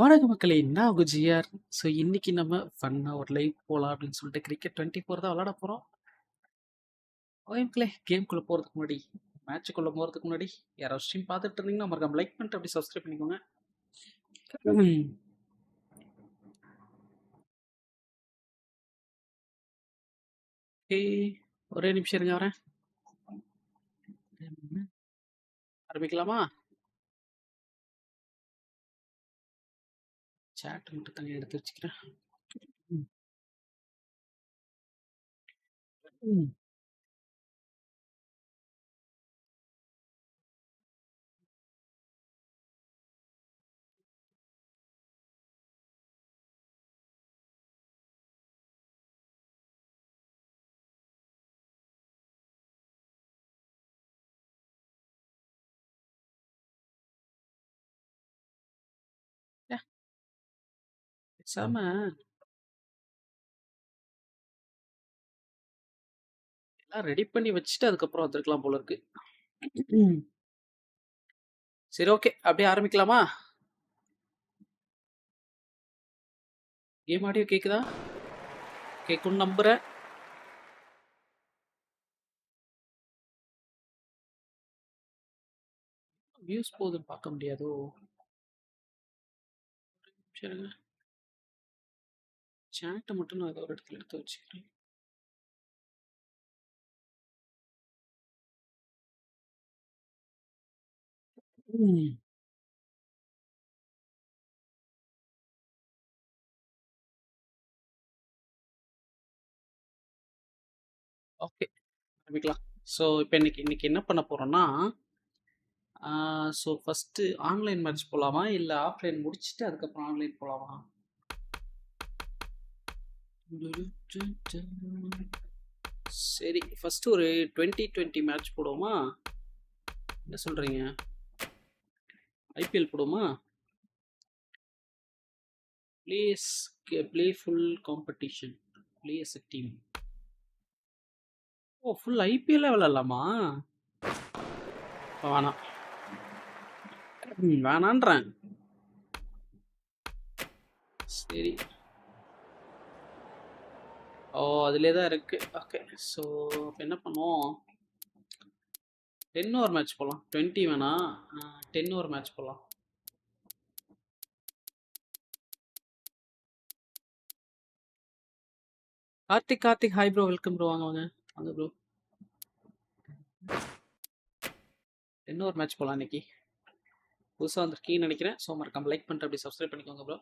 வணக்கம் மக்களே! நான் உங்க ஜிஆர். ஸோ இன்னைக்கு நம்ம ஃபன்னா ஒரு லைவ் போலாம் அப்படின்னு சொல்லிட்டு கிரிக்கெட் 24 தான் விளையாட போறோம். ஓகே மக்களே, கேம்குள்ள போறதுக்கு முன்னாடி, மேட்சுக்குள்ள போறதுக்கு முன்னாடி யாராவது ஸ்ட்ரீம் பார்த்துட்டு இருந்தீங்கன்னா மறக்காம லைக் பண்ணிட்டு அப்படியே சப்ஸ்கிரைப் பண்ணிக்கோங்க. ம். ஓகே, ஒரே நிமிஷம் இருங்க வரேன். ஆரம்பிக்கலாமா? சேட் மட்டும் தனியாக எடுத்து வச்சுக்கிறேன். ம். ம். ஏ, பேசாம எல்லாம் ரெடி பண்ணி வச்சுட்டு அதுக்கப்புறம் வந்துருக்கலாம் போல இருக்கு. ம். சரி ஓகே, அப்படியே ஆரம்பிக்கலாமா? கேம் ஆடியோ கேக்குதா? கேட்கும்னு நம்புறேன். வியூஸ் போகுதுன்னு பார்க்க முடியாதோ? சரிங்க, சேட்டை மட்டும் நான் ஏதோ ஒரு இடத்துல எடுத்து வச்சுக்கிறேன். ம். ஓகே, ஆரம்பிக்கலாம். ஸோ இப்போ இன்னைக்கு என்ன பண்ண போறோம்னா, ஸோ ஃபர்ஸ்ட் ஆன்லைன் மேட்ச் போலாமா இல்லை ஆஃப்லைன் முடிச்சுட்டு அதுக்கப்புறம் ஆன்லைன் போலாமா? சரி, ஃபர்ஸ்ட் ஒரு 2020 மேட்ச் போடுவோமா? என்ன சொல்றீங்க? ஐபிஎல் போடுவோமா? Please play full competition, play as a team. ஓ, ஃபுல் ஐபிஎல்லே விளாட்லாமா? வேணாம், வேணான்றேன். சரி, ஓ அதுலேயே தான் இருக்கு. ஓகே, ஸோ இப்போ என்ன பண்ணுவோம், 10 ஓவர் மேட்ச் போகலாம். 20 வேணாம், 10 ஓவர் மேட்ச் போகலாம். Karthik hi bro, welcome bro. வாங்க வாங்க வாங்க ப்ரோ. 10 ஓவர் மேட்ச் போகலாம் இன்னைக்கு. புதுசாக வந்திருக்கீங்கன்னு நினைக்கிறேன். ஸோ மறக்காம லைக் பண்ணிட்டு அப்படி சப்ஸ்கிரைப் பண்ணிக்கோங்க ப்ரோ.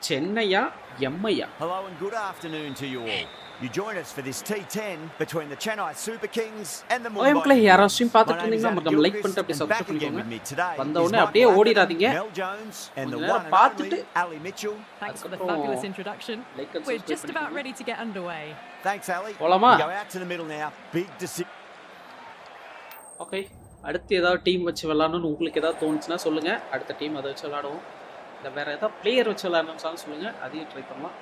சென்னையா எம்ஐயா? Hello and good afternoon to you all. You join us for this T10 between the Chennai Super Kings and the Mumbai Indians. யாராவது ஸ்ட்ரீம் பார்த்துட்டு My name is இருந்தீங்கன்னா மறக்காம Adam லைக் பண்ணிட்டு அப்படி Gilchrist, and back subscribe again பண்ணிக்கோங்க. with me today வந்த is உடனே Mike அப்படியே Makkale, ஓடிடாதீங்க. Mel Jones and the கொஞ்ச one நேரம் and பார்த்துட்டு only Ali Mitchell. Thanks for the அதுக்கப்புறம் fabulous introduction. Like and We're subscribe just about பண்ணிக்கோங்க. ready to get underway. Thanks, Ali. போலாமா? We go out to the middle now. Big decision. Okay, அடுத்து ஏதாவது team வச்சு விளாடணும்னு உங்களுக்கு ஏதாவது தோணுச்சுன்னா சொல்லுங்க. அடுத்த டீம் அதை வச்சு விளாடுவோம். இல்லை வேற ஏதாவது பிளேயர் வச்சு விளாடணும்னு சொல்லுங்க, அதையும் ட்ரை பண்ணலாம்.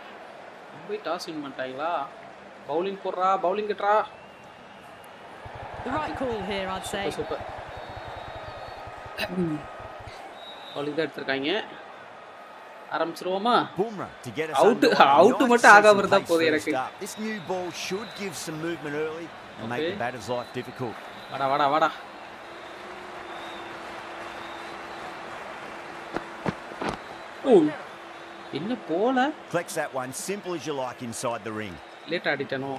போய் டாஸ் வின் பண்ணிட்டாங்களா? பவுலிங் போடுறா, பவுலிங் கட்டுறா. The right call here, I'd say. Super. Bowling தான் எடுத்திருக்காங்க. ஆரம்பிச்சிருவோமா? Bumrah to get us out underway. Out Nice மட்டும் to see ஆகாம some இருந்தா pace போதும் first எனக்கு. up. This new ball should give some movement early and make the batter's life difficult. வாடா வாடா வாடா. ஓ, என்ன போல Flex that one simple as you like inside the ring. Late ஆடிட்டனோ?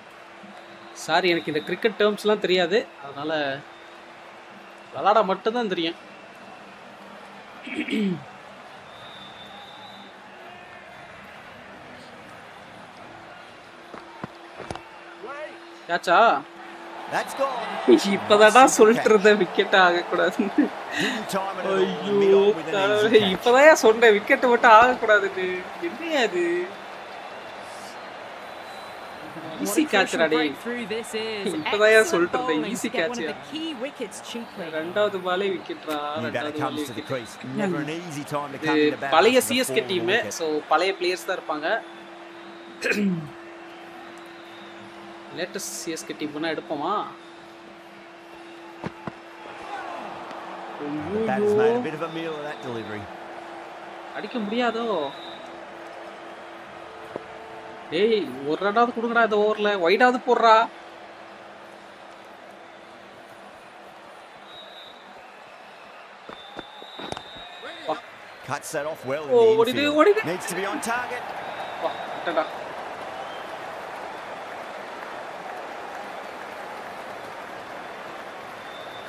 சாரி, எனக்கு இந்த கிரிக்கெட் டேர்ம்ஸ்லாம் தெரியாது, அதனால விளாட மட்டும்தான் தெரியும். யாச்சா? That's gone. இப்பதாடா சொல்லிட்டு இருந்தேன் wicket ஆகக்கூடாதுன்னு. Didn't time it at all. ஐயோ Mid on with an easy கடவுளே, catch. இப்பதான் சொன்னேன் விக்கெட் மட்டும் ஆகக்கூடாதுன்னு. என்னையா அது? What ஈஸி a கேட்ச்டா crucial டேய். breakthrough this is. இப்பதான் Excellent சொல்லிட்டு இருந்தேன் bowling easy to get one of கேட்சியா. the key wickets cheaply. ரெண்டாவது பாலே விக்கெட்ரா. New batter ரெண்டாவது comes பாலே to the wicket. crease. Never an easy time to come இது into bat. பழைய after the CSK 4 team, wicket. So பழைய players தான் இருப்பாங்க. Latest CSK டீம்னா எடுப்போமா? The batter's made a bit of a meal of that delivery. அடிக்க முடியாதோ? டேய் ஒரு ரன்னாவது குடுங்கடா இந்த ஓவர்ல. வைடாவது போடுறா. Cuts that off well in the infield. ஓடிடு. Needs to be on target. விட்டடா.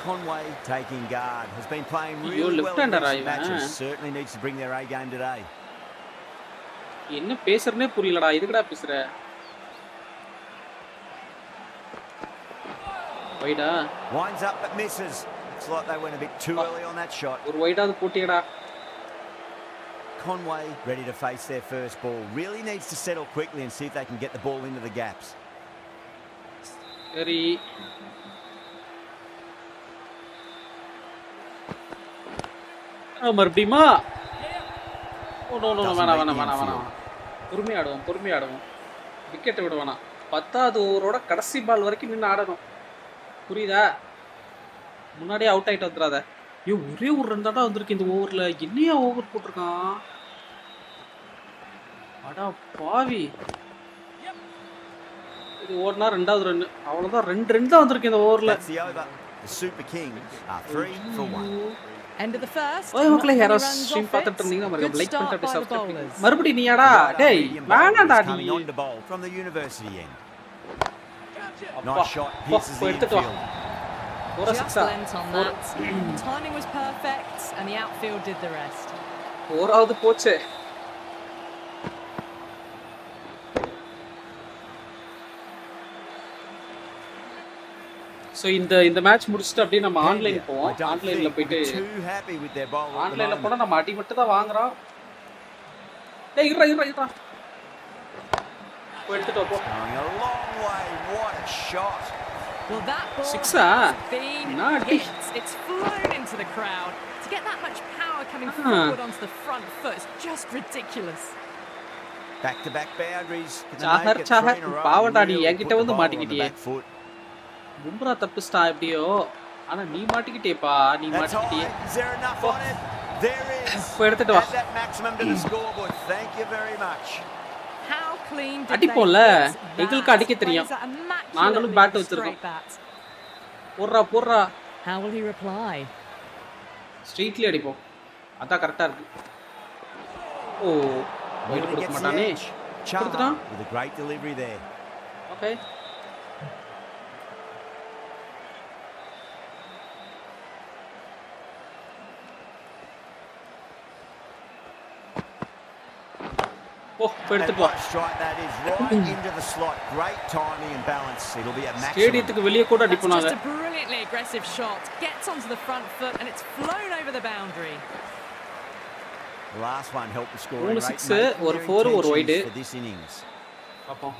Conway taking guard. Has been playing really well in recent matches. Certainly needs to bring their A game today. என்ன பேசுறனே புரியலடா. இதுக்குடா பேசுற? வைடா. Winds up but misses. Looks like they went a bit too early on that shot. ஒரு வைடாவது போட்டியடா. Conway ready to face their first ball. Really needs to settle quickly and see if they can get the ball into the gaps. சரி. மறுபடியுமா? Oh no வேணாம். பொறுமையாடுவோம். Wicket விட வேணாம். 10வது ஓவரோட கடைசி பால் வரைக்கும் நின்று ஆடணும். புரியுதா? முன்னாடியே அவுட் ஆயிட்டு வந்துடாத. ஒரே ஒரு ரன் தான் வந்திருக்கு இந்த ஓவர்ல. என்னையா ஓவர் போட்டிருக்கான்? அடா பாவி. இது ஓடுனா 2வது ரன். அவ்வளவுதான் 2 ரன் தான் வந்திருக்கு இந்த ஓவர்ல. The Super Kings are 3 for 1. End of the first. மக்களே யாரோ ஸ்ட்ரீம் பார்த்துட்டு இருந்தீங்கன்னா மறக்காம லைக் பண்ணிட்டு அப்படியே சப்ஸ்கிரைப் பண்ணுங்க. மறுபடியும் நீயாடா? டேய் வேணாம்டா நீ. On the ball from the university end. Nice shot. Pierces the infield. Just lent on that. The timing was perfect and the outfield did the rest. ஓராவது போச்சு. சோ இந்த மேட்ச் முடிச்சிட்டு அப்படியே நம்ம ஆன்லைன் போவோம். ஆன்லைன்ல போயிட்டு ஆன்லைன்ல போனா நம்ம அடி மட்டும் தான் வாங்குறோம். டேய் இருடா. போய் எடுத்துட்டு போ. A long way. What a shot. Well, that ball has been hit. It's flown into the crowd. To get that much power coming forward onto the front foot is just ridiculous. Back-to-back boundaries. Sagar பாவடாடி என்கிட்ட வந்து மாட்டிக்கிட்டியே. பும்ரா தப்புஸ்டா எப்படியோ. ஆனா நீ மாட்டிக்கிட்டேப்பா. Is there enough on it? There is. போய் எடுத்துட்டு வா. That maximum to the scoreboard. Thank you very much. How clean did அடிப்போம்ல. எங்களுக்கு அடிக்க தெரியும். நாங்களும் பேட் வச்சிருக்கோம். போடுறா. How will he reply? ஸ்ட்ரீட்ல அடிப்போம். அதான் கரெக்ட்டா இருக்கு. ஓ வைட் கொடுக்க மாட்டானே. கொடுத்துட்டான். With a great delivery there. Okay. எடுத்துட்டு வா. That is right into the slot. Great timing and balance. It'll be a maximum. ஸ்டேடியத்துக்கு வெளிய கூட அடிப்போனாங்க. Just a brilliantly aggressive shot. Gets onto the front foot and it's flown over the boundary. The last one helped the score. 6 ஒரு 4 ஒரு white. This innings. பாப்போம்.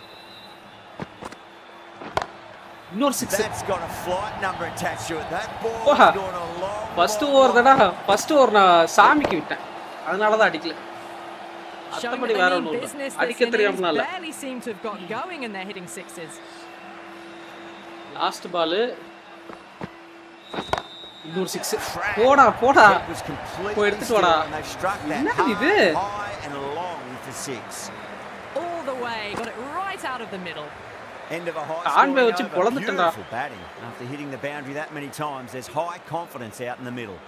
இன்னொரு 6. That's got a flight number attached to it. That ball has gone a long. First over தானா? First over நான் சாமிக்கு விட்டேன். அதனால தான் அடிக்கல. Showing that they need business, they barely seem to have got going and they're hitting sixes. Last ball. இன்னொரு 6. போடா. போய் எடுத்துட்டு வாடா. என்ன இது? And long for 6. All the way, got it right out of the middle. End of a high score. வச்சு பொளந்துட்டடா. Batting. After hitting the boundary that many times, there's high confidence out in the middle.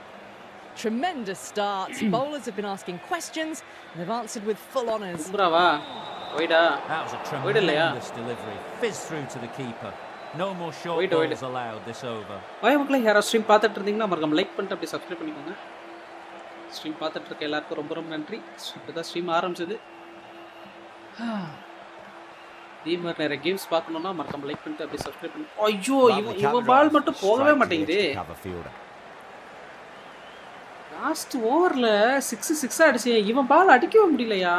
Tremendous starts. Bowlers have been asking questions and they've answered with full honours. Brava. Oida. That was a tremendous delivery. Fizz through to the keeper. No more short balls allowed this over. மக்களே யாரோ stream பார்த்துட்டு இருந்தீங்கன்னா மறக்காம like பண்ணிட்டு அப்படியே subscribe பண்ணிக்கோங்க. Stream பார்த்துட்டு இருக்க எல்லாருக்கும் ரொம்ப நன்றி. இப்போதான் ஸ்ட்ரீம் ஆரம்பிச்சது. இதே மாதிரி நிறைய கேம்ஸ் பார்க்கணும்னா மறக்காம லைக் பண்ணிட்டு அப்படியே சப்ஸ்கிரைப் பண்ணி. ஐயோ இவன் பால் மட்டும் போகவே மாட்டேங்குது. லாஸ்ட் ஓவர்ல 6 அடிச்சு இவன் பால் அடிக்கவே முடியலையா?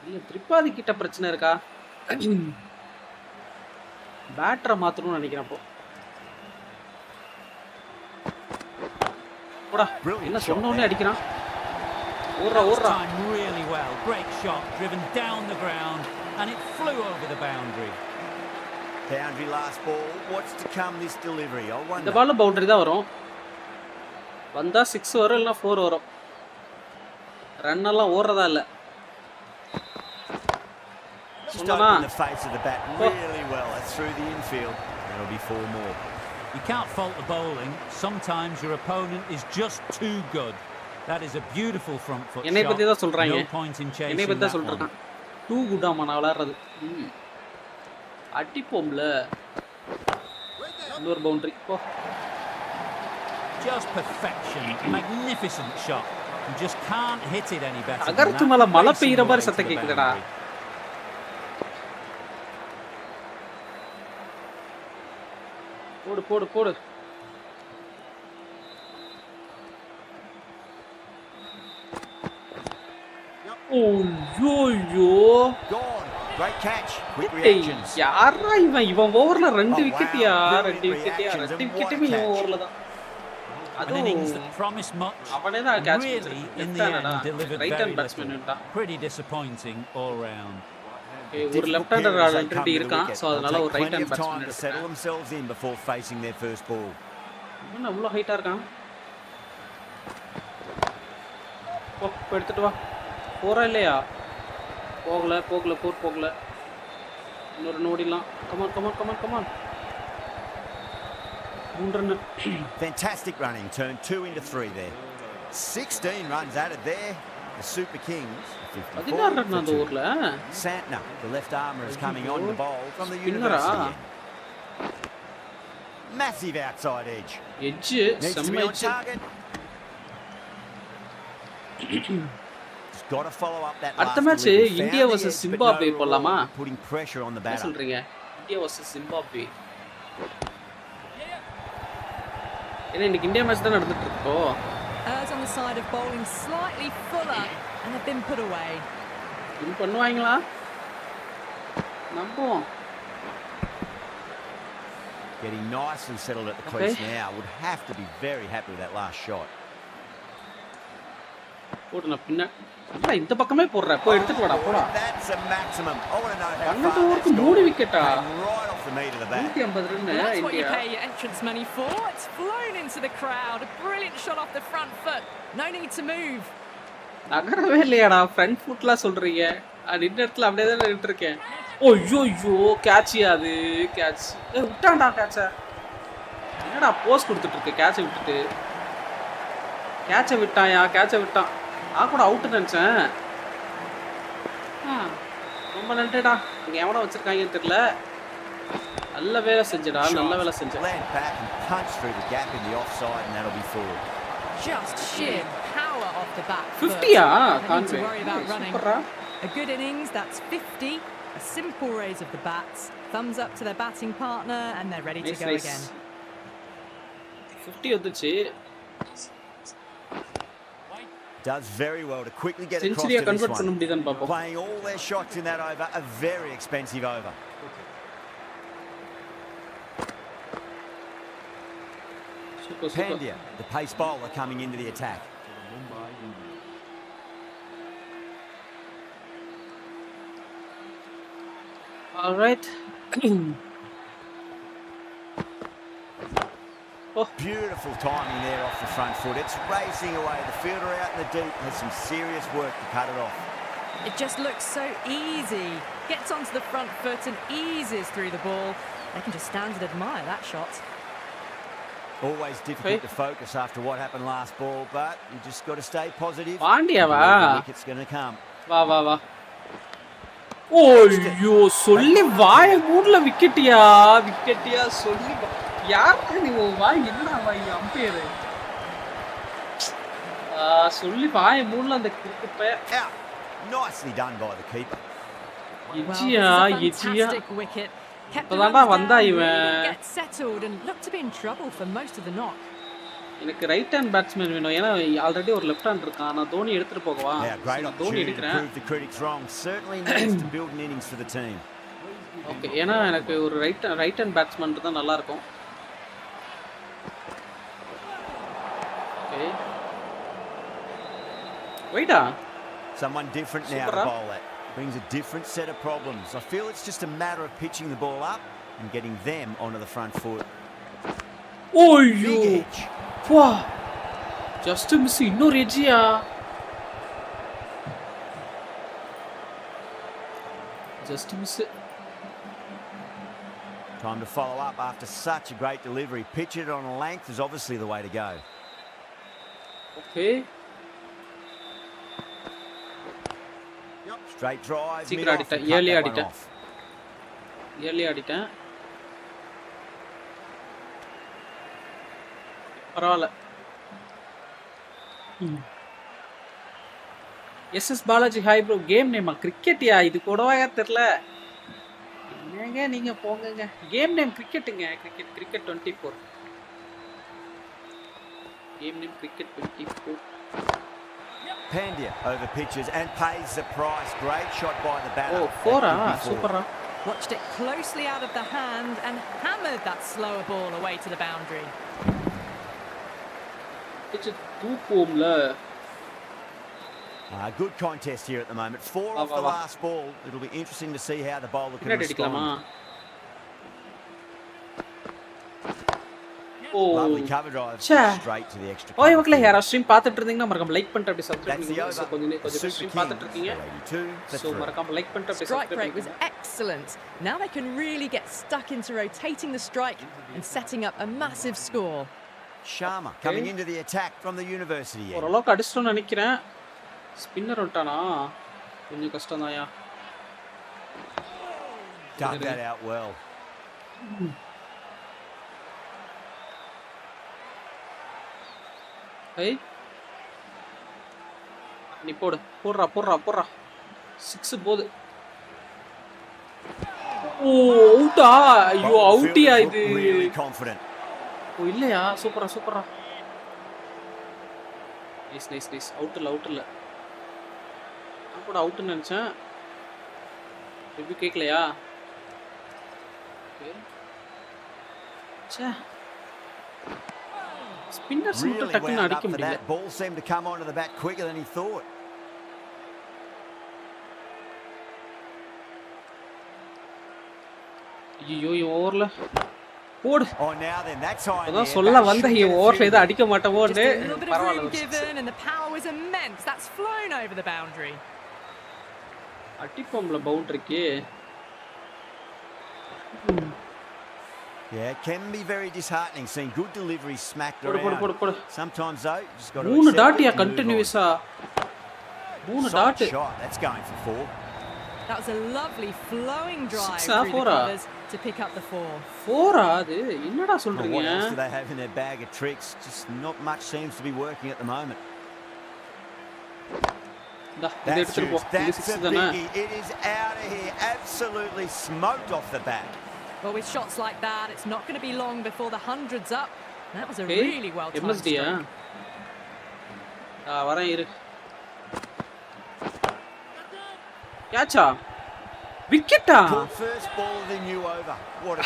இல்ல திரிபாதி கிட்ட பிரச்சனை இருக்கா? பேட்டரை மாத்தணும்னு நினைக்கிறேன் அப்போ. போடா என்ன சொன்ன உடனே அடிக்கிறான். ஓடுறா. Really well. Great shot driven down the ground and it flew over the boundary. Boundary last ball. What's to come this delivery? I wonder. இந்த பால்ல பவுண்டரி தான் வரும். வந்தா 6 வரும் இல்ல 4 வரும். ரன் எல்லாம் ஓடுறதா இல்ல. Just open the face of the bat really well. That's through the infield. That'll be 4 more. You can't fault the bowling. Sometimes your opponent is just too good. That is a beautiful front foot என்னை பத்தி தான் shot. சொல்றாங்க. No point in chasing என்னை பத்தி தான் that one. சொல்றான். Two குடாமா நான் விளையாடுறது. அடிப்போம்ல. இன்னொரு பவுண்டரி. போ. Just perfection. Magnificent shot. You just can't hit it any better. அகரத்து மேல மழை பெய்யற மாதிரி சத்தம் கேக்குதுடா. போடு போடு போடு. ஓய்யோ. Great catch. Quick reactions. யாரா இவன் ஓவர்ல 2 விக்கெட்டியா 2 விக்கெட்டுமே இவன் ஓவர்ல தான். An innings that promised much. அவனே தான் catch Really, in the end, delivered right very hand batsman little. தான். Pretty disappointing all round. ஒரு லெஃப்ட் ஹேண்டர் ஆல்ரெடி இருக்கான். சோ அதனால ஒரு right hand batsman to settle themselves in before facing their first ball. என்ன அவ்வளவு ஹைட்டா இருக்கான்? போ எடுத்துட்டு வா. போறா இல்லையா? போகல போகல. இன்னொரு நோடிலாம். Come on come on come on come on. 3 run. Fantastic running. Turned 2 into 3 there. 16 runs added there. The Super Kings. 16 run அந்த ஓவர்ல. Santner, the left armour, is coming on to bowl from the university. Massive outside edge. Edge, செம்ம edge. Just got to follow up that. அடுத்த match India vs Zimbabwe போலாமா? Putting pressure on the batter. என்ன சொல்றீங்க? India vs Zimbabwe. ஏன்னா இன்னைக்கு India match தான் நடந்துட்டு இருக்கோ. Errs on the side of bowling slightly fuller and have been put away. இது பண்ணுவாங்களா? நம்புவோம். Getting nicely settled at the crease now. Would have to be very happy with that last shot. போடுனா பின்ன. அட இந்த பக்கமே போடுற. போய் எடுத்துட்டு வாடா போடா. That's a maximum. I want to know how far. 12 ஓவருக்கு 3 விக்கெட்டா? Right off the meat of the bat. 150 run That's what you India. pay your entrance money for. It's flown into the crowd. A brilliant shot off the front foot. No need to move. நகரவே இல்லையாடா front ஃபுட்லாம் சொல்றீங்க. இந்த இடத்துல அப்படியே தான் நின்னுட்டு இருக்கேன். ஓய்யோ கேட்சியா அது கேட்ச். விட்டான்டா கேட்ச. என்னடா போஸ் கொடுத்துட்டு இருக்கு கேட்சை விட்டுட்டு. கேட்சை விட்டான். கூட அவுட் நினைச்சேன். ரொம்ப நன்றிடா. இங்க எவனோ வச்சிருக்காங்கன்னு தெரியல. நல்ல வேலை செஞ்சடா. Land back and punch through the gap in the offside and that'll be 4. Just sheer power off the back. 50யா? Can't to worry about running. A good innings, that's 50. A simple raise of the bats. Thumbs up to their batting partner and they're ready to go again. 50 வந்துச்சு. Does very well to quickly get across Century to convert this பண்ண one. முடியுதான்னு பாப்போம். Playing all their shots in that over, a very expensive over. Super. Pandya, the pace bowler coming into the attack. All right. Beautiful timing there off the front foot. It's racing away. The fielder out in the deep has some serious work to cut it off. It just looks so easy. Gets onto the front foot and eases through the ball. They can just stand and admire that shot. Always difficult to focus after what happened last ball, but you just got to stay positive. பாண்டியாவா? It's going to come. வா. ஓய்யோ சொல்லி வாய மூடல விக்கெட்டியா சொல்லி யாரா நீ வாய் என்னடா வாய் umpire சொல்லி வாய மூடல அந்த கிரிக்கெட் பைய. Nicely done by the keeper. இச்சியா இப்பதான்டா வந்தா இவன். எனக்கு ரைட் ஹேண்ட் பேட்ஸ்மேன் வேணும். ஏன்னா ஆல்ரெடி ஒரு லெஃப்ட் ஹேண்ட் இருக்கான். நான் தோனி எடுத்துட்டு போகவா? தோனி எடுக்கிறேன். ஓகே ஏன்னா எனக்கு ஒரு ரைட் ஹேண்ட் பேட்ஸ்மேன் தான் நல்லா இருக்கும். ஓகே வெயிட்டா. Someone different now to bowl at. Brings a different set of problems. I feel it's just a matter of pitching the ball up and getting them onto the front foot. ஓய்யோ Big edge. வா just miss இன்னொரு எட்ஜியா just miss Time to follow up after such a great delivery. Pitch it on a length is obviously the way to go. Okay Straight drive, சீக்கிரம் mid-off, அடிட்டேன் and cut early that one அடிட்டேன் off. Early அடிட்டேன் பரவாயில்ல S S Balaji hi bro game நேமா கிரிக்கெட்டியா இது கூடவா தெரியல என்னங்க நீங்க போங்கங்க கேம் நேம் கிரிக்கெட்டுங்க cricket 24 game name cricket 24 Pandya over pitches and pays the price. Great shot by the batter. Oh, fora, super. Watched it closely out of the hand and hammered that slower ball away to the boundary. It's a two-pomla. Good contest here at the moment. 4 off the last ball. It'll be interesting to see how the bowler can respond. Oh, lovely cover drive straight to the extra. ஓய் மக்களே யாரா stream பார்த்துட்டு இருந்தீங்கன்னா மறக்காம like பண்ணிட்டு அப்படியே subscribe பண்ணுங்க. So கொஞ்சம் ஸ்ட்ரீம் பார்த்துட்டு இருக்கீங்க. சோ மறக்காம லைக் பண்ணிட்டு அப்படியே Strike break was excellent. Now they can really get stuck into rotating the strike and setting up a massive score. Sharma coming into the attack from the university. ஓரளவுக்கு அடிச்சிட்டோம்னு நினைக்கிறேன். Spinner வந்துட்டானா கொஞ்சம் கஷ்டம்தான்யா. Dug that out well. ஏய் நீ போடுறா 6 போகுது. ஓ அவுட்டா ஐயோ அவுட்டியா இது ஓ இல்லையா சூப்பரா நைஸ் அவுட் இல்ல நான் கூட அவுட்னு நினைச்சேன் ரிவ்யூ கேட்கலையா ச்சே ஸ்பின்னர்ஸ் மட்டும் டக்குன்னு அடிக்க முடியல. Ball seemed to come onto the bat quicker than he thought. ஐயோ ஓவர்ல போடு. Oh now then that's high. அதான் சொல்ல வந்த இந்த ஓவர்ல இத அடிக்க மாட்டோம்னு பரவாயில்லை. And the power was immense. That's flown over the boundary. அடிப்போம்ல பவுண்டரிக்கு. Yeah, it can be very disheartening seeing good deliveries smacked around. Sometimes though, you just got to மூணு டாட்டியா கண்டினியூஸா 3 dot. That's going for 4. That was a lovely flowing drive through the covers to pick up the 4. 4 அது என்னடா சொல்றீங்க? What else do they have in their bag of tricks? Just not much seems to be working at the moment. That's a biggie. It is out of here. Absolutely smoked off the bat. Well, with shots like that, it's not going to be long before the 100's up. That was a really well timed stroke. வரேன் இரு. யாச்சா விக்கெட்டா? First ball of the new over. What a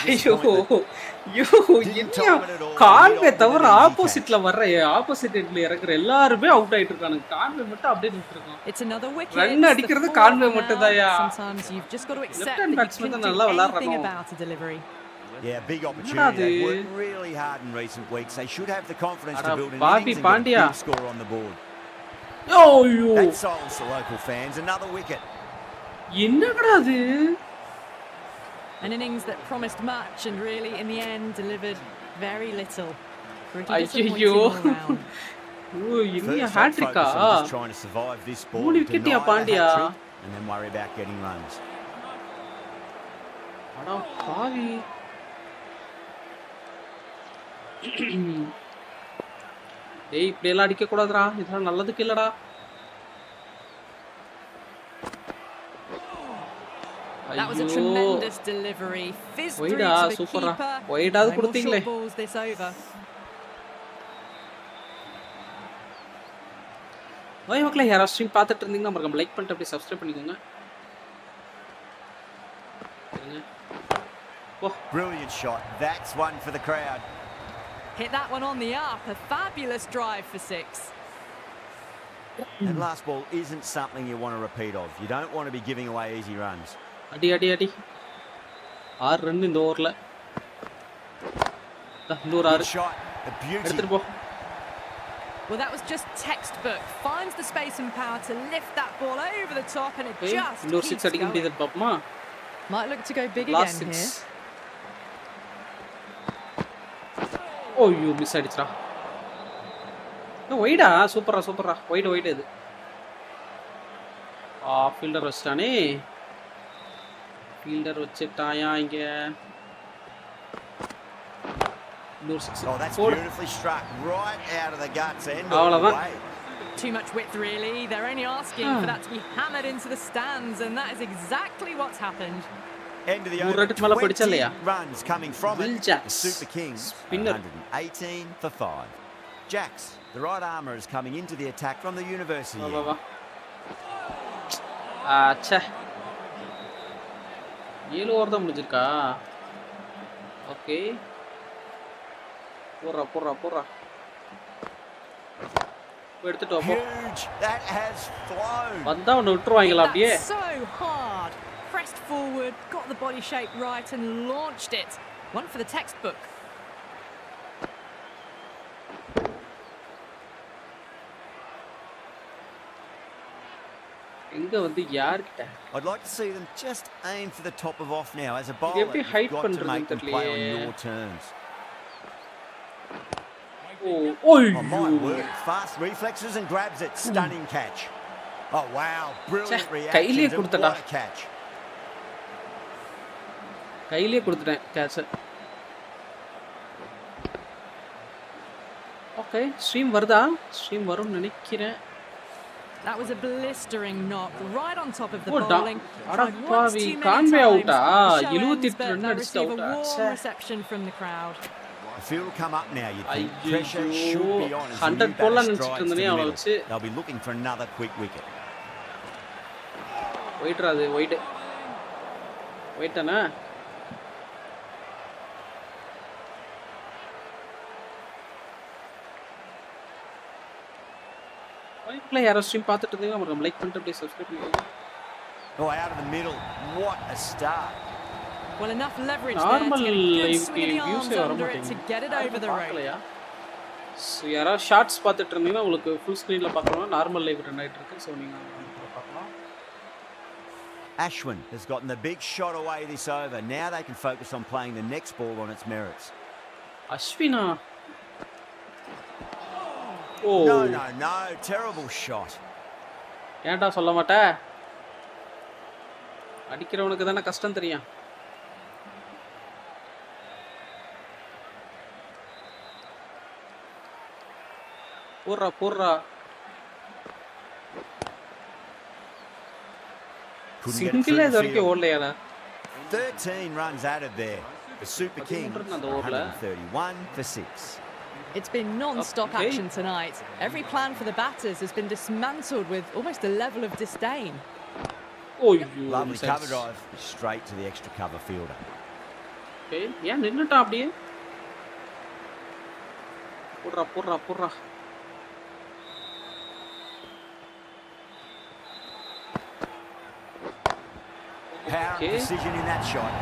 Conway தவிர ஆப்போசிட்ல வர்ற opposite எண்ட்ல இறக்குற எல்லாரும் out ஆயிட்டு இருக்கானுங்க. கான்வே மட்டும் அப்படியே நின்னுட்டான். It's another wicket. ரன் அடிக்கிறது கான்வே மட்டும் தான்யா. Sometimes you've just got to accept that you can't do anything about a delivery. Yeah, big opportunity. They've worked really hard in recent weeks. They should have the confidence to build an innings and get a big score on the board. That silenced the local fans. Another wicket. என்னடா அது? An innings that promised much and really in the end delivered very little. Pretty disappointing all round. Oh, இன்னியா ஹாட்ரிக்கா? Trying to survive this ball. 3 விக்கெட்டியா Pandya? And then worry about getting runs. அட பாவி. டேய் இப்படி எல்லாம் அடிக்க கூடாதுடா. இதெல்லாம் நல்லதுக்கு இல்லடா. That was a tremendous delivery. Fizz through to the keeper. Wide ஆது கொடுத்தீங்களே. Balls this over. ஓய் மக்களே யாரா ஸ்ட்ரீம் பார்த்துட்டு இருந்தீங்கன்னா மறக்காம லைக் பண்ணிட்டு அப்படியே சப்ஸ்கிரைப் பண்ணிக்கோங்க. Brilliant shot. That's one for the crowd. Hit that one on the up. A fabulous drive for 6. That last ball isn't something you want to repeat of. You don't want to be giving away easy runs. அடி 6 run இந்த ஓவர்ல. இன்னொரு 6 shot, a beauty. எடுத்துட்டு போ. Well, that was just textbook. Finds the space and power to lift that ball over the top, and it just இன்னொரு keeps 6 அடிக்க முடியுது going. பாப்போமா? Might look to go big Last again 6. here. Oh, you miss அடிச்சடா. வைடா, சூப்பரா. Wide இது. Fielder வச்சிட்டானே. Fielder வச்சிட்டாயா இங்க. Oh, that's beautifully struck right out of the guts end all the way. Too much width, really. They're only asking for that to be hammered into the stands, and that is exactly what's happened. End of the over, 20 runs coming from it. The Super Kings, 118 for 5. Jacks, the right armour, is coming into the attack from the university. ச்சே 7 over தான் முடிஞ்சிருக்கா. Okay போறா எடுத்துட்டு வா. That has flown. வந்தா அவனை விட்டுருவாங்களா அப்படியே. So hard. Pressed forward, got the body shape right and launched it. One for the textbook. எங்க வந்து யார்கிட்ட? I'd like to see them just aim for the top of off now. As a bowler, எப்படி you've height got to make them பண்றதுன்னு play on தெரியலையே. your terms. Oh my word. Fast reflexes and grabs it. Stunning catch. Oh, wow. Brilliant கையிலே reaction. கொடுத்தடா. What a catch. கையிலே கொடுத்துட்டேன் catch. Okay stream வருதா? Stream வரும்னு நினைக்கிறேன். That was a blistering knock right on top of the Oh, bowling. அடப்பாவி Conway அவுட்டா? 78 run அடிச்சு அவுட்டா. Reception from the crowd. The field will come up now. You think pressure should be on as 100 the போல batter நினைச்சிட்டு strides to இருந்தனே the அவள middle. வச்சு. They'll be looking for another quick wicket. வெயிட்ரா அது வெயிட்டானா? லைக்ல யாரோ stream பார்த்துட்டு இருந்தீங்க நம்ம like பண்ணிட்டு அப்படியே சப்ஸ்கிரைப் பண்ணிக்கோங்க. Oh, out of the middle. What a start. Well, enough leverage normal there to get a good live swing of the arms வியூஸே வர under it to மாட்டேங்குது. get it over the rope. பார்க்கலையா? So யாராவது shorts பார்த்துட்டு இருந்தீங்கன்னா உங்களுக்கு full ஸ்க்ரீனில் பார்க்கணும். Normal live run ஆகிட்டு இருக்கு. ஸோ நீங்கள் பார்க்கலாம். Ashwin has gotten the big shot away this over. Now they can focus on playing the next ball on its merits. அஸ்வினா O No. Terrible shot. ஏன்டா சொல்ல மாட்ட? அடிக்கிறவனுக்கு தானே கஷ்டம் தெரியும். போடுறா சிங்கிள் இது வரைக்கும் ஓடலையாடா. 13 runs added there. The Super Kings 131 for 6. It's been non-stop action tonight. Every plan for the batters has been dismantled with almost a level of disdain. Lovely cover drive straight to the extra cover fielder. Okay, yeah, நின்னுட்டா அப்படியே. போடுறா. Power and precision in that shot.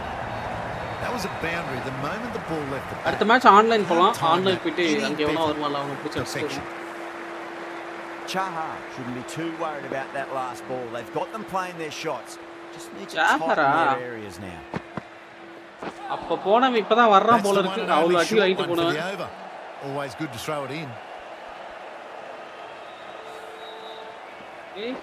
That was a boundary the moment the ball left the bat. அடுத்த match online போலாம். Online போயிட்டு அங்க எவனோ வருவான்ல அவனை பிடிச்சு அடிச்சு. Chaha shouldn't be too worried about that last ball. They've got them playing their shots. Just need to tighten their areas now. அப்ப போனவன் இப்பதான் வர்றான் போல இருக்கு. அவ்வளவு அடி வாங்கிட்டு போனவன். Always good to throw it in. Okay.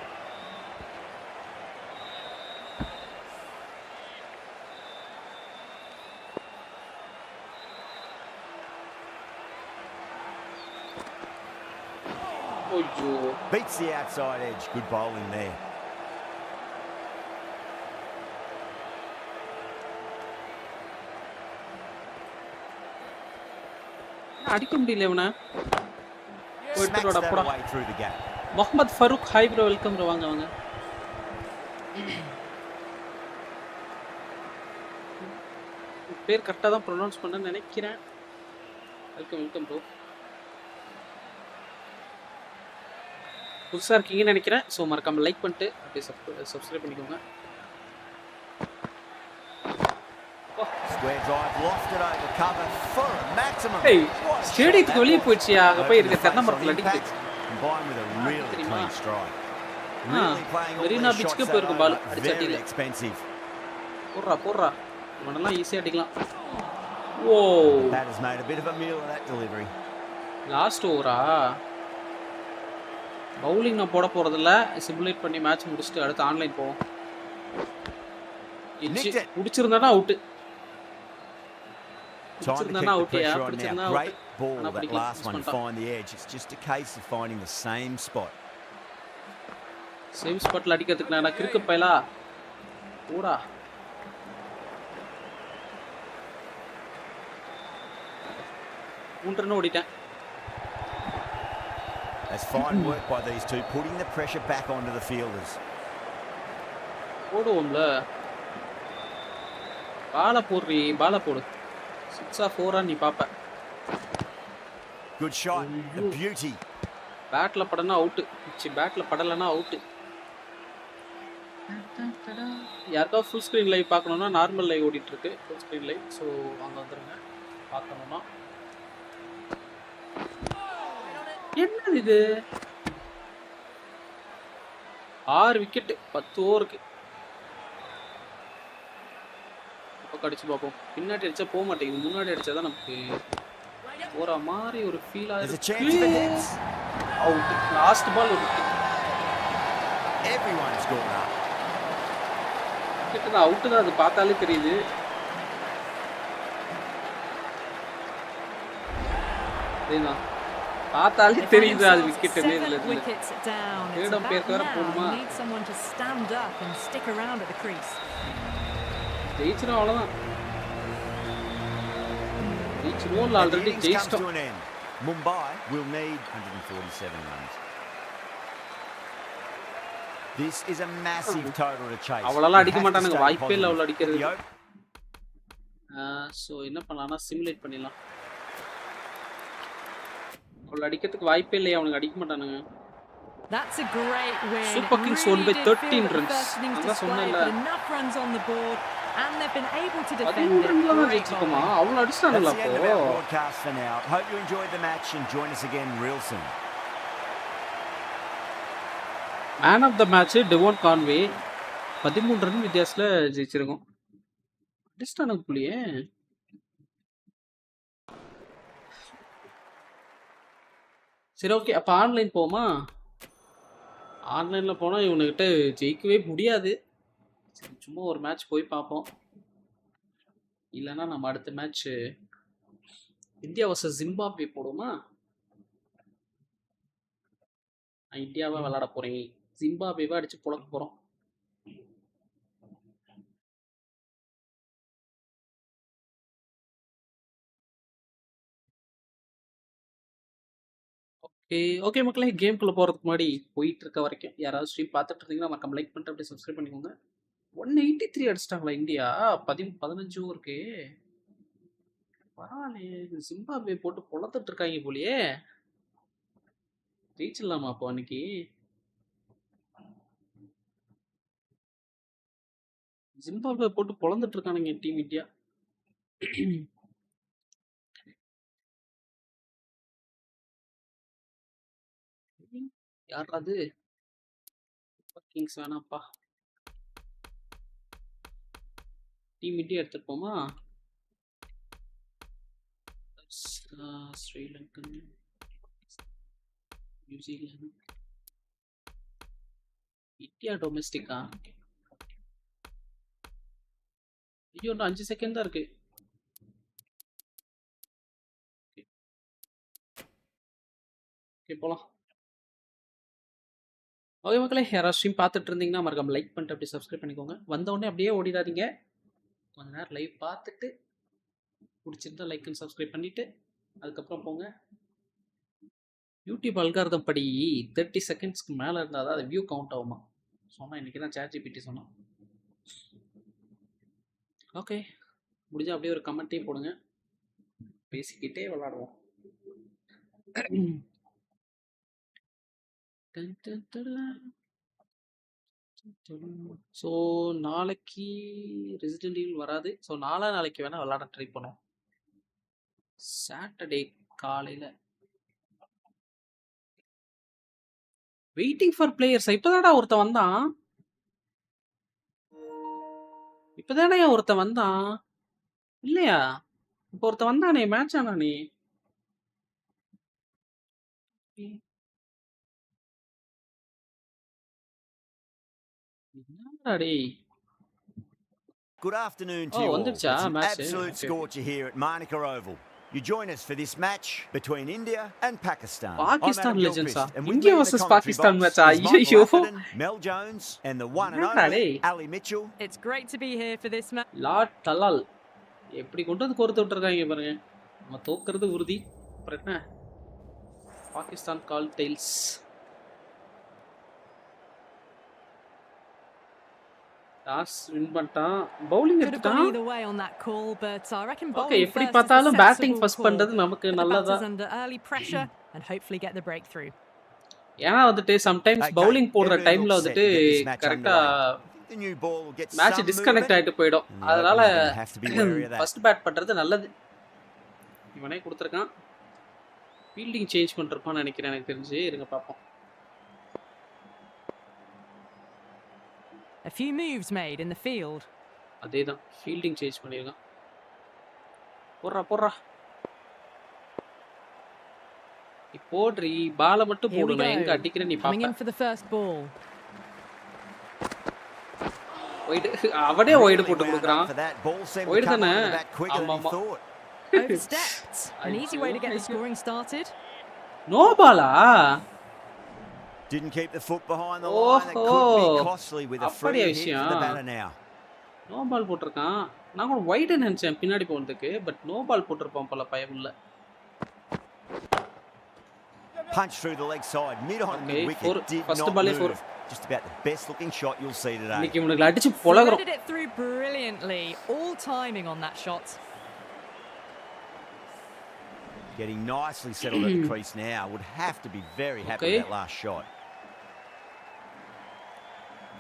Beats the outside edge. Good bowling there. அடிக்க முடியல இவனை. Smacks that away through the gap. Mohammed Farooq hi bro welcome bro வாங்க. பேர் கரெக்டாக தான் ப்ரொனவுன்ஸ் பண்ண நினைக்கிறேன். Welcome bro. புதுசாக இருக்கீங்கன்னு நினைக்கிறேன். ஸோ மறக்காமல் லைக் பண்ணிட்டு அப்படியே சப்ஸ்கிரைப் பண்ணிக்கோங்க. square drive, lofted over cover for a maximum. Hey, ஸ்டேடியத்துக்கு வெளியே போயிடுச்சியா? அங்க போய் இருக்க தென்னை மரத்துல அடிக்குது. Combined with a really clean strike. Really playing all Marina these shots பீச்சுக்கு போயிருக்கும் பால் very அடிச்சடியில. expensive. போடுறா இவனெல்லாம் ஈஸியா அடிக்கலாம். ஓ, That has made a bit of a meal of that delivery. Last ஓவரா? பவுலிங் நான் போட போறதில்ல. சிமுலேட் பண்ணி மேட்ச் முடிச்சிட்டு அடுத்து ஆன்லைன் போவோம். புடிச்சிருந்தானா out. Time to keep the pressure on now. Great ball, that last one, find the edge. It's just a case of finding the same spot. Same ஸ்பாட்ல அடிக்கிறதுக்கு நான் கிறுக்கு பயலா. போடா. மூன்றன ஓடிட்டேன். That's fine work by these two, putting the pressure back onto the fielders. போடுவோம்ல. பால போடு. 6 4 நீ பாப்ப. Good shot, a beauty. பேட்ல படனா அவுட். பேட்ல படலனா அவுட். யாருக்கா ஃபுல் ஸ்கிரீன் லைவ் பார்க்கணும்னா நார்மல் லைவ் ஓடிட்டு இருக்கு. Full screen live. ஸோ அங்கே வந்துருங்க பார்க்கணும்னா. என்னது இது? 6 விக்கெட் 10 ஓவருக்கு. இப்போ அடிச்சு பார்ப்போம். பின்னாடி அடிச்சா போக மாட்டேங்குது. முன்னாடி அடிச்சாதான் நமக்கு போற மாதிரி ஒரு ஃபீல் ஆகுது. அவுட். லாஸ்ட் பால் ஒரு wicket. Everyone's going up. Wicket தான், அவுட் தான். அது பார்த்தாலே தெரியுது. அதேதான் பார்த்தாலே தெரியுது அது விக்கெட். தேடம் பேருக்கு வேற போடுமா? ஜெயிச்சிடும் அவ்வளோதான். ஜெயிச்சிருவோம். ஆல்ரெடி ஜெயிச்சிட்டோம். Mumbai will need 147 runs. This is a massive total to chase. அவ்வளோலாம் அடிக்க மாட்டானுங்க. வாய்ப்பே இல்லை அவ்வளோ அடிக்கிறது. ஸோ என்ன பண்ணலாம்னா சிமுலேட் பண்ணிடலாம். அவ்வளோ அடிக்கிறதுக்கு வாய்ப்பே இல்லையா? அவனுக்கு அடிக்க மாட்டானுங்க. That's a great win. Super Kings won by 13 runs. அதான் சொன்னேன்ல. Enough runs on the board and they've been able to defend it. ஜெயிச்சிக்கோமா? அவ்வளோ அடிச்சிட்டானுங்களா அப்போ? Broadcast for now. Hope you enjoyed the match and join us again real soon. Man of the match Devon Conway 13 run வித்தியாசத்துல ஜெயிச்சிருக்கோம். அடிச்சிட்டானுங்க புள்ளியே. சரி ஓகே, அப்போ online போமா? ஆன்லைனில் போனால் இவனுக்கிட்ட ஜெயிக்கவே முடியாது. சரி சும்மா ஒரு மேட்ச் போய் பார்ப்போம். இல்லைன்னா நம்ம அடுத்த மேட்ச் இந்தியா வர்சஸ் ஜிம்பாப்வே போடுவோமா? இந்தியாவை விளாட போகிறேன். ஜிம்பாப்வேவை அடித்து புழக்க போகிறோம். ஓகே மக்களே, கேம்குள்ளே போகிறதுக்கு முன்னாடி போயிட்டு இருக்க வரைக்கும் யாராவது ஸ்ட்ரீம் பார்த்துட்டு இருந்தீங்கன்னா மறக்காம லைக் பண்ணிட்டு அப்படியே சப்ஸ்கிரைப் பண்ணிக்கோங்க. 183 அடிச்சிட்டாங்களா இந்தியா? 15 ஓவருக்கு. பரவாயில்லையே, ஜிம்பாப்வே போட்டு பொழத்துட்டு இருக்காங்க போலியே. ஜெயிச்சிடலாமா அப்போ அன்னைக்கு? ஜிம்பாப்வே போட்டு பொழந்துட்டு இருக்கானுங்க டீம் இந்தியா. யாராவது கிங்ஸ் வேணாப்பா. டீம் இந்தியா எடுத்துப்போமா? ஸ்ரீலங்கன், நியூசிலாந்து, இந்தியா டொமெஸ்டிக்கா? ஐயோ, இன்னும் 5 செகண்ட் தான் இருக்கு. போலாம். ஓகே மக்களே, யாராவது ஸ்ட்ரீம் பார்த்துட்டு இருந்தீங்கன்னா மறக்காம லைக் பண்ணிட்டு அப்படியே சப்ஸ்கிரைப் பண்ணிக்கோங்க. வந்தவுடனே அப்படியே ஓடிடாதீங்க. கொஞ்ச நேரம் லைவ் பார்த்துட்டு பிடிச்சிருந்தா லைக் அண்ட் சப்ஸ்கிரைப் பண்ணிவிட்டு அதுக்கப்புறம் போங்க. யூடியூப் அல்காரிதம் படி 30 செகண்ட்ஸ்க்கு மேலே இருந்தால் தான் அது வியூ கவுண்ட் ஆகுமா சொன்னால். இன்றைக்கி தான் ChatGPT சொன்னோம். ஓகே, முடிஞ்சால் அப்படியே ஒரு கமெண்ட்டே போடுங்க. பேசிக்கிட்டே விளாடுவோம். ஸோ நாளைக்கு ரெசிடென்ட் ஈவில் வராது. ஸோ நாளைக்கு வேணா விளாட ட்ரை பண்ணுவோம். சாட்டர்டே காலையில வெயிட்டிங் ஃபார் பிளேயர்ஸ். இப்பதான்டா ஒருத்தன் வந்தான். இப்பதானே ஒருத்தன் வந்தான் இல்லையா? இப்போ ஒருத்தன் வந்தானே மேட்ச் ஆனானே. என்னடா டேய். Good afternoon to Oh, you all. வந்துடுச்சா It's an match? absolute scorcher here at Makkale Oval. You join us for this match between India and Pakistan. Pakistan லெஜெண்ட்ஸா? And with India me in the versus commentary Pakistan box மேட்சா? is Michael ஐயோ. Atherton, Mel Jones and the one and என்னடா only டேய். Ali Mitchell. It's great to be here for this match. லாட் தலால் எப்படி கொண்டு வந்து கோர்த்து விட்டுருக்காங்க பாருங்க. நம்ம தோக்குறது உறுதி. அப்புறம் என்ன? பாகிஸ்தான் கால் டெய்ல்ஸ். டாஸ் வின் பண்ணிட்டான். பவுலிங் Could have gone எடுத்துட்டான். either way on that call, but I reckon okay, bowling எப்படி first is the பார்த்தாலும் பேட்டிங் sensible ஃபர்ஸ்ட் call. பண்றது நமக்கு Put the நல்லதா. batters under early pressure and hopefully get the breakthrough. ஏன்னா வந்துட்டு sometimes Okay, bowling போடுற everything டைம்ல looks set வந்துட்டு to get this match கரெக்டா underway. The new ball will get match some disconnect movement. ஆயிட்டு போயிடும். And the அதனால openers are gonna have to be wary of that. First bad பண்றது நல்லது. இவனே கொடுத்துருக்கான். ஃபீல்டிங் சேஞ்ச் பண்ணிருப்பான்னு நினைக்கிறேன் எனக்கு தெரிஞ்சு. இருங்க பாப்போம். A few moves made in the field. அதேதான் ஃபீல்டிங் சேஞ்ச் பண்ணிருக்கான். போடுறா. போடுறி பால மட்டும் Here we போடு. நான் எங்க go. அடிக்கிறேன் நீ Coming in பாப்ப. for the first ball. White அவனே ஒயிட் போட்டு Really wound கொடுக்குறான். up for that. Ball seemed to white come தானே? onto the bat quicker than he ஆமா. thought. Overstepped. An easy way to get the scoring started. No பாலா? Didn't keep the foot behind the line. That could be costly with a free அப்படியா hit for the விஷயம்? batter now. No ball போட்டிருக்கான். நான் கூட white நினைச்சேன் பின்னாடி போனதுக்கு. But no ball போட்டிருப்பான் போல பயமுள்ள. Punch through the leg side, mid on Okay, mid four. wicket. Did First not ball move. four. Just about the best looking shot you'll see today. இன்னைக்கு இவனுக்கு அடிச்சு பொளக்குறோம். Threaded it through brilliantly. All timing on that shot. Getting nicely settled at the crease now. Would have to be very happy Okay. with that last shot.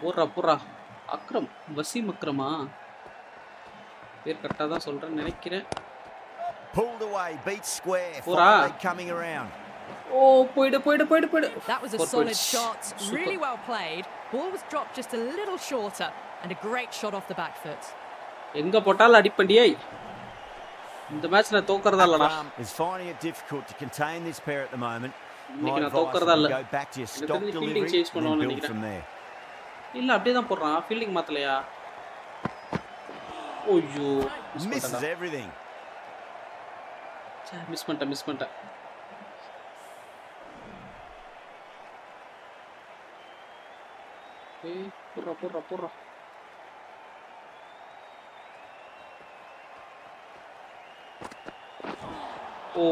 போடுறா. அக்ரம் வசீம் அக்ரமா? பேர் கரெக்டா தான் சொல்றேன்னு நினைக்கிறேன். Pulled away, beat square. Pura. Finally coming around. ஓ போய்டு. That was a 4 solid points. shot. Super. Really well played. Ball was dropped just a little shorter and a great shot off the back foot. எங்க போட்டாலும் அடிப்பண்டியே. இந்த match நான் தோக்கறதா இல்லடா. Akram is finding it difficult to contain this pair at the moment. இன்னைக்கு My நான் advice தோக்கறதா would இல்ல. go back to your எனக்கு stock தெரிஞ்சு fielding delivery change and பண்ணுவான்னு build நினைக்கிறேன். from there. இல்ல அப்படியே தான் போடுறான். ஃபீல்டிங் மாத்தலையா? ஓய்யோ. Misses everything. மிஸ் பண்ணிட்டேன். ஏய் போடுறா. ஓ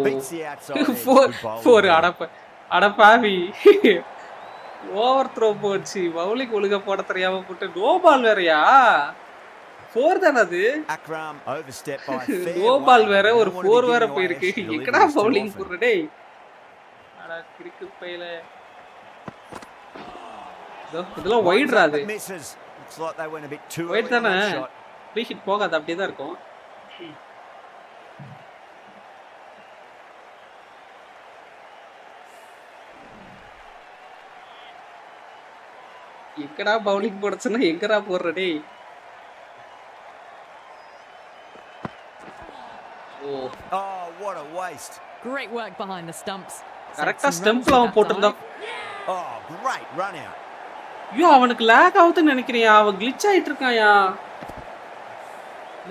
Beats the outside edge. 4 Good bowling. அடப்பாவி. ஓவர் த்ரோ போச்சு. பவுலிங் ஒழுங்கா போட தெரியாம போட்டு நோ பால் வேறயா? 4 தான அது? Akram overstepped by a fair no ball way. வேற ஒரு Didn't want to 4 be வேற giving away போயிருக்கு. extra எங்கடா deliveries too பவுலிங் often. போடுற டேய்? அட கிறுக்கு பையல. இதெல்லாம் ஒயிட்ரா அது. Misses. Looks like they went a bit too white early on தானே? that shot. ஃப்ரீ ஹிட் போகாது அப்படியே தான் இருக்கும். எங்கடா பவுலிங் போடுச்சுன்னா எங்கடா போடுற டேய்? ஓ Oh, what a waste. Great work behind the stumps. கரெக்டா Some ஸ்டெம்ப்ல runs அவன் with that போட்டிருந்தான். dive. Oh, great run out. ஐயோ அவனுக்கு லேக் ஆகுதுன்னு நினைக்கிறியா? அவன் கிளிச் ஆயிட்டு இருக்கான்யா.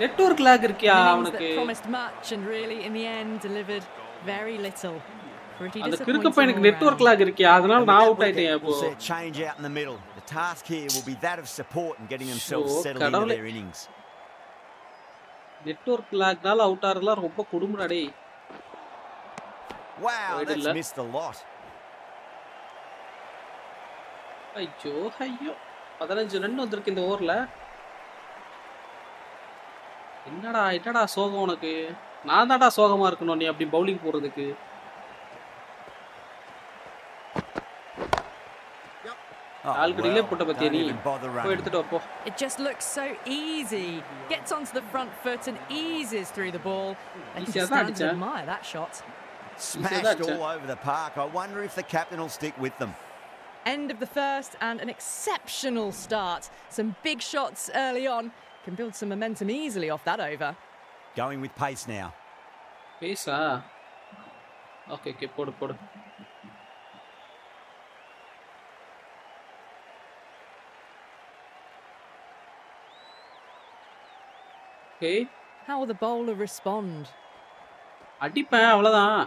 நெட்வொர்க் லேக் இருக்கியா Innings அவனுக்கு? that promised much and really in the end delivered very little. Pretty அந்த disappointing கிறுக்கு பையனுக்கு all நெட்வொர்க் round. லேக் இருக்கியா? அதனால And with நான் that அவுட் ஆயிட்டேன் wicket, இப்போ. we'll see a change out in the middle. The task here will be that of support and getting themselves Sure, settled into கடவுளே. their innings. Network லேக்னால out ஆறதுலாம் ரொம்ப கொடுமைடா டேய். Wow, Wide that's illa. missed a lot. ஐயோ 15 run வந்திருக்கு இந்த ஓவர்ல. என்னடா சோகம் உனக்கு? நான் தான்டா சோகமா இருக்கணும் நீ அப்படி பவுலிங் போடுறதுக்கு. Oh, ஆல்கடியிலே போட்ட பத்தியா don't நீ even bother போய் running. எடுத்துட்டு வா போ. It just looks so easy. Gets onto the front foot and eases through the ball. They can Easy just as stand that, and admire that shot. Smashed all over the park. I wonder if the captain will stick with them. End of the first and an exceptional start. Some big shots early on. Can build some momentum easily off that over. Going with pace now. பேசா okay okay போடு போடு. Okay How will the bowler respond? அடிப்பேன் அவ்வளோதான்.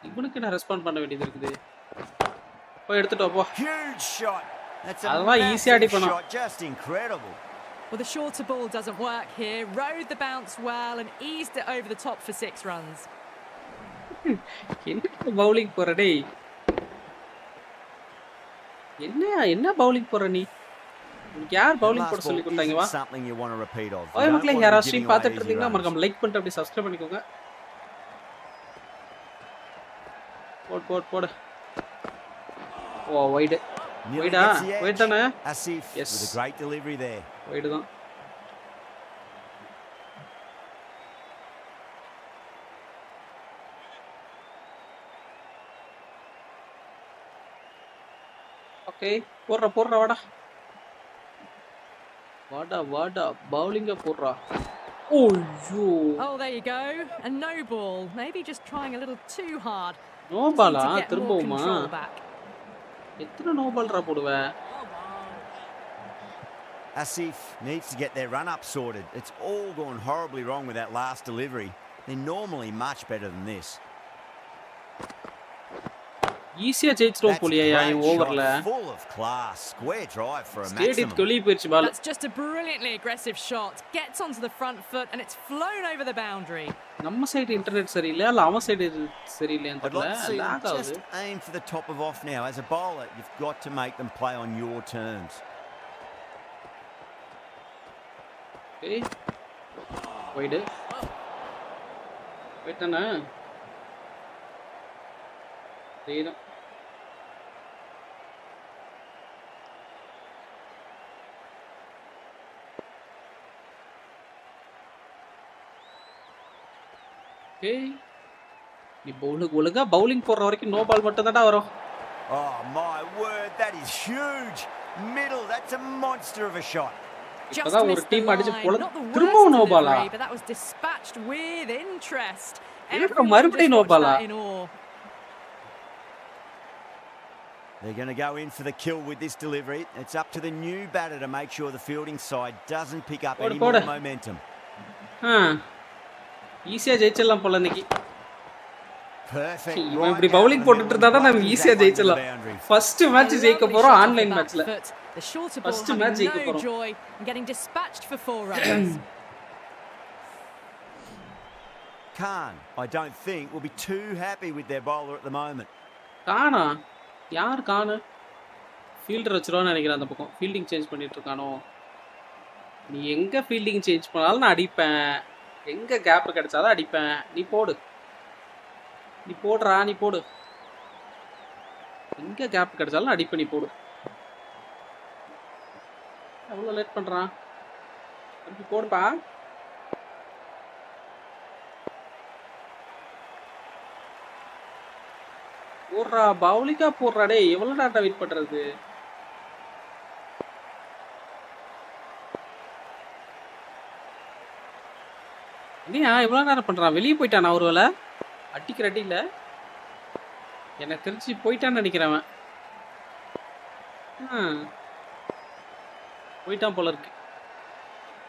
இவனுக்கு நான் respond பண்ண வேண்டியது இருக்குது. போய் எடுத்துட்டு வா போ. Huge shot. That's a அதெல்லாம் ஈஸியா massive அடிப்பணும். shot. Just incredible. Well, the shorter ball doesn't work here. Rode the bounce well and eased it over the top for 6 runs. என்ன பவுலிங் போற டேய்? என்ன என்ன பவுலிங் போற நீ? உனக்கு யார் பவுலிங் போட சொல்லி கொடுத்தாங்க வா? Something you want to repeat of. ஓய் மக்களே யாரா ஸ்ட்ரீம் பார்த்துட்டு இருந்தீங்கன்னா மறக்காம லைக் பண்ணிட்டு அப்படியே சப்ஸ்கிரைப் பண்ணிக்கோங்க. போடு போடு போடு. Oh wide. வைடா? வைட் தானே? Asif Yes. with a great delivery there. Wide தான். ஓகே போடுறா போடுறா வாடா வாடா வாடா பவுலிங்க போடுறா. ஓய்யோ Oh, there you go. A no ball. Maybe just trying a little too hard. No Just பாலா need to get more திரும்பவுமா? control back. எத்தனை நோ பால்ரா போடுவ? Asif needs to get their run-up sorted. It's all gone horribly wrong with that last delivery. They're normally much better than this. ஈஸியா ஜெயிச்சிரோம் That's a போலியா great இவன் ஓவர்ல. shot, full of class. Square drive for a ஸ்டேடியத்துக்கு maximum. வெளியே போயிடுச்சு பால். That's just a brilliantly aggressive shot. Gets onto the front foot and it's flown over the boundary. நம்ம side internet சரியில்லை இல்ல அவன் side சரியில்லையான்னு I'd like to see தெரியல. them lock ஆகுது. just aim for the top of off now. As a bowler, you've got to make them play on your terms. ஏய் wide. White தானே? சரிதான். ஏய் நீ ஒழுங்கா பவுலிங் போடுற வரைக்கும் நோ பால் மட்டும் தான்டா வரும். Oh my word, that is huge. Middle, that's a monster of a shot. Just இப்பதான் ஒரு missed the டீம் அடிச்சு line. போல Not the திரும்பவும் worst நோ பாலா. delivery, but that was dispatched with interest. என்னடா Everyone மறுபடியும் just நோ watched பாலா? that in awe. They're going to go in for the kill with this delivery. It's up to the new batter to make sure the fielding side doesn't pick up any more momentum. ஈஸியா ஜெயிச்சிடலாம் போல இன்னைக்கு. Perfect. இவன் இப்படி bowling போட்டுட்டு இருந்தா தான் நம்ம ஈஸியா ஜெயிச்சிடலாம். ஃபர்ஸ்ட் மேட்ச் ஜெயிக்க போறோம் ஆன்லைன் மேட்ச்ல. The shorter ball First match having ஜெயிக்க no போறோம். joy and getting dispatched for 4 runs. Khan, I don't think, will be too happy with their bowler at the moment. காணா யார் காணு? ஃபீல்டர் வச்சிருவான்னு நினைக்கிறேன் அந்த பக்கம். ஃபீல்டிங் சேஞ்ச் பண்ணிட்டு இருக்கானோ? நீ எங்க ஃபீல்டிங் சேஞ்ச் பண்ணாலும் நான் அடிப்பேன். எங்க கேப் கிடைச்சாலும் அடிப்பேன். நீ போடு. நீ போடுறா நீ போடு. எங்க கேப் கிடைச்சாலும் அடிப்பேன் நீ போடு. எவ்வளோ லேட் பண்றான்? திருப்பி போடுப்பா. போடுறா பவுலிங்கா போடுறா டேய் எவ்வளோ நேரம் வெயிட் பண்றது? இல்லையா இவ்வளோ நேரம் பண்றான்? வெளியே போயிட்டான் ஒரு வேளை அடிக்கிற அடியில எனக்கு தெரிஞ்சு போயிட்டான்னு நினைக்கிறேன் அவன். போயிட்டான் போல இருக்கு.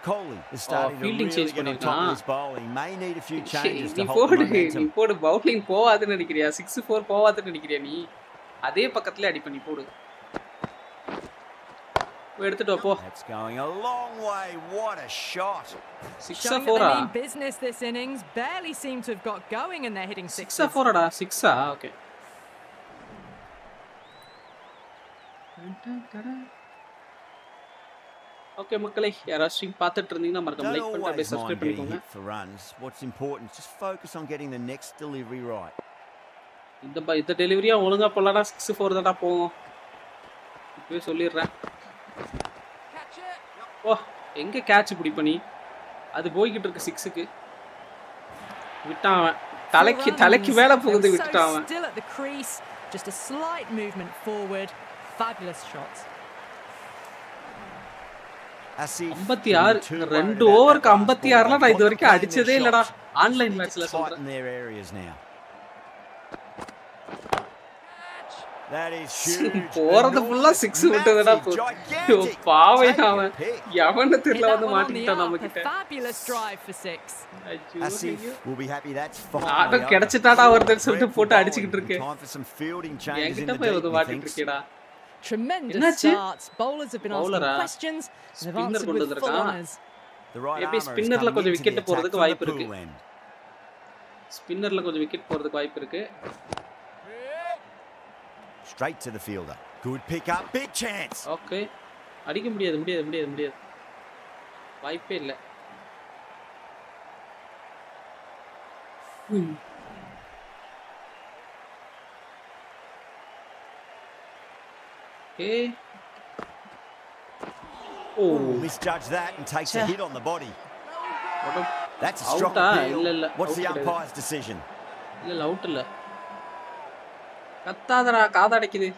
Kohli is starting to fielding really change get on top of his bowling. May need a few changes நீ to hold the போடு நீ momentum. போடு பவுலிங் போவாதுன்னு நினைக்கிறியா? 6-4 போவாதுன்னு நினைக்கிறியா நீ? அதே பக்கத்துல அடி பண்ணி போடு. எடுத்துட்டு போ. That's going a long way. What a shot. 6-4 Showing that they mean business this innings. Barely seem to have got going and they're hitting 6s. 6-4 டா 6 ஓகே. ஓகே மக்களே யாராவது ஸ்ட்ரீம் பார்த்துட்டு இருந்தீங்கன்னா மறக்காம லைக் பண்ணிட்டு அப்படியே சப்ஸ்கிரைப் பண்ணிக்கோங்க. For runs, what's important is just focus on getting the next delivery right. இந்த டெலிவரியா ஒழுங்கா போலடா 6-4 தான்டா போகும். போய் சொல்லிடுறேன். ஓ எங்க கேட்ச் பிடிப்ப நீ? அது போய்கிட்டு இருக்கு 6க்கு. விட்டான் அவன். தலைக்கு மேல போகுது, விட்டுட்டான் அவன். Still at the crease, just a slight movement forward. Fabulous shot. 56 2 ஓவருக்கு 56ல நான் இது வரைக்கும் அடிச்சதே இல்லடா ஆன்லைன் மேட்ச்ல சொல்றேன். போறது ஃபுல்லா 6 விட்டதடா போய். பாவை அவன் எவன தெரியல வந்து மாட்டிட்டான் நம்ம கிட்ட. Fabulous drive for 6. ஆட கிடைச்சிட்டாடா ஒருத்தர் சொல்லிட்டு போட்டு அடிச்சிட்டு இருக்கேன். என்கிட்ட போய் வந்து மாட்டிட்டு இருக்கேடா. Tremendous start. Bowlers have been asking questions. They've answered with full honours. எப்படி ஸ்பின்னர்ல கொஞ்சம் விக்கெட் போறதுக்கு வாய்ப்பு இருக்கு. ஸ்பின்னர்ல கொஞ்சம் விக்கெட் போறதுக்கு வாய்ப்பு இருக்கு. Straight to the fielder. Good pick up, big chance. Okay. அடிக்க முடியாது. வாய்ப்பே இல்ல. Okay. Oh, misjudged that and takes a hit on the body. That's a strong appeal. What's the umpire's decision? இல்ல அவுட் இல்ல. கத்தாதடா காதடைக்குது.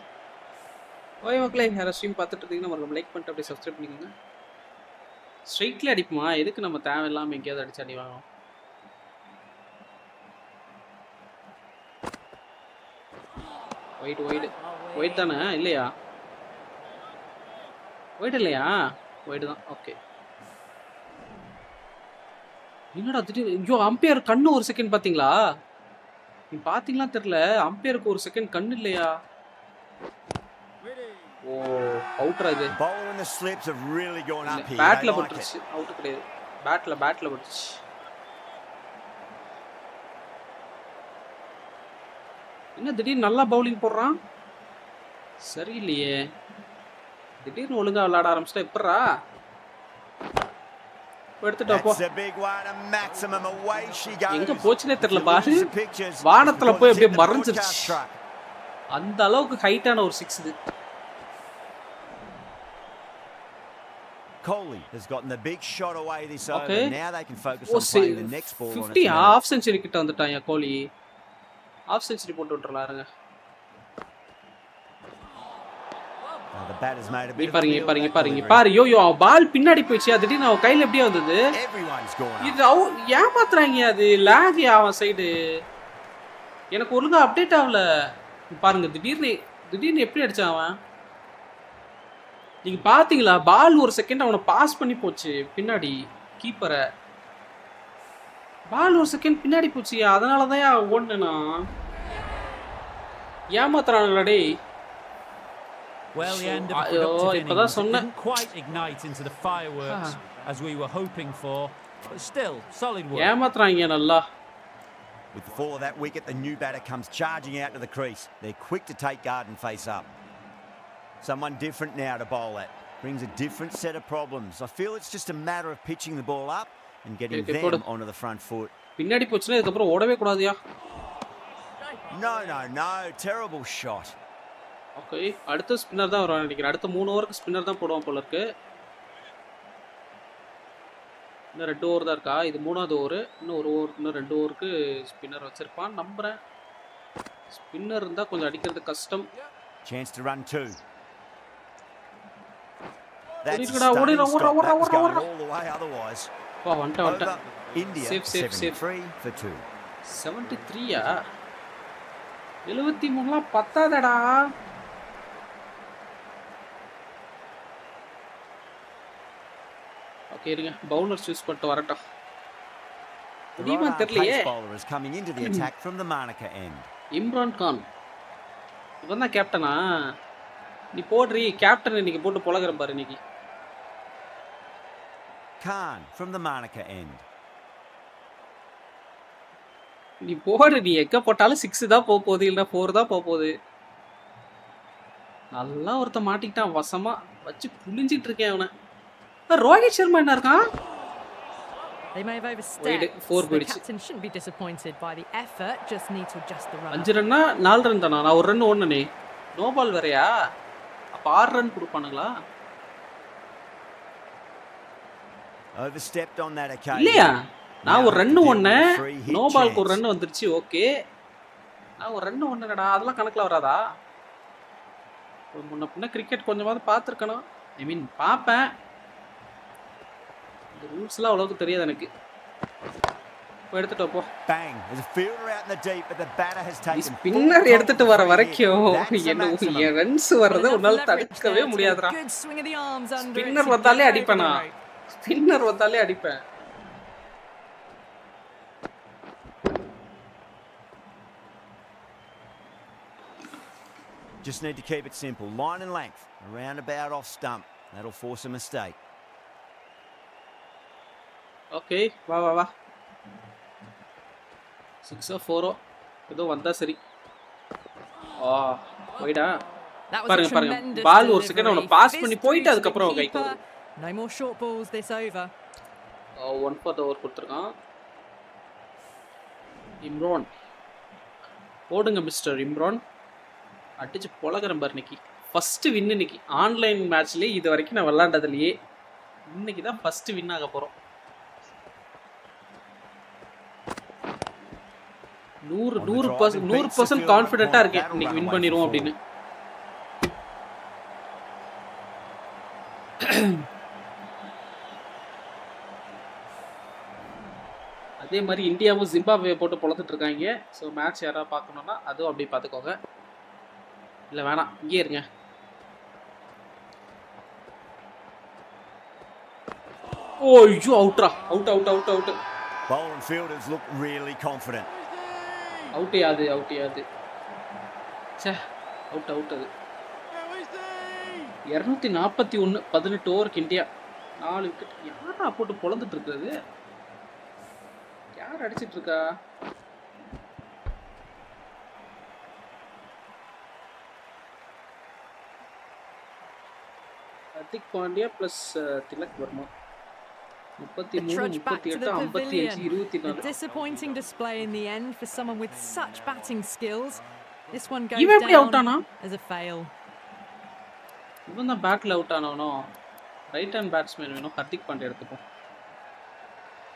ஓய் மக்களே, யாரா ஸ்ட்ரீம் பார்த்துட்டு இருக்கீங்கன்னா மறக்காம லைக் பண்ணிட்டு அப்படியே சப்ஸ்கிரைப் பண்ணிக்கோங்க. ஸ்ட்ரைட்ல அடிக்குமா? எதுக்கு நம்ம தேவையில்லாம எங்கேயாவது அடிச்சு அடி வாங்கணும்? ஒயிட் தானே? இல்லையா? ஒயிட் இல்லையா? ஒயிட் தான். ஓகே. என்னடா திடீர்னு ஐயோ அம்பையர் கண்ணு ஒரு செகண்ட் பாத்தீங்களா? நீ பாத்தீங்களா தெரியல, அம்பையருக்கு ஒரு செகண்ட் கண்ணு இல்லையா? ஓ அவுட்ரா இது. பேட்ல பட்டுச்சு. அவுட் கிடையாது. பேட்ல பட்டுச்சு. என்ன திடீர்னு நல்லா பவுலிங் போடுறான்? சரியில்லையே. திடீர்னு ஒழுங்கா விளையாட ஆரம்பிச்சிட்டா எப்படா? எடுத்துட்டு போ. எங்க போச்சுனே தெரியல பாரு. வானத்துல போய் அப்படியே மறைஞ்சிருச்சு. அந்த அளவுக்கு ஹைட்டான ஒரு 6 இது. Kohli has gotten the big shot away this over. Now they can focus on playing the next ball on its 50 half century கிட்ட வந்துட்டான் கோலி. half century போட்டு விட்டுறலாம்ங்க. The batters made a bit. பாரு யோ பால் பின்னாடி போயிச்சு. அது நான் கையில எப்படியே வந்தது? இது ஏமாத்துறாங்க. அது லாக் அவன் சைடு. எனக்கு ஒழுங்கா அப்டேட் ஆகல. பாருங்க திடீர்னு எப்படி அடிச்சான் அவன்? நீங்க பாத்தீங்களா? பால் ஒரு செகண்ட் அவனை பாஸ் பண்ணி போச்சு பின்னாடி கீப்பரை. பால் ஒரு செகண்ட் பின்னாடி போச்சு. அதனாலதான் ஓடுனா ஏமாத்துறானுங்களா டேய். Well, the end of the productive innings didn't quite ignite into the fireworks as we were hoping for, but still, solid work. ஏமாத்துறாங்க நல்லா. With the fall of that wicket, the new batter comes charging out to the crease. They're quick to take guard and face up. Someone different now to bowl at. Brings a different set of problems. I feel it's just a matter of pitching the ball up and getting them onto the front foot. பின்னாடி போச்சுனா இதுக்கு அப்புறம் ஓடவே கூடாதுயா. No. Terrible shot. Okay, அடுத்த spinner தான் வருவான்னு நினைக்கிறேன். அடுத்த 3 ஓவருக்கு ஸ்பின்னர் தான் போடுவான் போல இருக்கு. இன்னும் 2 ஓவர் தான் இருக்கா? இது 3வது ஓவர். இன்னும் 1 ஓவர், இன்னும் 2 ஓவருக்கு ஸ்பின்னர் வச்சிருப்பான் நம்புறேன். ஸ்பின்னர் இருந்தா கொஞ்சம் அடிக்கிறது கஷ்டம். Chance to run 2. ஓடிடா. All the way otherwise. வா வந்துட்டா. India safe 73 for 2. 73யா? 73லாம் பத்தாதடா. ஓகே இருங்க, பவுலர் சூஸ் பண்ணிட்டு வரட்டும். முடியுமா தெரியலையே. Bowler is coming into the attack from the Makkale end. Imran Khan இவன் தான் கேப்டனா? நீ போடுறீ கேப்டன் இன்னைக்கு போட்டு பொழகுற பாரு இன்னைக்கு. Khan from the Makkale end. நீ போடு, நீ எங்க போட்டாலும் 6 தான் போக போகுது, இல்லைன்னா 4 தான் போக போகுது. நல்லா ஒருத்த மாட்டிக்கிட்டான் வசமா. வச்சு புளிஞ்சிட்டு இருக்கேன் அவனை. ரோஹித் சர்மா என்ன இருக்கான்? They may have overstepped. The captain shouldn't be disappointed by the effort. Just need to adjust the run. 5 Ranna 4 run தானா? நான் 1 ரன் ஓடுனே. நோ பால் வேறயா? பார் run கொடுப்பானுங்களா? Overstepped on that occasion. இல்லையா? நான் ஒரு ரன் ஒண்ணு நோ பால்க்கு ஒரு ரன் வந்துருச்சு. Okay. நான் ஒரு ரன் ஒண்ணுடா. அதெல்லாம் கணக்குல வராதா? முன்ன பின்ன கிரிக்கெட் கொஞ்சமாவது பார்த்துருக்கணும். ஐ மீன் பார்ப்பேன். இந்த ரூல்ஸ்லாம் அவ்வளவுக்கு தெரியாது எனக்கு. போய் எடுத்துட்டு போ. Bang. There's a fielder out in the deep, but the batter has taken. Spinner எடுத்துட்டு வர வரைக்கும் என்ன ரன்ஸ் வரத உன்னால தடுக்கவே முடியாதுடா. ஸ்பின்னர் வந்தாலே அடிப்பேனா? ஸ்பின்னர் வந்தாலே அடிப்பேன். Just need to keep it simple. Line and length. Around about off stump. That'll force a mistake. Okay, வா. 6 4 ஏதோ வந்தா சரி. போய்டா. பாருங்க. பால் ஒரு செகண்ட் அவன பாஸ் பண்ணி போயிட்டு அதுக்கு அப்புறம் கைக்கு வருது. No more short balls this over. 1 for the over கொடுத்திருக்கான். Imran. போடுங்க மிஸ்டர் இம்ரான். அடிச்சு பொளகறேன் பாரு இன்னைக்கு. ஃபர்ஸ்ட் வின் இன்னைக்கு. ஆன்லைன் மேட்ச்லயே இது வரைக்கும் நான் விளையாண்டதுலயே இன்னைக்கு தான் ஃபர்ஸ்ட் வின் ஆக போறோம். 100% கான்ஃபிடென்ட்டா இருக்கேன் இன்னைக்கு வின் பண்ணிடுவோம் அப்படின்னு. அதே மாதிரி இந்தியாவும் ஜிம்பாப்வே போட்டு பொளந்துட்டு இருக்காங்க. ஸோ மேட்ச் யாராவது பார்க்கணும்னா அதுவும் அப்படியே பார்த்துக்கோங்க. இல்லை வேணாம் இங்கே இருங்க. ஐயோ அவுட்ரா. Out. Bowler and fielders look really confident. Out யாது. ச்சே அவுட் அது. 241 18 ஓவருக்கு இந்தியா 4 விக்கெட். யாரா போட்டு பொளந்துட்டு இருக்குது? யார் அடிச்சிட்டு இருக்கா? Hardik Pandya plus Tilak Verma. 33 38 55 24. Disappointing display in the end for someone with such batting skills. This one goes இவன் எப்படி அவுட் down ஆனா? as a fail. இவன் தான் பேட்ல அவுட் ஆனவனோ. ரைட் ஹேண்ட் பேட்ஸ்மேன் வேணும். ஹர்திக் பாண்டியா எடுத்துப்போம்.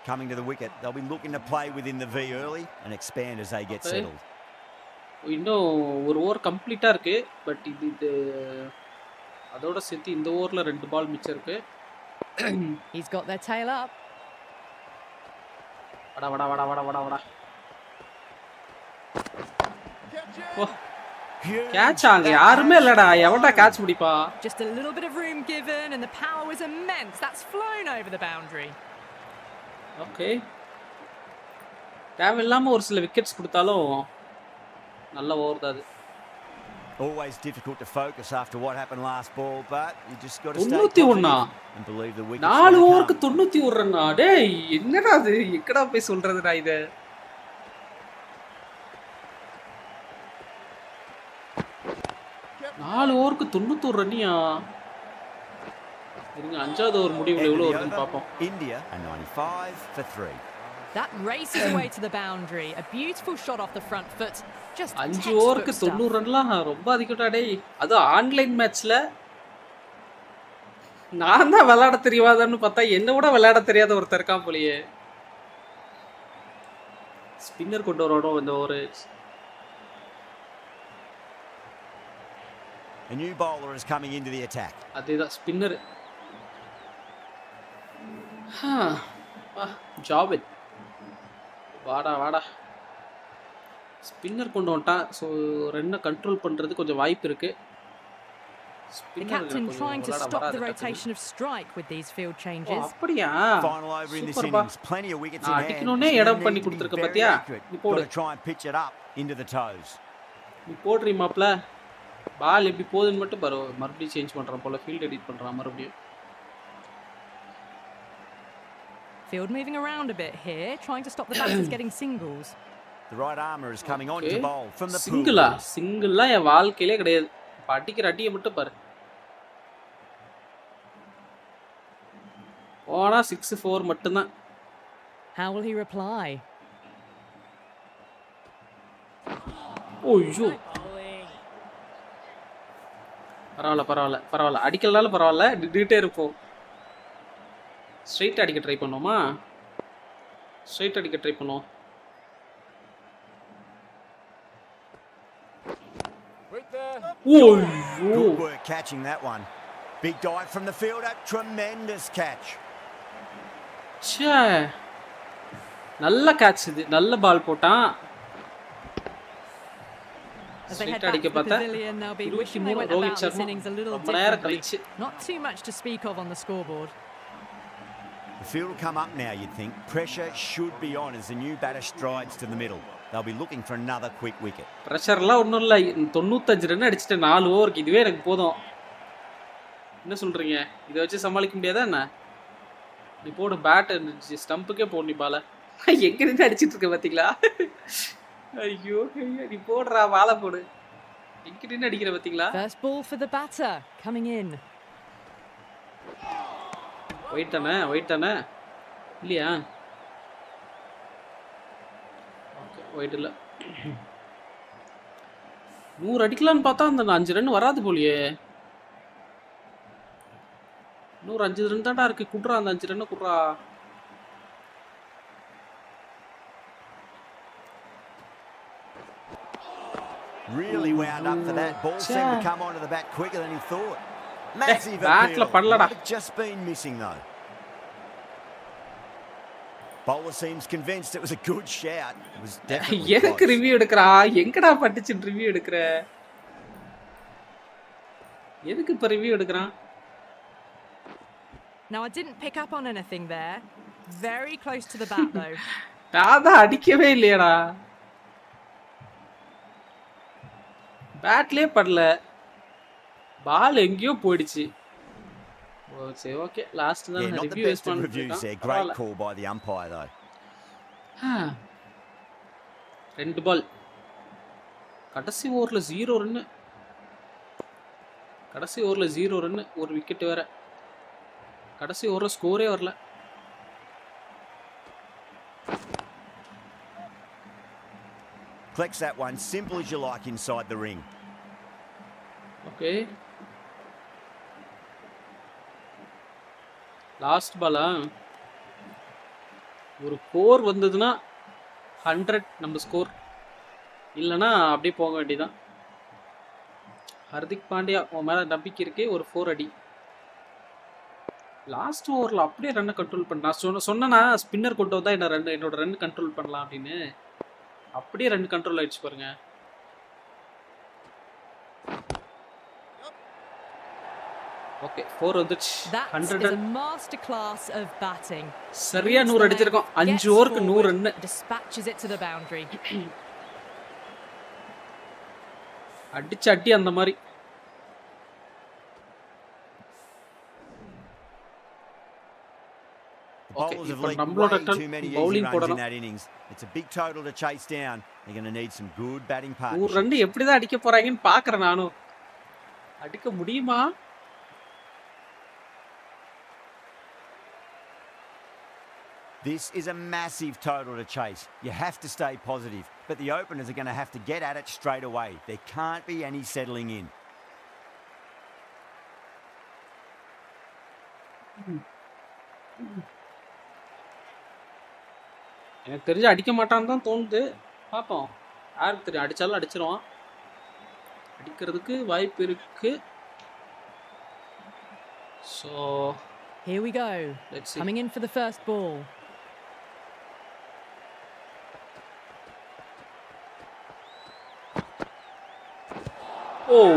Coming to the wicket, they'll be looking to play within the V early and expand as they get settled. இன்னும் ஒரு over கம்ப்ளீட்டா இருக்கு. பட் இது அதோட சேர்த்து இந்த ஓவர்ல 2 பால் மிச்சம் இருக்கு. He's got their tail up. Vada. Catch ஆங்க யாருமே இல்லடா. எவன்டா கேட்ச் பிடிப்பா? Just a little bit of room given and the power was immense. That's flown over the boundary. Okay. தேவையில்லாம ஒரு சில விக்கெட்ஸ் கொடுத்தாலும் நல்ல ஓவர் தான் அது. Always difficult to focus after what happened last ball, but you just got to stay confident and believe the wickets. 4 ஓவருக்கு 91 ரன்னா. டேய் என்னடா இது? எக்கடா போய் சொல்றதுடா இது? நாலு ஓவருக்கு 91 ரன்னியா? இருங்க 5வது ஓவர் முடிவுல எவ்வளவு வருதுன்னு பாப்போம். India and 95 for 3. That races away to the boundary. A beautiful shot off the front foot. Just 5 ஓவருக்கு 90 ரன்லாம் ரொம்ப அதிகம்டா டேய். அது ஆன்லைன் மேட்ச்ல நான் தான் விளையாட தெரியாதான்னு பார்த்தா என்ன விட விளையாட தெரியாத ஒருத்தர் இருக்கான் போலயே. ஸ்பின்னர் கொண்டு வரணும் இந்த over. A new bowler is coming into the attack. அதேதான் ஸ்பின்னர். ஜாபித் வாடா. ஸ்பின்னர் கொண்டு வந்துட்டான். ஸோ ரன்னை கண்ட்ரோல் பண்ணுறது கொஞ்சம் வாய்ப்பு இருக்கு. The captain trying to stop the rotation of strike with these field changes. அப்படியா? Final over in this innings. Plenty of wickets in hand. அடிக்கணும்னே இடம் பண்ணி கொடுத்திருக்க பாத்தியா? நீ போடு. Try and pitch it up into the toes. நீ போடுறீ மாப்ள. பால் எப்படி போகுதுன்னு மட்டும் பாரு. மறுபடியும் சேஞ்ச் பண்றான் போல. ஃபீல்ட் எடிட் பண்றான் மறுபடியும். Field moving around a bit here, trying to stop the batters getting singles. The right armour is coming on to bowl from the pool. சிங்கிளா என் வாழ்க்கையிலே கிடையாது. அடிக்கிற அடியை மட்டும் பாரு. ஓனா 6-4 மட்டும்தான். How will he reply? ஓய்யோ பரவாயில்ல அடிக்கலனாலும் பரவாயில்ல, நின்றுட்டே இருப்போம். ஸ்ட்ரைட் அடிக்க ட்ரை பண்ணுவோமா? ஸ்ட்ரைட் அடிக்க ட்ரை பண்ணுவோம். Good work catching that one. Big dive from the fielder, tremendous catch. ச்சே, நல்ல கேட்ச் இது, நல்ல பால் போட்டான். As they head back to the pavilion, they'll be wishing they went about this innings a little differently. Not too much to speak of on the scoreboard. The field will come up now, you'd think. Pressure should be on as the new batter strides to the middle. They'll be looking for another quick wicket. பிரஷர்லாம் ஒன்றும் இல்லை, 95 run அடிச்சுட்டு 4 ஓவருக்கு இதுவே எனக்கு போதும். என்ன சொல்கிறீங்க? இதை வச்சு சமாளிக்க முடியாதா என்ன? நீ போடு பேட், ஸ்டம்புக்கே போடு நீ பால. எங்கே நின்று அடிச்சிட்டு இருக்க பார்த்தீங்களா? ஐயோ நீ போடுறா, வாழை போடு. எங்கே நின்று அடிக்கிற பார்த்தீங்களா? First ball for the batter coming in. White தானே இல்லையா? ஓகே, ஒயிட் இல்லை. 100 அடிக்கலான்னு பார்த்தா அந்த 5 ரன் வராது போலியே. 105 ரன் தான்டா இருக்கு. குட்றா அந்த 5 run குட்றா. Really wound up for that. Ball seemed to come onto the bat quicker than he thought. Massive appeal. Might have just been missing though. Bowler seems convinced it was a good shout. It was definitely எனக்கு review எடுக்கறா? எங்கடா பட்டுச்சு review எடுக்கற? எதுக்கு இப்ப review எடுக்கறான்? Now I didn't pick up on anything there. Very close to the bat though. தாதா அடிக்கவே இல்லையடா. பேட்லயே படல. பால் எங்கேயோ போயிடுச்சு. சரி ஓகே, லாஸ்ட் தான் ரிவ்யூ வேஸ்ட் பண்ணிட்டேன். Great call by the umpire though. 2 பால். கடைசி ஓவர்ல 0 ரன். கடைசி ஓவர்ல 0 ரன், ஒரு விக்கெட் வேற. கடைசி ஓவர்ல ஸ்கோரே வரல. Collects that one simple as you like inside the ring. Okay, last Bala? ஒரு 4 வந்ததுன்னா 100 நம்ம ஸ்கோர், இல்லைன்னா அப்படியே போக வேண்டியதான். ஹர்திக் பாண்டியா உன் மேலே நம்பிக்கை இருக்கே, ஒரு 4 அடி. லாஸ்ட் ஓவரில் அப்படியே ரன்னை கண்ட்ரோல் பண்ண நான் சொன்னேன்னா ஸ்பின்னர் கொண்டு வந்தால் என்னோட ரன் கண்ட்ரோல் பண்ணலாம் அப்படின்னு. அப்படியே ரன் கண்ட்ரோல் ஆயிடுச்சு பாருங்க. ஓகே, 4 வந்துச்சு. 100 மாஸ்டர் கிளாஸ் ஆஃப் பேட்டிங். சரியா 100 அடிச்சிருக்கோம். 5 ஓவருக்கு 100 run. dispatches it to the boundary. அடிச்சு அடி அந்த மாதிரி. Bowlers have leaked way too many easy runs in that innings. It's a big total to chase down. They're going to need some good batting partnership. 100 run எப்படி தான் அடிக்க போறாங்கன்னு பார்க்கறேன் நானும். அடிக்க முடியுமா? This is a massive total to chase. You have to stay positive, but the openers are going to have to get at it straight away. There can't be any settling in. எனக்கு தெரிஞ்சு அடிக்க மாட்டான்னு தான் தோணுது. பார்ப்போம், யாருக்கு தெரியும். அடித்தாலும் அடிச்சிருவான். அடிக்கிறதுக்கு வாய்ப்பு இருக்கு. So here we go. Coming in for the first ball. Oh,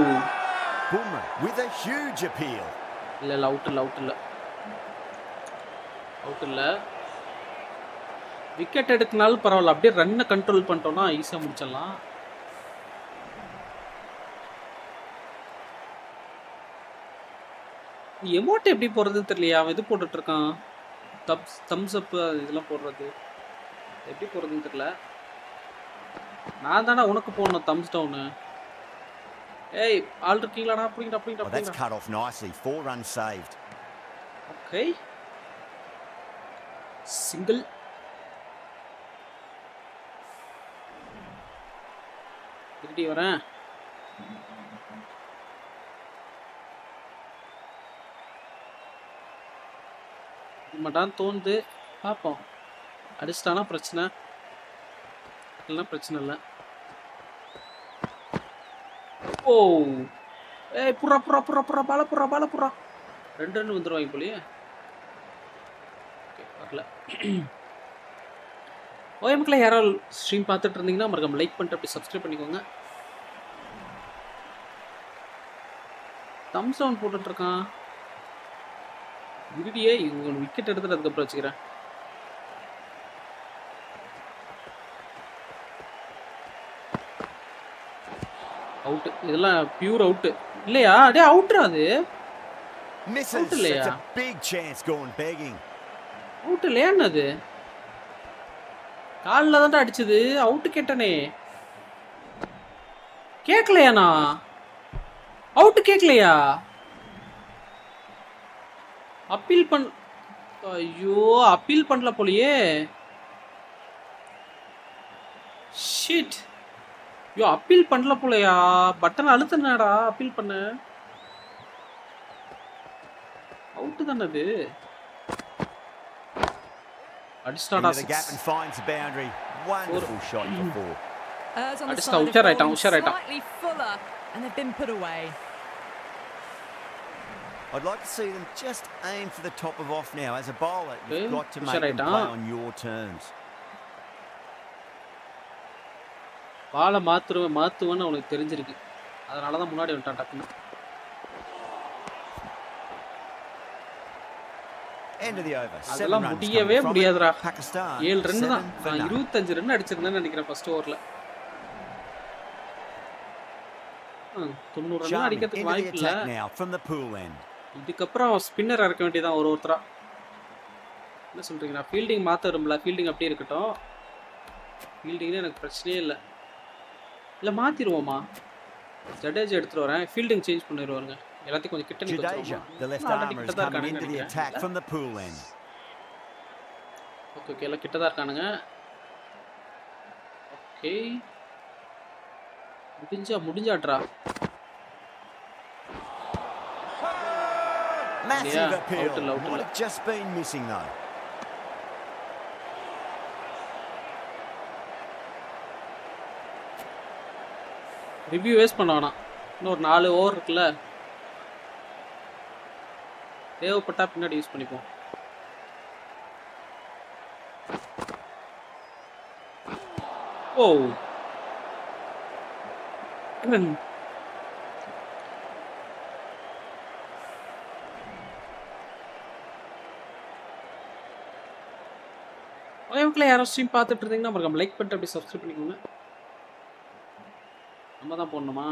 Boomer with a huge appeal. இல்ல அவுட் இல்ல. விக்கெட் எடுக்கனாலும் பரவாயில்ல, அப்படியே ரன்னை கண்ட்ரோல் பண்ணிட்டோம்னா ஈஸியாக முடிச்சிடலாம். எமோட் எப்படி போடுறதுன்னு தெரியலையா? அவன் இது போட்டுட்டு இருக்கான், தம்ஸ் அப் இதெல்லாம் போடுறது எப்படி போடுறதுன்னு தெரியல. நான் தானே உனக்கு போடணும் தம்ஸ் டவுனு. ஏய், ஆள் இருக்கீங்களாடா? அப்படிங்கடா. That's cut off nicely. 4 runs saved. Okay, single. திருடி வரேன். இது மட்டும் தோணுது. பார்ப்போம். அடிச்சிட்டானா பிரச்சனை, இல்லைன்னா பிரச்சனை இல்லை. ஓ ஏய் புறா புறா புறா புறா பால புறா பால புறா 2 ரன் வந்துருவாங்க போலியே. வரல. ஓகே மக்களே, யாராவது ஸ்ட்ரீம் பார்த்துட்டு இருந்தீங்கன்னா மறக்காம லைக் பண்ணிட்டு அப்படி சப்ஸ்கிரைப் பண்ணிக்கோங்க. தம்ஸ் டவுன் போட்டுட்டு இருக்கான். இருடியே இவங்க விக்கெட் எடுத்துட்டு அதுக்கப்புறம் வச்சுக்கிறேன். அவுட். இதெல்லாம் பியூர் அவுட் இல்லையா? அடே அவுட்ரா அது. அவுட் இல்லையா? அவுட் இல்லையா அது? காலில் தான்டா அடிச்சது. அவுட் கேட்டனே. கேட்கலையாண்ணா? அவுட் கேட்கலையா? அப்பீல் பண் ஐயோ அப்பீல் பண்ணல போலியே. ஷிட். ஐயோ அப்பீல் பண்ணல போலையா? பட்டன் அழுத்தினாடா அப்பீல் பண்ண. அவுட் தானே அது. அடிச்சாடா. அடிச்சா உஷாராயிட்டான் உஷாராயிட்டான். And they've been put away. I'd like to see them just aim for the top of off now. As a bowler, you've got to make them play on your terms. பாலை மாத்துவேன்னு அவனுக்கு தெரிஞ்சிருக்கு. அதனால தான் முன்னாடி வந்துட்டான் டக்குன்னு. அதெல்லாம் முடியவே முடியாதுடா. 7 ரன் தான். 25 ரன் அடிச்சிருந்தேன்னு நினைக்கிறேன் ஃபர்ஸ்ட் ஓவர்ல. 90 ரன் அடிக்கிறதுக்கு வாய்ப்பு இல்லை. இதுக்கப்புறம் ஸ்பின்னர் இறக்க வேண்டியதான் ஒருத்தரா. என்ன சொல்றீங்க? ஃபீல்டிங் மாற்ற விரும்பல. ஃபீல்டிங் அப்படியே இருக்கட்டும். ஃபீல்டிங்னு எனக்கு பிரச்சனையே இல்லை. இல்லை மாற்றிடுவோமா? ஜடேஜா எடுத்துகிட்டு வரேன். ஃபீல்டிங் சேஞ்ச் பண்ணிடுவாருங்க. எல்லாத்தையும் கொஞ்சம் கிட்ட ஓகே எல்லாம் கிட்ட தான் இருக்கானுங்க. ஓகே முடிஞ்சாட்ரா. Massive appeal. Might have just been missing though. Review waste பண்ண வேணாம். இன்னொரு 4 ஓவர் இருக்குல்ல, தேவைப்பட்டா பின்னாடி யூஸ் பண்ணிப்போம். ஓ யாரும் ஸ்ட்ரீம் பார்த்துட்டு இருந்தீங்கன்னா மறக்காம லைக் பண்ணிட்டு அப்படி சப்ஸ்கிரைப் பண்ணிக்கோங்க. நம்ம தான் போடணுமா?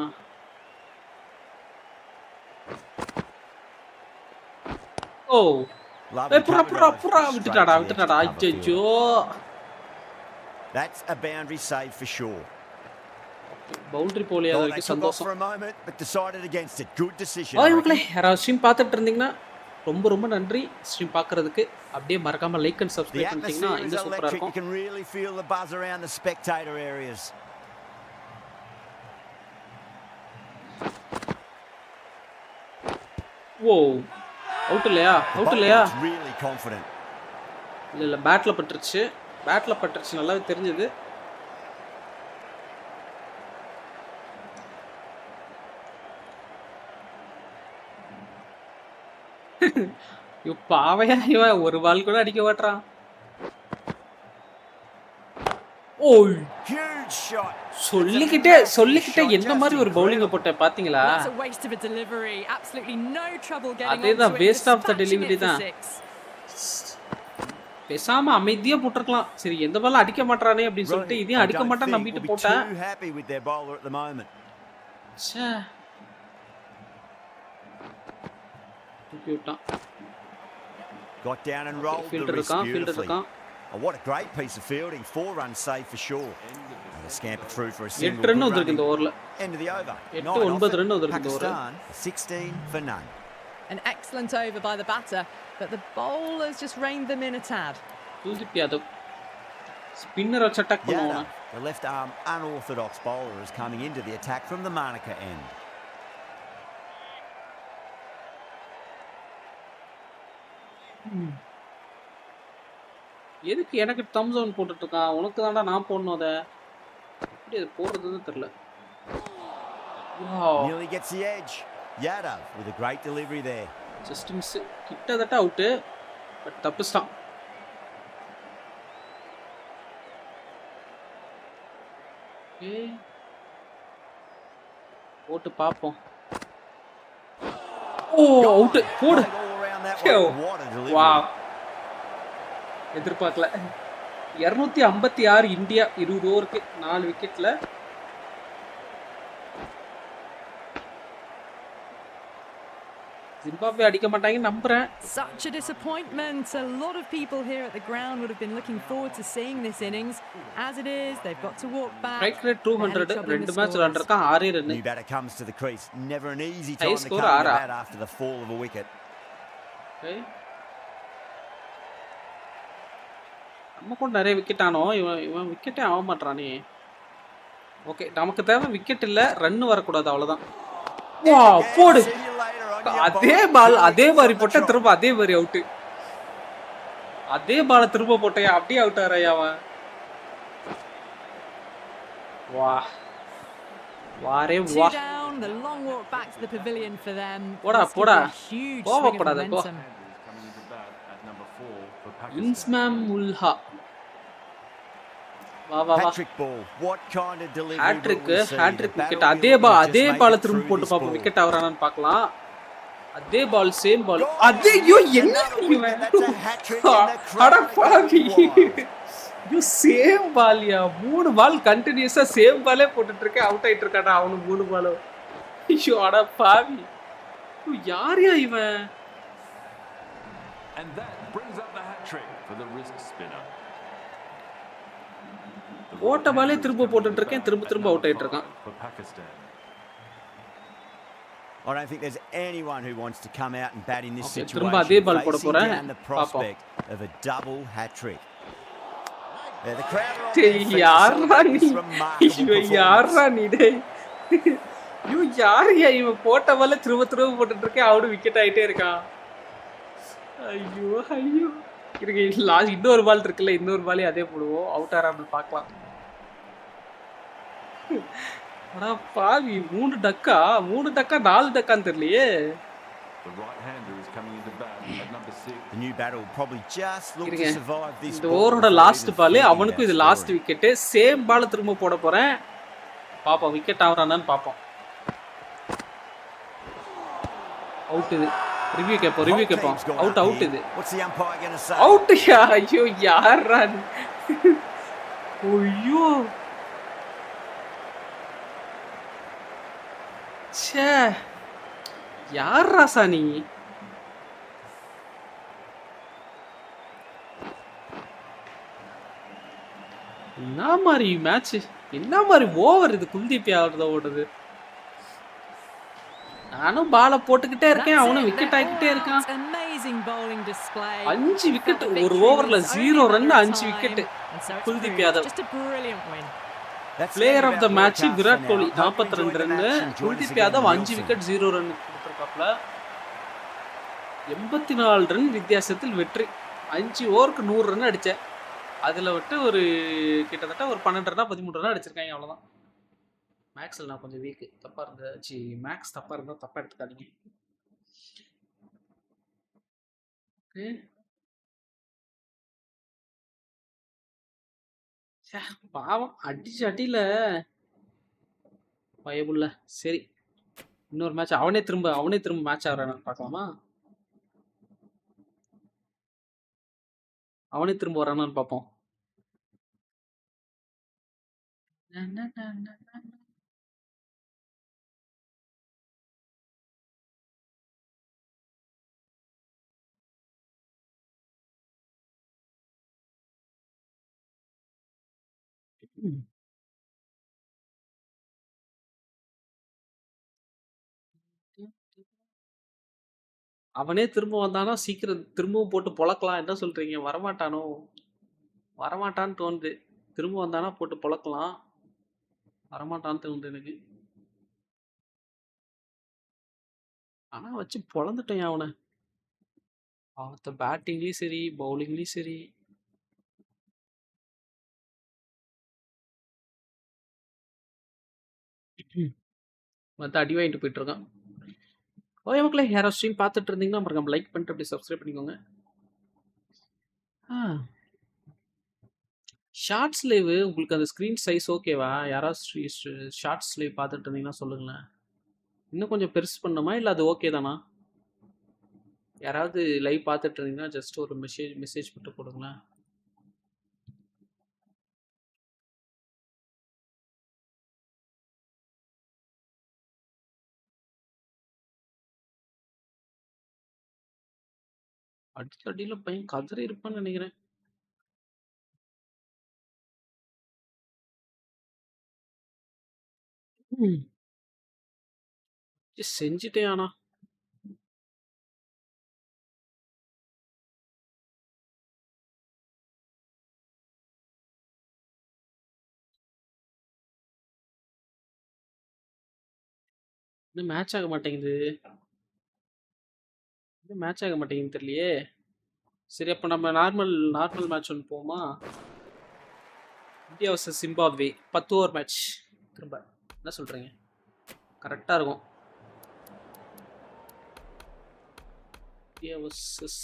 ஓ விட்டுட்டாடா. ஐயோ That's a boundary save for sure. Boundary போலியா? அதுக்கு சந்தோஷம். For a moment but decided against it. Good decision. Okay யாராவது ஸ்ட்ரீம் பார்த்துட்டு இருந்தீங்கன்னா ரொம்ப நன்றி ஸ்ட்ரீம் பார்க்கிறதுக்கு. அப்படியே மறக்காம லைக் அண்ட் சப்ஸ்கிரைப் பண்ணிட்டீங்கன்னா இந்த சூப்பரா இருக்கும். You can really feel the buzz around the spectator areas. Oh out இல்லையா? Really confident. இல்ல பேட்ல பட்டுருச்சு. நல்லாவே தெரிஞ்சது. பாவையா இவன் ஒரு பால் கூட அடிக்க மாட்டான். ஓ சொல்லிக்கிட்டே என்ன மாதிரி ஒரு பவுலிங்க போட்ட பாத்தீங்களா? அதேதான் வேஸ்ட் ஆஃப் த டெலிவரி தான். பேசாம அமைதியா போட்டிருக்கலாம். சரி எந்த பால் அடிக்க மாட்டானே அப்படின்னு சொல்லிட்டு இதையும் அடிக்க மாட்டான்னு நம்பிட்டு போட்டேன். தூக்கி விட்டான். Got down and rolled the wrist beautifully. Oh, what a great piece of fielding. 4 runs saved for sure. And they scampered through for a single. 8 run வந்திருக்கு இந்த ஓவர்ல. End of the over. 9 run வந்திருக்கு இந்த over. 16 for none. An excellent over by the batter, but the bowlers just reined them in a tad. Kuldeep Yadav. Spinner வச்சு attack பண்ணுவாங்க. The left arm unorthodox bowler is coming into the attack from the Makkale end. எதுக்கு எனக்கு thumbs down போட்டுட்டு இருக்கான்? உனக்கு தான்டா நான் போடணும் அத. எப்படி அது போடுறதுன்னு தெரியல. Wow. Nearly gets the edge. Yada with a great delivery there. Just miss. கிட்டத்தட்ட அவுட். பட் தப்பிச்சிட்டான். ஏய். போட்டு பாப்போம். ஓ அவுட். போடு. What a delivery. வாவ். எதிர்பார்க்கல. 256 இந்தியா 20 ஓவருக்கு 4 விக்கெட்ல. Zimbabwe அடிக்க மாட்டாங்கன்னு நம்புறேன். Such a disappointment. A lot of people here at the ground would have been looking forward to seeing this innings. As it is, they've got to walk back. Strike rate 200. ரெண்டு match விளையாண்டிருக்கான் 6 run. New batter comes to the crease. Never an easy time to come to bat after the fall of a wicket. Okay. நம்ம கூட நிறைய wicket ஆனோம். இவன் விக்கெட்டே ஆக மாட்டானே. Okay நமக்கு தேவை விக்கெட் இல்ல ரன் வரக்கூடாது அவ்வளவுதான். வா போடு. அதே பால் அதே மாதிரி போட்ட திரும்ப அதே மாதிரி அவுட். அதே பால திரும்ப போட்டயா அப்படியே அவுட் ஆறாயா அவன். வா வாரே வா. The long walk back to the pavilion for them. போடா போடா. கோவப்படாத போ. இன்ஸ்மாம் உல்ஹா. வா வா வா. Hat-trick ball. What kind of delivery? Hat-trick wicket. அதே பால திரும்ப போட்டு பாப்போம் விக்கெட் ஆவறானான்னு பார்க்கலாம். அதே பால் சேம் பால். அதே யோ என்ன இவன். அட பாவி. யோ சேம் பால்யா. 3 பால் கண்டினியூஸா சேம் பாலே போட்டுட்டு இருக்க அவுட் ஆயிட்டு இருக்காடா அவனு 3 பால். ஐயோ அட பாவி. யாரையா இவன். And that brings up the hat trick for the wrist spinner. ஓட்ட பாலே திரும்ப போட்டுட்டு இருக்கேன் திரும்ப அவுட் ஆயிட்டு இருக்கான். I don't think there's anyone who wants to come out and bat in this situation. திரும்ப அதே பால் போட போறேன். The prospect of a double hat trick. The crowd are on their feet. யாரா நீ. யாரா நீ டேய். யூ யாரையா இவன் போட்ட பால திரும்ப போட்டுட்டு இருக்கேன் அவனு விக்கெட் ஆயிட்டே இருக்கான். ஐயோ ஐயோ. இருக்கு லாஸ்ட் இன்னொரு பால் இருக்குல்ல இன்னொரு பாலே அதே போடுவோம் அவுட் ஆறாமல் பார்க்கலாம். அடா பாவி 3 டக்கா 4 டக்கான்னு தெரியலையே. The right hander is coming into bat at number 6. The new batter will probably just look to survive this. இந்த ஓவரோட லாஸ்ட் பால் அவனுக்கும் இது லாஸ்ட் விக்கெட். சேம் பால் திரும்ப போட போறேன். பாப்போம் விக்கெட் ஆவறானான்னு பாப்போம். அவுட் இது. ரிவ்யூ கேப்போம் அவுட் இது. What's the umpire going to say? Out யா. ஐயோ யாரா நீ. ஐயோ ச்சே யாரா சானி. என்ன மாதிரி மேட்ச் என்ன மாதிரி ஓவர் இது. குல்தீப் யாதவ் ஓடுது. நானும் பால போட்டுக்கிட்டே இருக்கேன் அவனும் விக்கெட் ஆகிக்கிட்டே இருக்கான். 5 விக்கெட் ஒரு ஓவர்ல 0 run 5 wicket. Kuldeep Yadav player of the match Virat Kohli 42 run. Kuldeep Yadav 5 wicket 0 run கொடுத்திருக்காப்ல. 84 ரன் வித்தியாசத்தில் வெற்றி. 5 ஓவருக்கு 100 ரன் அடிச்சேன். அதுல விட்டு ஒரு கிட்டத்தட்ட ஒரு 12 ரன்னா 13 ரன்னா அடிச்சிருக்காங்க அவ்வளவுதான். மேக்ஸ்ல நான் கொஞ்சம் வீக். தப்பா இருந்துச்சு. மேக்ஸ் தப்பா இருந்தா தப்பா எடுத்துக்காதீங்க. ஓகே பாவம் அடிச்சு அடியில பயபுள்ள. சரி இன்னொரு மேட்ச் அவனே திரும்ப மேட்ச் ஆகிறான்னு பார்க்கலாமா. அவனே திரும்ப வரானான்னு பார்ப்போம். அவனே திரும்ப வந்தானா சீக்கிரம் திரும்பவும் போட்டு பொழக்கலாம். என்ன சொல்றீங்க. வரமாட்டான்னு தோணுது. திரும்ப வந்தானா போட்டு பொழக்கலாம். வரமாட்டான்னு தோணுது எனக்கு. ஆனா வச்சு பொழந்துட்டேன் அவனை. அவத்த பேட்டிங்லயும் சரி பவுலிங்லயும் சரி வந்து அடி வாங்கிட்டு போயிட்டு இருக்கான். ஓகே மக்களே, யாராவது ஸ்ட்ரீம் பார்த்துட்டு இருந்தீங்கன்னா மறக்காம லைக் பண்ணிட்டு அப்படி சப்ஸ்கிரைப் பண்ணிக்கோங்க. ஷார்ட்ஸ் லைவ் உங்களுக்கு அந்த ஸ்க்ரீன் சைஸ் ஓகேவா? யாராவது ஷார்ட்ஸ் லைவ் பார்த்துட்டு இருந்தீங்கன்னா சொல்லுங்களேன். இன்னும் கொஞ்சம் பெருசு பண்ணுமா இல்லை அது ஓகே தானா? யாராவது லைவ் பார்த்துட்டு இருந்தீங்கன்னா ஜஸ்ட் ஒரு மெசேஜ் மட்டும் போடுங்களேன். அடியில் பையன் கதறி இருப்பான்னு நினைக்கிறேன். செஞ்சுட்டேன் ஆனா இன்னும் மேட்ச் ஆக மாட்டேங்குது. தெரியலையே. சரி, அப்போ நம்ம நார்மல் மேட்ச் ஒன்று போமா? India versus Zimbabwe 10 over match. திரும்ப என்ன சொல்கிறீங்க? கரெக்டாக இருக்கும். India versus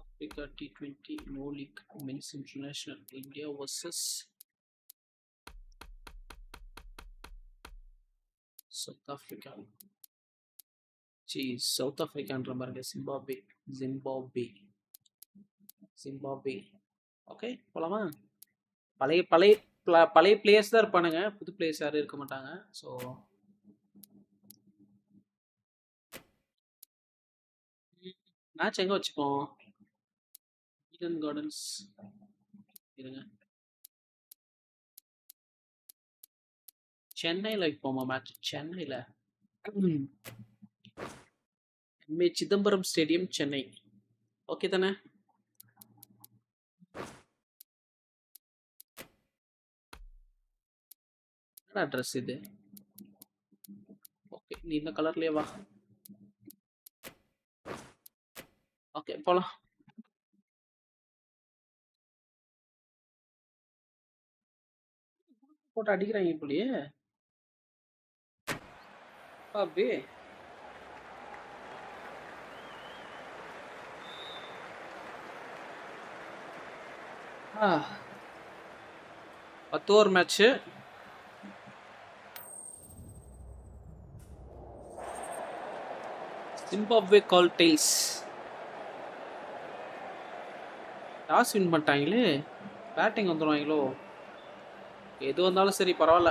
Africa T20 No League Men's International. India vs South Africa. South Africa பாருங்க. ஜிம்பாப்வே. ஓகே, போலாமா? பழைய பிளேயர்ஸ் தான் இருப்பானுங்க, புது பிளேயர்ஸ் யாரும் இருக்க மாட்டாங்க. ஸோ மேட்ச் எங்கே வச்சுப்போம்? ஈடன் கார்டன்ஸ் இருங்க. சென்னையில் வைப்போமா மேட்ச்? சென்னையில் சிதம்பரம் ஸ்டேடியம், சென்னை. ஓகே தானே? என்ன அட்ரஸ் இது? ஓகே, நீ இந்த கலர்லயே வா. ஓகே, போலாம். போட்டு அடிக்கிறாங்க இப்படியே. அப்படியே 10 over match. Zimbabwe call tails. Toss win பண்ணிட்டாங்களே, பேட்டிங் வந்துடுவாங்களோ? எது வந்தாலும் சரி பரவாயில்ல.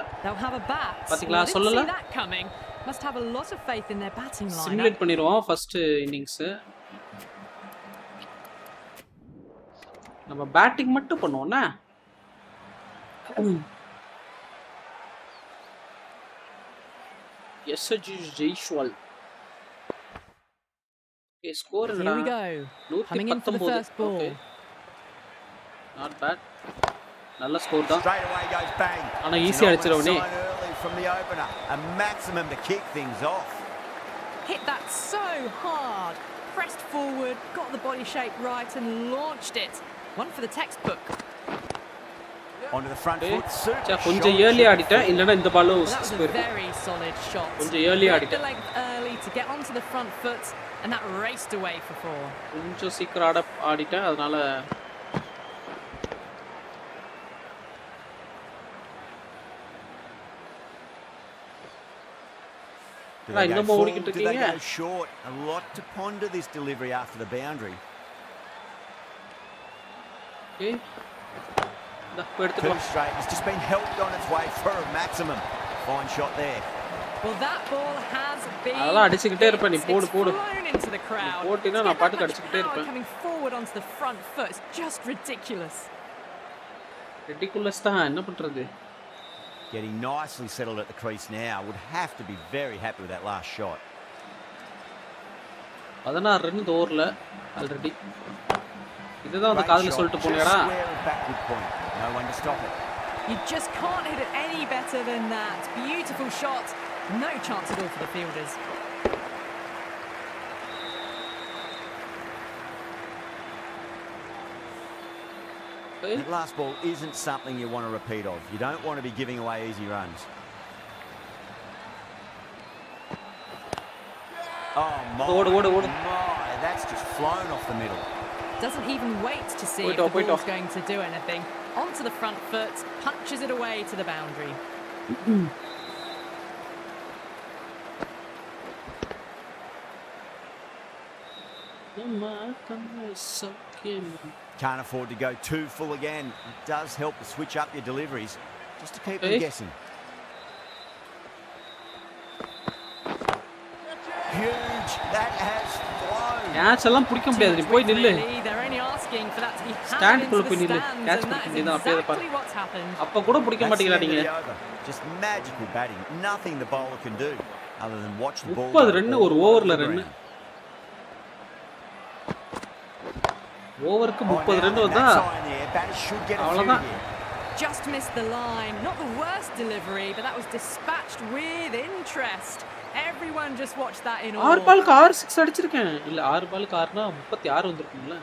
பாத்தீங்களா, சொல்லல. சிமுலேட் பண்ணிடுவோம் ஃபர்ஸ்ட் இன்னிங்ஸ். நம்ம பேட்டிங் மட்டும் பண்ணுவோம்னா ஜெய்ஷ்வால். ஓகே, ஸ்கோர் என்னடா? 119. Okay, not bad. நல்ல ஸ்கோர் தான். ஆனா ஈஸியா அடிச்சிரவனே. From the opener, a maximum to kick things off. Hit that so hard, pressed forward, got the body shape right and launched it. One for the textbook. Onto the front foot. Super. கொஞ்சம் early ஆடிட்டேன், இல்லனா இந்த பால் score. Very solid shot. கொஞ்சம் early ஆடிட்டேன். Early to get onto the front foot and that raced away for 4. கொஞ்சம் சீக்கிரம் ஆடிட்டேன், அதனால Do they go short? A lot to ponder this delivery after the boundary. Okay. Too straight. It's just been helped on its way for a maximum. Fine shot there. Well, that ball has been. It's flown into the crowd. Coming forward onto the front foot. It's just ridiculous. Ridiculous தான், என்ன பண்றது? Getting nicely settled at the crease now. Would have to be very happy with that last shot. 16 run இந்த ஓவர்ல already. இதுதான் அந்த காதுல சொல்லிட்டு போனியாடா. No one to stop it. You just can't hit it any better than that. Beautiful shot. No chance at all for the fielders. That last ball isn't something you want to repeat of. You don't want to be giving away easy runs. Oh my, my, that's just flown off the middle. Doesn't even wait to see if the ball's going to do anything. Onto the front foot, punches it away to the boundary. Can't afford to go too full again. It does help to switch up your deliveries, just to keep them guessing. Huge. That has flown. Catch எல்லாம் பிடிக்க முடியாது. நீ போய் நில்லு. They're only asking for that to be Stand handed குள்ள into போய் the நில்லு. stands, Catch and பிடிக்க that's முடியாது. அப்படியே பாரு. exactly what's happened. அப்ப கூட பிடிக்க மாட்டேங்கறானீங்க. Just magical batting. Nothing the bowler can do other than watch the ball. 30 run ஒரு ஓவர்ல ரன். ஓவருக்கு 30 ரன் வந்தா அவ்வளவுதான். Just missed the line. Not the worst delivery, but that was dispatched with interest. Everyone just watched that in awe. 6 பாலுக்கு 6 6 அடிச்சிருக்கேன். இல்ல 6 பாலுக்கு 6னா 36 வந்திருக்கும்ல.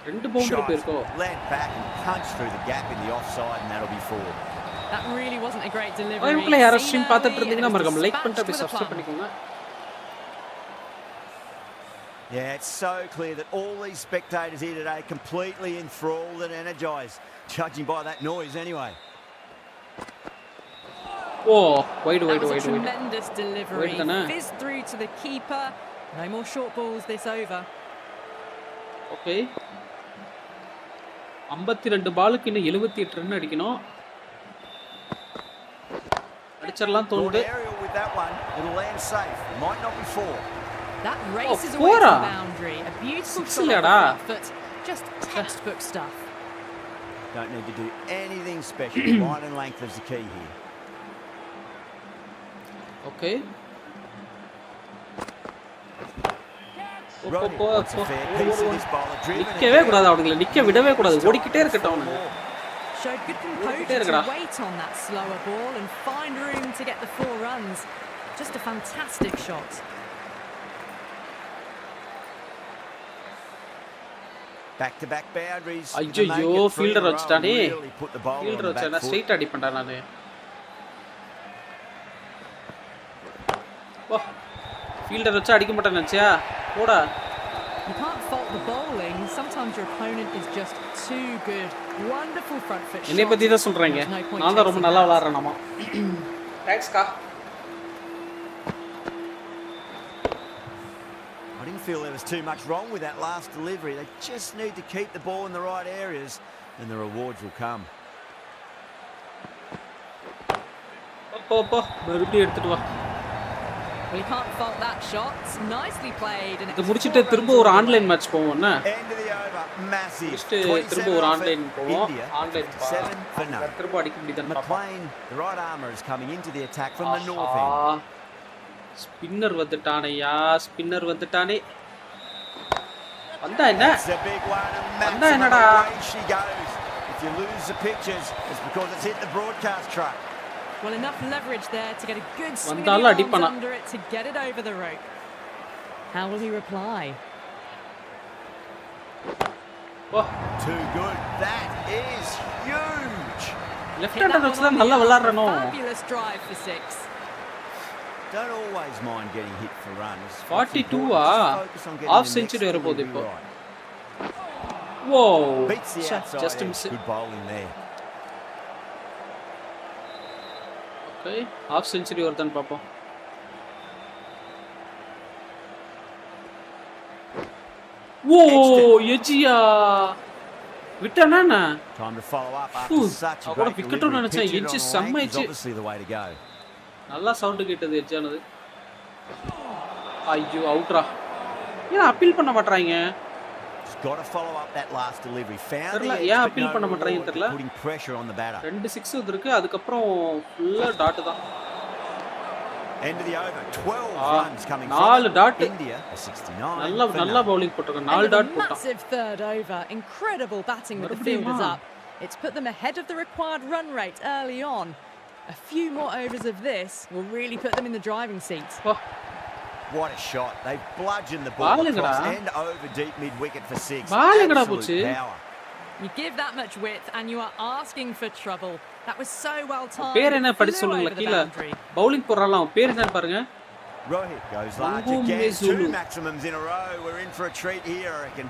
ரெண்டு பவுண்டரி போயிருக்கோ. Land back and punch through the gap in the offside and that'll be 4. That really wasn't a great delivery. Makkale யாரோ stream பார்த்துட்டு இருந்தீங்கன்னா மறக்காம லைக் பண்ணிட்டு அப்படியே சப்ஸ்கிரைப் பண்ணிக்கோங்க. Yeah, it's so clear that all these spectators here today completely enthralled and energised, judging by that noise anyway. Oh, wait. Tremendous delivery. Fizzed through to the keeper. No more short balls this over. Okay. 52 பாலுக்கு இன்னும் 78 run அடிக்கணும். அடிச்சறலாம் தோணுது. With that one, it'll land safe. Might not be 4. That races away to the boundary. A beautiful shot, but just textbook stuff. Don't need to do anything special. Line and length is the key here. Okay. நிக்கவே கூடாது அவங்கள நிக்க விடவே கூடாது ஓடிக்கிட்டே இருக்கட்டும் அவனுங்க. Showed good composure to wait on that slower ball and find room to get the 4 runs. Just a fantastic shot. Back-to-back boundaries. ஐயோ ஃபீல்டர் வச்சிட்டானே. ஃபீல்டர் வச்சா ஸ்ட்ரைட் அடிப்பேன்டா நானு. வா ஃபீல்டர் வச்சா அடிக்க மாட்டேன்னு நினைச்சியா? போடா. You can't fault the bowling. Sometimes your opponent is just too good. Wonderful front foot shot. என்னை பத்தி தான் சொல்றீங்க. நான் தான் ரொம்ப நல்லா விளையாடுறேனாமா. Thanks கா. I didn't feel there was too much wrong with that last delivery. They just need to keep the ball in the right areas and the rewards will come. அப்பா மறுபடியும் எடுத்துட்டு வா. Well, you can't fault that shot. Nicely played. And இது முடிச்சிட்டு திரும்ப ஒரு online match போவோம்னா. End of the over. Massive. திரும்ப ஒரு ஆன்லைன் போவோம். Online 7 for none. திரும்ப அடிக்க முடியுதான்னு பாப்போம். McLean, the right armour is coming into the attack from the north end. Spinner வந்துட்டானேயா ஸ்பின்னர் வந்துட்டானே. வந்தா என்ன? வந்தா என்னடா? She goes. If you lose the pictures, it's because it's hit the broadcast truck. Well, enough leverage there to get a good swing under it to get it over the rope. How will he reply? Oh. Too good. That is huge. Left-hander வச்சா நல்லா விளையாடுறனோ. Fabulous drive for 6. Don't always mind getting hit for runs. 42 half century வர போகுது இப்போ. Whoa. Just a miss. Good bowling there. Okay, half century வருதான்னு பாப்போம். Whoa, எஜியா. விட்டானா? Time to follow up after such a great wicket நினைச்சேன் எஜி செம்ம எஜி. Obviously the way to go. நல்லா sound கேட்டது எஜ்ஜானது. ஐயோ அவுட்ரா. ஏன் அப்பீல் பண்ண மாட்டறாங்க? Got to follow up that last delivery. Found the ஏன் அப்பீல் பண்ண மாட்டறாங்க தெரியல. Putting pressure on the batter. 2 6 வந்திருக்கு அதுக்கு அப்புறம் ஃபுல்லா டாட் தான். End of the over. 12 runs coming from 4 dot. India 69. நல்லா bowling போட்டுருக்காங்க. 4 டாட் போட்டான். Massive third over. Incredible batting with the fielders up. It's put them ahead of the required run rate early on. A few more overs of this will really put them in the driving seat. What a shot. They bludgeoned the ball across and over deep mid-wicket for 6. Absolute power. You give that much width and you are asking for trouble. That was so well timed. பேர் என்ன படி சொல்லுங்க கீழ. Bowling போறலாம் பேர் என்னன்னு பாருங்க. Rohit goes large Mangu again. Mezulu. 2 maximums in a row. We're in for a treat here, I reckon.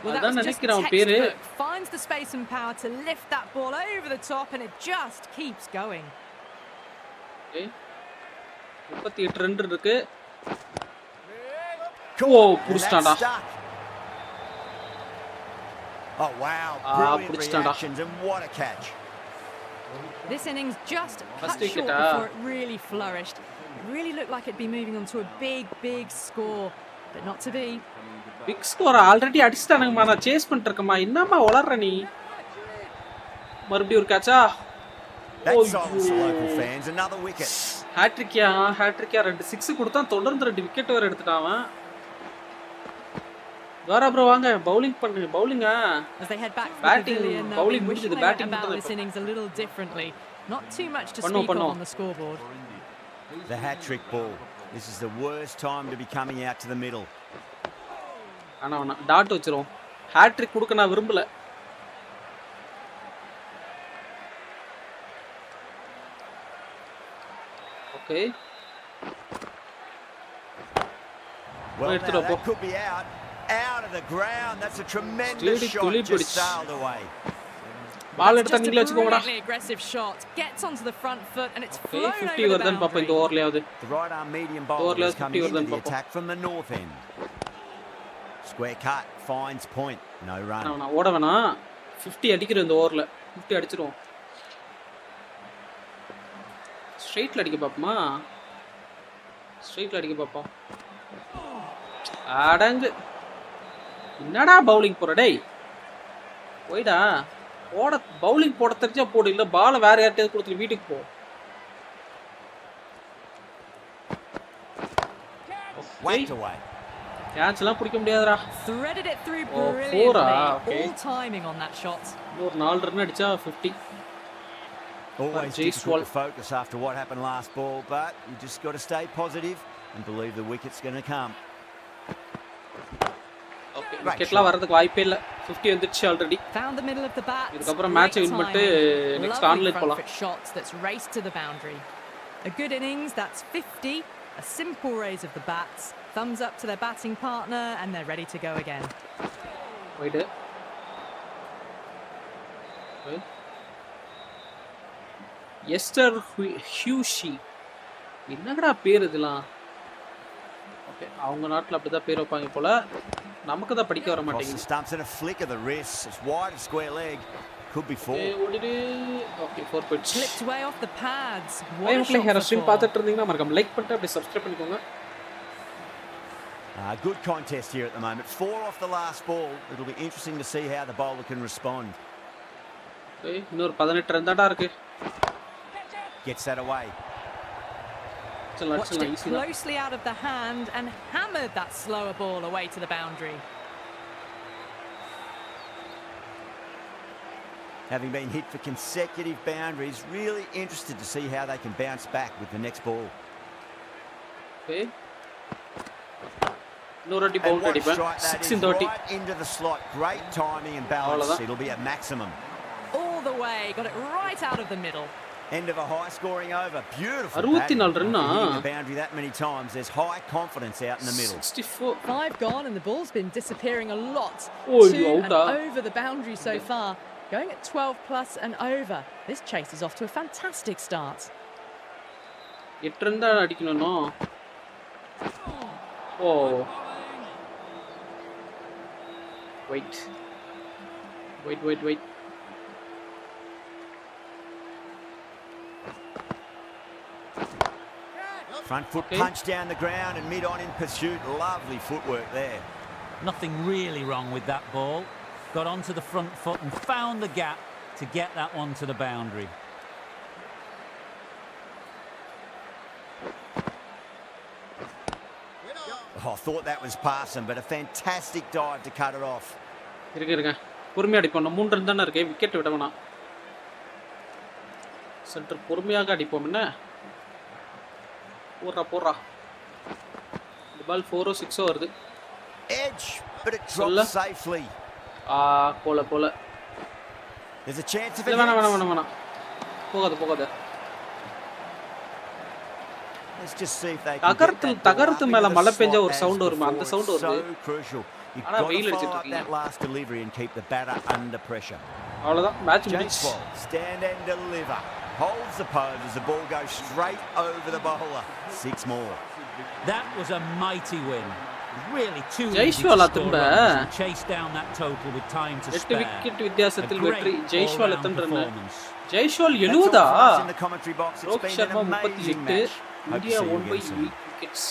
Well, that was just textbook. Finds the space and power to lift that ball over the top, and it just keeps going. Okay. 38 run இருக்கு. ஓ புடிச்சிட்டான்டா. Oh wow, brilliant reactions and what a catch. This innings just cut short before it really flourished. It really looked like it'd be moving on to a big score, but not to be. Big score already அடிச்சிட்டானுங்கமா, நான் chase பண்ணிட்டு இருக்கேன்மா. என்னம்மா உளறற நீ? மறுபடியும் ஒரு கேட்சா? That's all the local fans, another wicket. ஹாட்ரிக்கியா 2 6 கொடுத்தான், தொடர்ந்து 2 wicket வர எடுத்துட்டான் அவன். Dora bro வாங்க bowling பண்ணு, bowling as they head back to batting, the pavilion, bowling முடிஞ்சது, batting about மட்டும் this தான். innings a little differently. Not too much to speak of on the scoreboard. The hat-trick ball. This is the worst time to be coming out to the middle. ஆனா dot வச்சிரோம். Hat trick கொடுக்க நான் விரும்பல. Okay. Well, now that could be out of the ground. That's a tremendous shot, just sailed away. Ball எடுத்தா நீங்களே வெச்சுக்கோங்கடா. Aggressive shot gets onto the front foot and it's flown over 50 வருதுன்னு பாப்போம் இந்த ஓவர்லயாவது. The right arm medium bowler is coming into the attack from the north end. Square cut finds point, no run. நான் ஓட வேணா. 50 அடிக்குற இந்த ஓவர்ல. 50 அடிச்சிரோம். ஸ்ட்ரைட்ல அடிக்க பாப்போமா? ஸ்ட்ரைட்ல அடிக்க பாப்போம். அடங்கு. என்னடா பவுலிங் போற டேய்? போய்டா. ஓட பவுலிங் போட தெரிஞ்சா போடு, இல்ல பால வேற யார்கிட்டயாவது கொடுத்து வீட்டுக்கு போ. Wait away. கேட்ச்லாம் பிடிக்க முடியாதுடா. Threaded it through brilliantly. Okay. All timing on that shot. ஒரு 4 ரன் அடிச்சா 50. Always difficult to focus after what happened last ball, but you just got to stay positive and believe the wicket's going to come. Okay, wicketலாம் வரதுக்கு வாய்ப்பே இல்ல. 50 வந்துச்சு already. Found the middle of the bat. இதுக்கு அப்புறம் match win பண்ணிட்டு next online போலாம். Shots that's raced to the boundary. A good innings, that's 50. A simple raise of the bats. Thumbs up to their batting partner and they're ready to go again. Wait. எஸ்டர் ஹியூஷி. என்னடா பேர் இதெல்லாம்? Okay, அவங்க நாட்டுல அப்படிதான் பேர் வைப்பாங்க போல. நமக்கு தான் படிக்க வர மாட்டேங்குது. Stumps and a flick of the wrist. It's wide of square leg. Could be 4. Okay, 4 pitch. Slipped way off the pads. Makkale hair stream பார்த்துட்டு இருந்தீங்கன்னா மறக்காம லைக் பண்ணிட்டு அப்படியே சப்ஸ்கிரைப் பண்ணிக்கோங்க. Good contest here at the moment. 4 off the last ball. It'll be interesting to see how the bowler can respond. இன்னொரு 18 run தான்டா இருக்கு. Gets that away. Watched it closely out of the hand and hammered that slower ball away to the boundary. Having been hit for consecutive boundaries, really interested to see how they can bounce back with the next ball. Okay. Nurati bound adipa 16-30 right into the slot. Great timing and balance. It'll be a maximum. All the way, got it right out of the middle. End of a high scoring over. Beautiful. 64 run hitting the boundary that many times. There's high confidence out in the middle. 64. 5 gone and the ball's been disappearing a lot. Oh, to and over the boundary so far. Going at 12 plus and over. This chase is off to a fantastic start. 8 run தான் அடிக்கணும்னோ. Oh. Wait. Front foot punch down the ground and mid on in pursuit. Lovely footwork there. Nothing really wrong with that ball. Got onto the front foot and found the gap to get that one to the boundary. I thought that was passing, but a fantastic dive to cut it off. இருங்க பொறுமையா அடிப்போம். 3 run தான இருக்கு, wicket விட வேணாம். சற்று பொறுமையாக அடிப்போம். என்ன போறா இந்த பால் 4 6 வருது. Edge, but it drops safely. போல There's a chance of it. வேணாம் போகாத. Let's just see if they can get that ball up தகரத்து into மேல the மழை பெஞ்சா slot ஒரு as சவுண்ட் வருமா? before. அந்த It's சவுண்ட் வருது. so crucial. You've ஆனா got வெயில் to follow அடிச்சிட்டு up that இருக்கீங்க. last delivery and keep the batter under pressure. அவ்வளவுதான் மேட்ச் முடிஞ்சு. Jaiswal, stand and deliver. Holds the pose as the ball goes straight over the bowler. 6 more. That was a mighty win. Really too easy to Jaiswal score திரும்ப runs and chase down that total with time to 8 spare. Wicket A வித்தியாசத்தில் வெற்றி. great Jaiswal all-round எத்தனை run? performance. Jaiswal That's all 70. from us in the commentary box. It's Rohit been Sharma an amazing 38. match. Hope to India see you won by again soon. 8 wickets.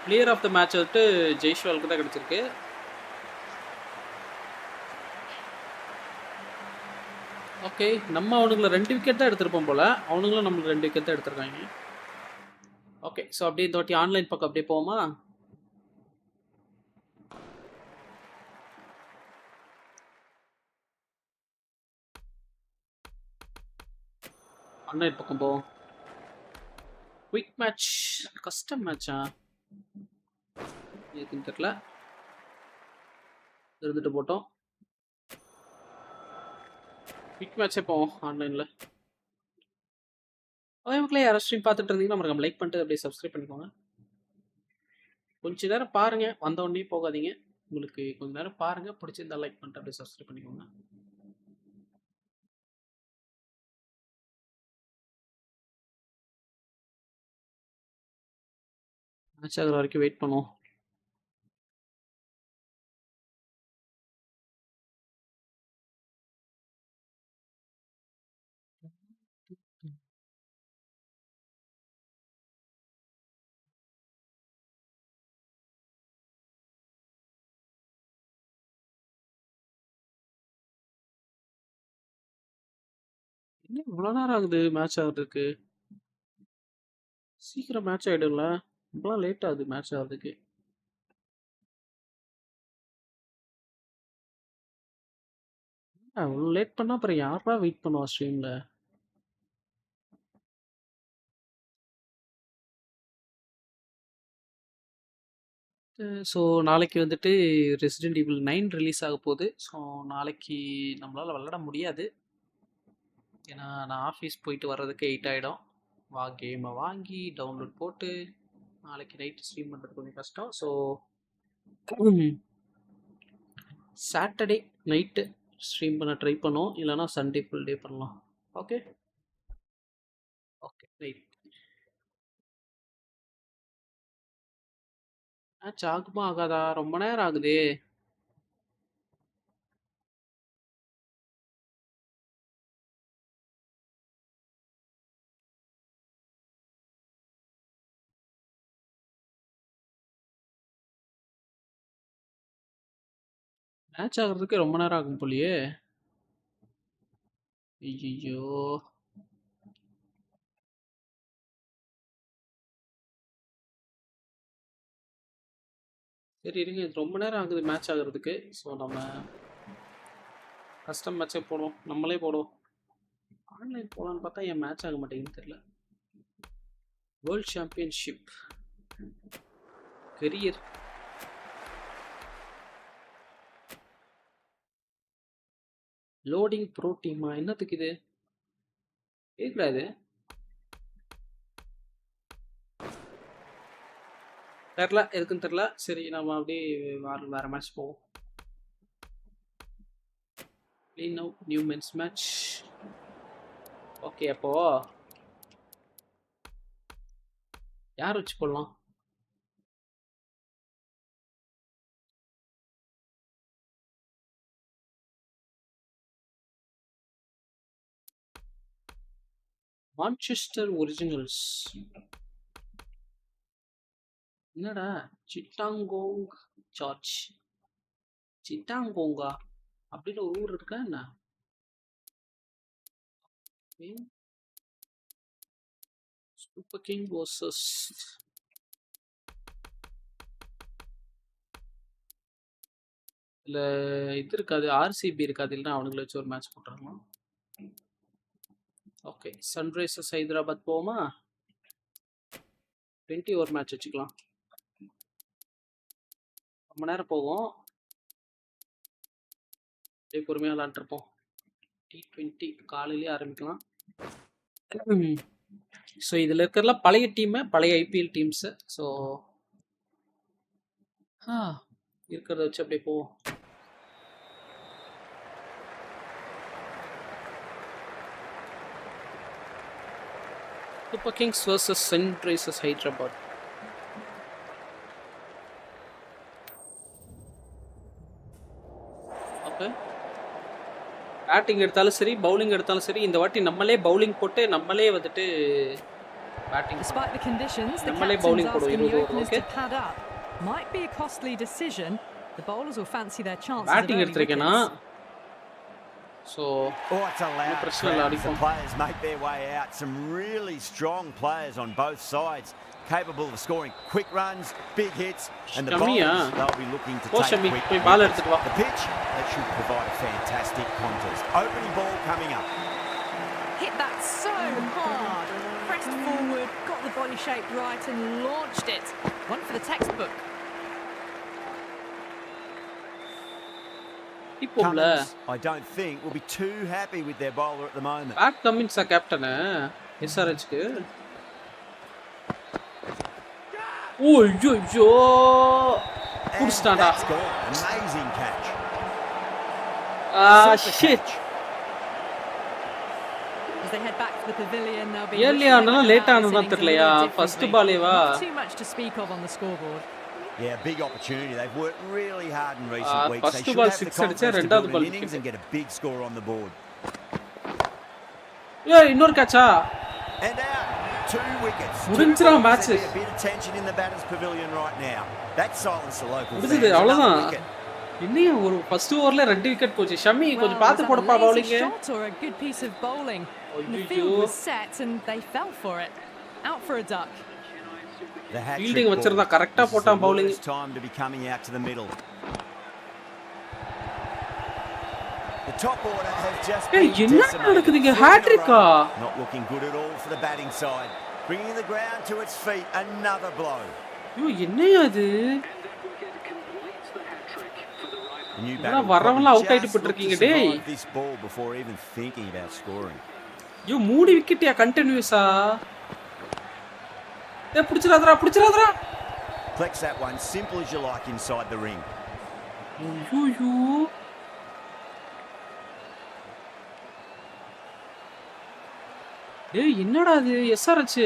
Player of the match வந்துட்டு ஜெய்ஷ்வாலுக்கு தான் கிடைச்சிருக்கு. Okay, நம்ம அவனுங்களை 2 wicket தான் எடுத்திருப்போம் போல. அவனுங்களும் நம்மளுக்கு 2 விக்கெட் தான் எடுத்திருக்காங்க. ஓகே, ஸோ அப்படியே இந்த வாட்டி ஆன்லைன் பக்கம் அப்படியே போவோமா? ஆன்லைன் பக்கம் போவோம். குயிக் மேட்ச், கஸ்டம் மேட்சா இருக்குன்னு தெரியல, இருந்துட்டு போட்டோம். குயிக் மேட்சே போவோம் ஆன்லைனில். அதே மக்களே யாரும் ஸ்ட்ரீம் பார்த்துட்டு இருந்தீங்கன்னா நம்ம லைக் பண்ணிட்டு அப்படியே சப்ஸ்கிரைப் பண்ணிக்கோங்க. கொஞ்ச நேரம் பாருங்க, வந்த உடனே போகாதீங்க. உங்களுக்கு கொஞ்ச நேரம் பாருங்க, பிடிச்சிருந்தா லைக் பண்ணிட்டு அப்படியே சப்ஸ்கிரைப் பண்ணிக்கோங்க. மேட்ச் ஆகிற வரைக்கும் வெயிட் பண்ணுவோம். என்ன இவ்வளோ நேரம் ஆகுது மேட்ச் ஆகிறதுக்கு? சீக்கிரம் மேட்ச் ஆகிடும்ல, இவ்வளோ லேட் ஆகுது மேட்ச் ஆகிறதுக்கு. அவ்வளோ லேட் பண்ணால் அப்புறம் யாரா வெயிட் பண்ணுவா ஸ்ட்ரீமில்? ஸோ நாளைக்கு வந்துட்டு ரெசிடென்ட் ஈவில் 9 ரிலீஸ் ஆக போகுது. ஸோ நாளைக்கு நம்மளால் விளாட முடியாது, ஏன்னா நான் ஆஃபீஸ் போயிட்டு வர்றதுக்கு 8 ஆகிடும். கேமை வாங்கி டவுன்லோட் போட்டு நாளைக்கு நைட்டு ஸ்ட்ரீம் பண்ணுறது கொஞ்சம் கஷ்டம். ஸோ சாட்டர்டே நைட்டு ஸ்ட்ரீம் பண்ண ட்ரை பண்ணோம், இல்லைனா சண்டே ஃபுல் டே பண்ணலாம். Okay okay right. மேட்ச் ஆகுமா ஆகாதா? ரொம்ப நேரம் ஆகுதே. மேட்ச் ஆகிறதுக்கு ரொம்ப நேரம் ஆகும் போலியே. ஐயோ, சரி இருங்க, இது ரொம்ப நேரம் ஆகுது மேட்ச் ஆகிறதுக்கு. ஸோ நம்ம கஸ்டம் மேட்சே போடுவோம், நம்மளே போடுவோம். ஆன்லைன் போகலான்னு பார்த்தா என் மேட்ச் ஆக மாட்டேங்குன்னு தெரியல. World championship career loading bro டீமா? என்னத்துக்கு இது கேட்கல? இது தெரில, எதுக்குன்னு தெரில. சரி நம்ம அப்படியே வேறு மேட்ச் போவோம். Clean out new men's match. Okay, அப்போ யார் வச்சு போடலாம்? Manchester originals. என்னடா சிட்டாங்கோங் சார்ஜ், சிட்டாங்கோங்கா அப்படின்னு ஒரு ஊர் இருக்கா என்ன? சூப்பர் கிங் வர்சஸ் இல்லை இது இருக்காது, ஆர்சிபி இருக்காது, இல்லைன்னா அவனுங்களை வச்சு ஒரு மேட்ச் போட்டுருக்கலாம். ஓகே, சன்ரைசர்ஸ் ஹைதராபாத் போவோமா? 20 ஓவர் மேட்ச் வச்சுக்கலாம், ரொம்ப நேரம் போகும். அப்படியே பொறுமையாக விளாண்டுருப்போம். T20 காலையிலேயே ஆரம்பிக்கலாம். ஸோ இதில் இருக்கிறலாம் பழைய டீமு, பழைய ஐபிஎல் டீம்ஸு. ஸோ இருக்கிறத வச்சு அப்படியே போவோம். Super Kings vs Sunrisers Hyderabad. Okay, batting எடுத்தாலும் சரி, பவுலிங் எடுத்தாலும் சரி, இந்த வாட்டி நம்மளே பவுலிங் போட்டு நம்மளே வந்துட்டு batting Despite the conditions, the நம்மளே captain's பவுலிங் போடுவோம் asking the 20 over. openers okay, to pad up. Might be a costly decision. The bowlers will fancy their chances of batting early எடுத்திருக்கேனா wickets. Oh, it's a loud Personal crowd as the அடிப்போம். players make their way out. Some really strong players on both sides, capable of scoring quick runs, big hits, and the Shamiya. bowlers, they'll be looking to போ take Shami, quick போய் பால் wickets. எடுத்துட்டு வா. The pitch, that should provide a fantastic contest. Opening ball coming up. Hit that so hard. Pressed forward, got the body shape right and launched it. One for the textbook. இப்போம்ல Cummins, I don't think, will be too happy with their bowler at the moment. Pat கமின்ஸா captain எஸ்ஆர்ஹெச்க்கு. ஓய்யோ And புடிச்சிட்டான்டா. that's gone. Amazing catch. Super shit. catch. As they head back to the pavilion, they'll be early wishing they ஆனாலும் had late that ஆனதா innings a தெரியலையா? little first differently. பாலேவா? Not too much to speak of on the scoreboard. Yeah, big opportunity. They've worked really hard in recent weeks. They first should ball have the six confidence அடிச்சா to ரெண்டாவது build ball an innings wicket. and get a big score on the board. இன்னொரு கேட்சா? And out, 2 wickets. முடிஞ்சிரா match. There'll be a bit of tension in the batters' pavilion right now. That silenced the local fans. முடிஞ்சது Another அவ்வளவுதான். wicket. இன்னைய ஒரு first ஓவர்ல 2 wicket போச்சு. Shami Well, கொஞ்சம் was பார்த்து that போடப்பா a lazy bowling. shot or a good piece of bowling? The ஐயோ. field was set and they fell for it. Out for a duck. The hat-trick Fielding ball. வச்சிருந்தா கரெக்ட்டா This is போட்டான் the bowling. worst time to be coming out to the middle. The top order has just ஏய், been என்ன decimated. நடக்குதுங்க? 3 in a hat-trick-ஆ? row. Not looking good at all for the batting side. Bringing the ground to its feet. Another blow. ஐயோ என்னையா இது? The new என்னடா batter will வரவெல்லாம் probably out ஆயிட்டு just look போட்டுருக்கீங்க to டேய். survive this ball before even thinking about scoring. ஐயோ 3 விக்கெட்யா கண்டினியூஸா? புடிச்சிராதடா. Flex that one simple as you like inside the ring. ஐயோ. டேய் என்னடா இது? SRH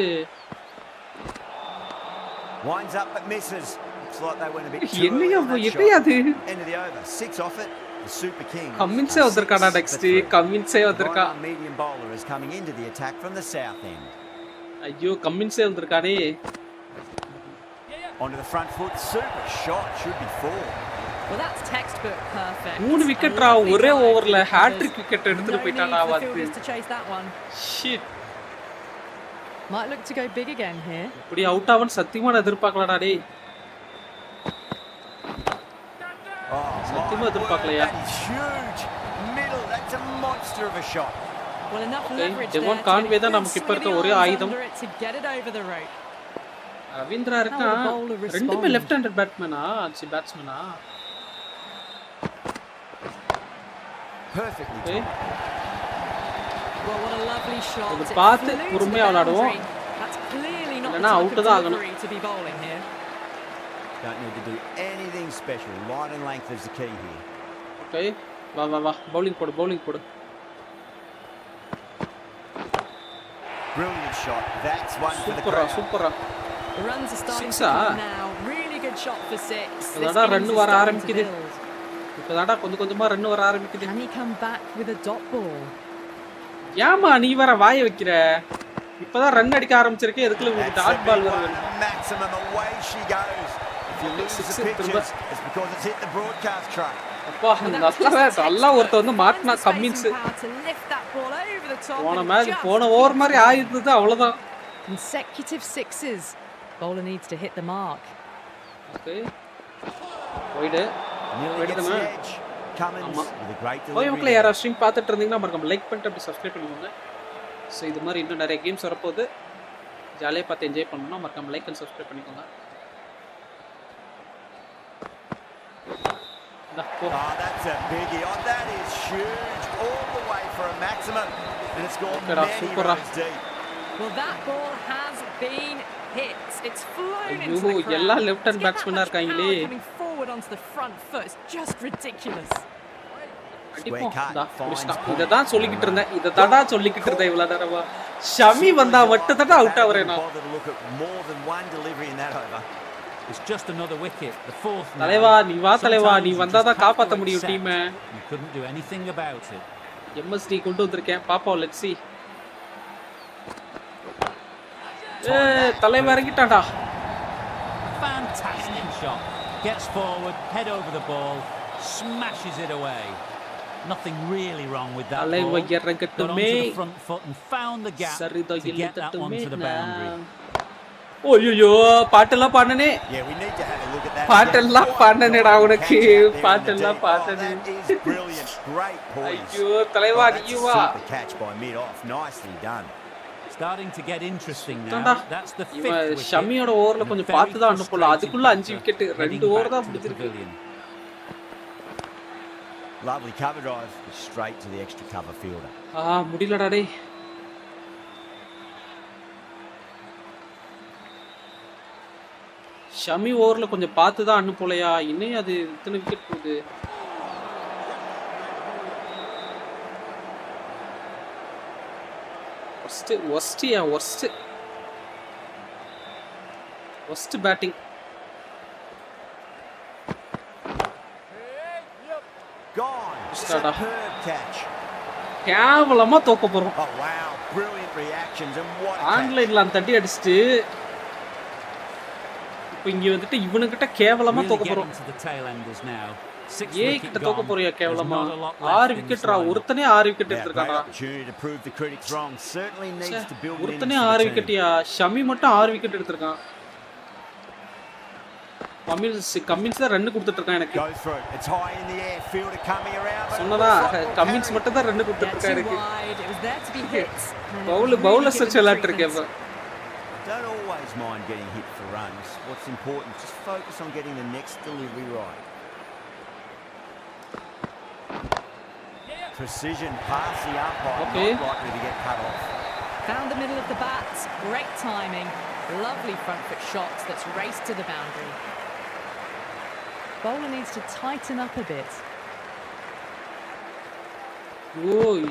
Winds up but misses. Looks like they went a bit too early என்னையா on that என்னையா shot. அது? End of the over. 6 off it. The Super Kings. கமின்ஸே are வந்திருக்காடா 6 for next. 3. கமின்ஸே The வந்திருக்கா. Vanakkam medium bowler is coming into the attack from the south end. ஐயோ கமின்ஸே வந்திருக்கானே. Onto the front foot. Super shot. Should be 4. Well, that's textbook perfect. 3 விக்கெட்ரா ஒரே ஓவர்ல hat-trick wicket எடுத்துட்டு போயிட்டானா No need for the வந்து. fielders to chase that one. Shit. Might look to go big again here. இப்படி out ஆவன்னு சத்தியமா நான் எதிர்பார்க்கலடா டேய். Oh, சத்தியமா my எதிர்பார்க்கலையா? word, that is huge. Middle. That's a monster of a shot. Well, enough Okay, leverage Devon there to Conway get a தான் good நமக்கு இப்ப swing இருக்க of the ஒரே arms ஆயுதம். under it to get it over the rope. Ravindra How இருக்கான். will the bowler respond? ரெண்டுமே left handed பேட்ஸ்மேனா? பேட்ஸ்மேனா? Perfectly Okay. timed. Well, what a lovely shot. இது It பார்த்து flew to பொறுமையா the விளையாடுவோம். boundary. That's clearly not the இல்லனா type out of தான் ஆகணும். delivery to be bowling here. Don't need to do anything special. Line and length is the key here. Okay. வா. Bowling போடு. Brilliant shot. That's one for the சூப்பரா. crowd. The runs are starting Six, to come ah. now. Really good shot for 6. This இப்பதான்டா innings run is வர starting to ஆரம்பிக்குது. build. இப்பதான்டா கொஞ்சமா run வர ஆரம்பிக்குது. Can he come back with a dot ball? ஏமா நீ வர வாய வைக்கிற? இப்பதான் ரன் அடிக்க ஆரம்பிச்சிருக்கே எதுக்குல உங்களுக்கு That's a dot ball big வருது? one. Maximum. Away she goes. If you lose Six the திரும்ப. pictures, it's because it's hit the broadcast truck. அப்பா Well, that's just நல்லா textbook. ஒருத்த வந்து மாட்டினா Finds the Cummins. spacing power to lift that ball over the top போன and match just போன over keeps மாதிரி going. ஆயிருந்தது அவ்வளவுதான். Consecutive 6s. Bowler needs to hit the mark. Okay. Wide. Nearly gets the Right. edge. Cummins ஆமா. with a great okay delivery. மக்களே யாரா stream பார்த்துட்டு இருந்தீங்கன்னா மறக்காம லைக் பண்ணிட்டு அப்படி சப்ஸ்கிரைப் பண்ணிக்கோங்க. ஸோ இது மாதிரி இன்னும் நிறைய கேம்ஸ் வரப்போகுது. ஜாலியாக பார்த்து என்ஜாய் பண்ணணும்னா மறக்காம லைக் அண்ட் சப்ஸ்கிரைப் பண்ணிக்கோங்க. Oh, that's a biggie. Oh, that is huge. All the way for a maximum. And it's gone Okay, many super. rows deep. Well, that ball has been hit. It's flown into ஐயோ the crowd. எல்லா left hand To get that பேட்ஸ்மேனா much இருக்காங்களே. power coming forward onto the front foot is just ridiculous. அடிப்போம். இத தான் சொல்லிக்கிட்டு இருந்தேன். இத தடா சொல்லிக்கிட்டு இருந்தேன் இவ்வளவு நேரமா. ஷமி வந்தா மட்டும் தான் அவுட் ஆவறேன் நான். It's just another wicket, the fourth. தலைவா நீ வா தலைவா, நீ வந்தா தான் காப்பாத்த முடியும் team. You couldn't do anything about it. MSD கொண்டு வந்திருக்கேன். பாப்போம், லெட்ஸ் see. தலைவா இறங்கிட்டான்டா. Fantastic shot. Gets forward, head over the ball, smashes it away. Nothing really wrong with that ball. Got onto the front foot and found the gap to get that one to the boundary. ஐயோ பாட்டெல்லாம் பாடுனே. Yeah, we need to have a look at that. பாட்டெல்லாம் பாடுனேடா உனக்கு. பாட்டெல்லாம் பாடுனே. Brilliant, great poise. ஐயோ தலைவா நீ வா. Super catch by mid off. Nicely done. Starting to get interesting now. That's the fifth wicket. ஷமியோட ஓவர்ல கொஞ்சம் பார்த்து தான் அனுப்பலாம். அதுக்குள்ள 5 விக்கெட், 2 ஓவர் தான் முடிஞ்சிருக்கு. Lovely cover drive straight to the extra cover fielder. முடியலடா டேய். ஷமி ஓவர்ல கொஞ்சம் பார்த்து தான் அனுப்பலையா? இன்னும் அது இத்தனை விக்கெட் போகுது. worst batting. Gone. Superb catch. கேவலமா தோக்க போறோம். Oh wow, brilliant reactions and what a ஆன்லைன்ல அந்த தட்டி அடிச்சிட்டு இப்போ இங்க வந்துட்டு இவனுக்கிட்ட கேவலமா தோக்க போறோம். கிட்ட தோக்க போறியா கேவலமா? 6 விக்கெட்ரா, ஒருத்தனே 6 விக்கெட் எடுத்துட்டானா? ஒருத்தனே 6 விக்கெட்டியா? ஷமி மட்டும் 6 விக்கெட் எடுத்துட்டான். கமின்ஸ் தான் ரன் கொடுத்துட்டு இருக்கான் எனக்கு. சொன்னதா கமின்ஸ் மட்டும் தான் ரன் கொடுத்துட்டு இருக்கான் எனக்கு. பவுலர் சர்ச் விளையாட்டு இருக்கேன். Don't always mind getting hit for runs. What's important, just focus on getting the next delivery right. Precision pass the umpire, not likely to get cut off. Found the middle of the bat, great timing, lovely front foot shots that's raced to the boundary. Bowler needs to tighten up a bit.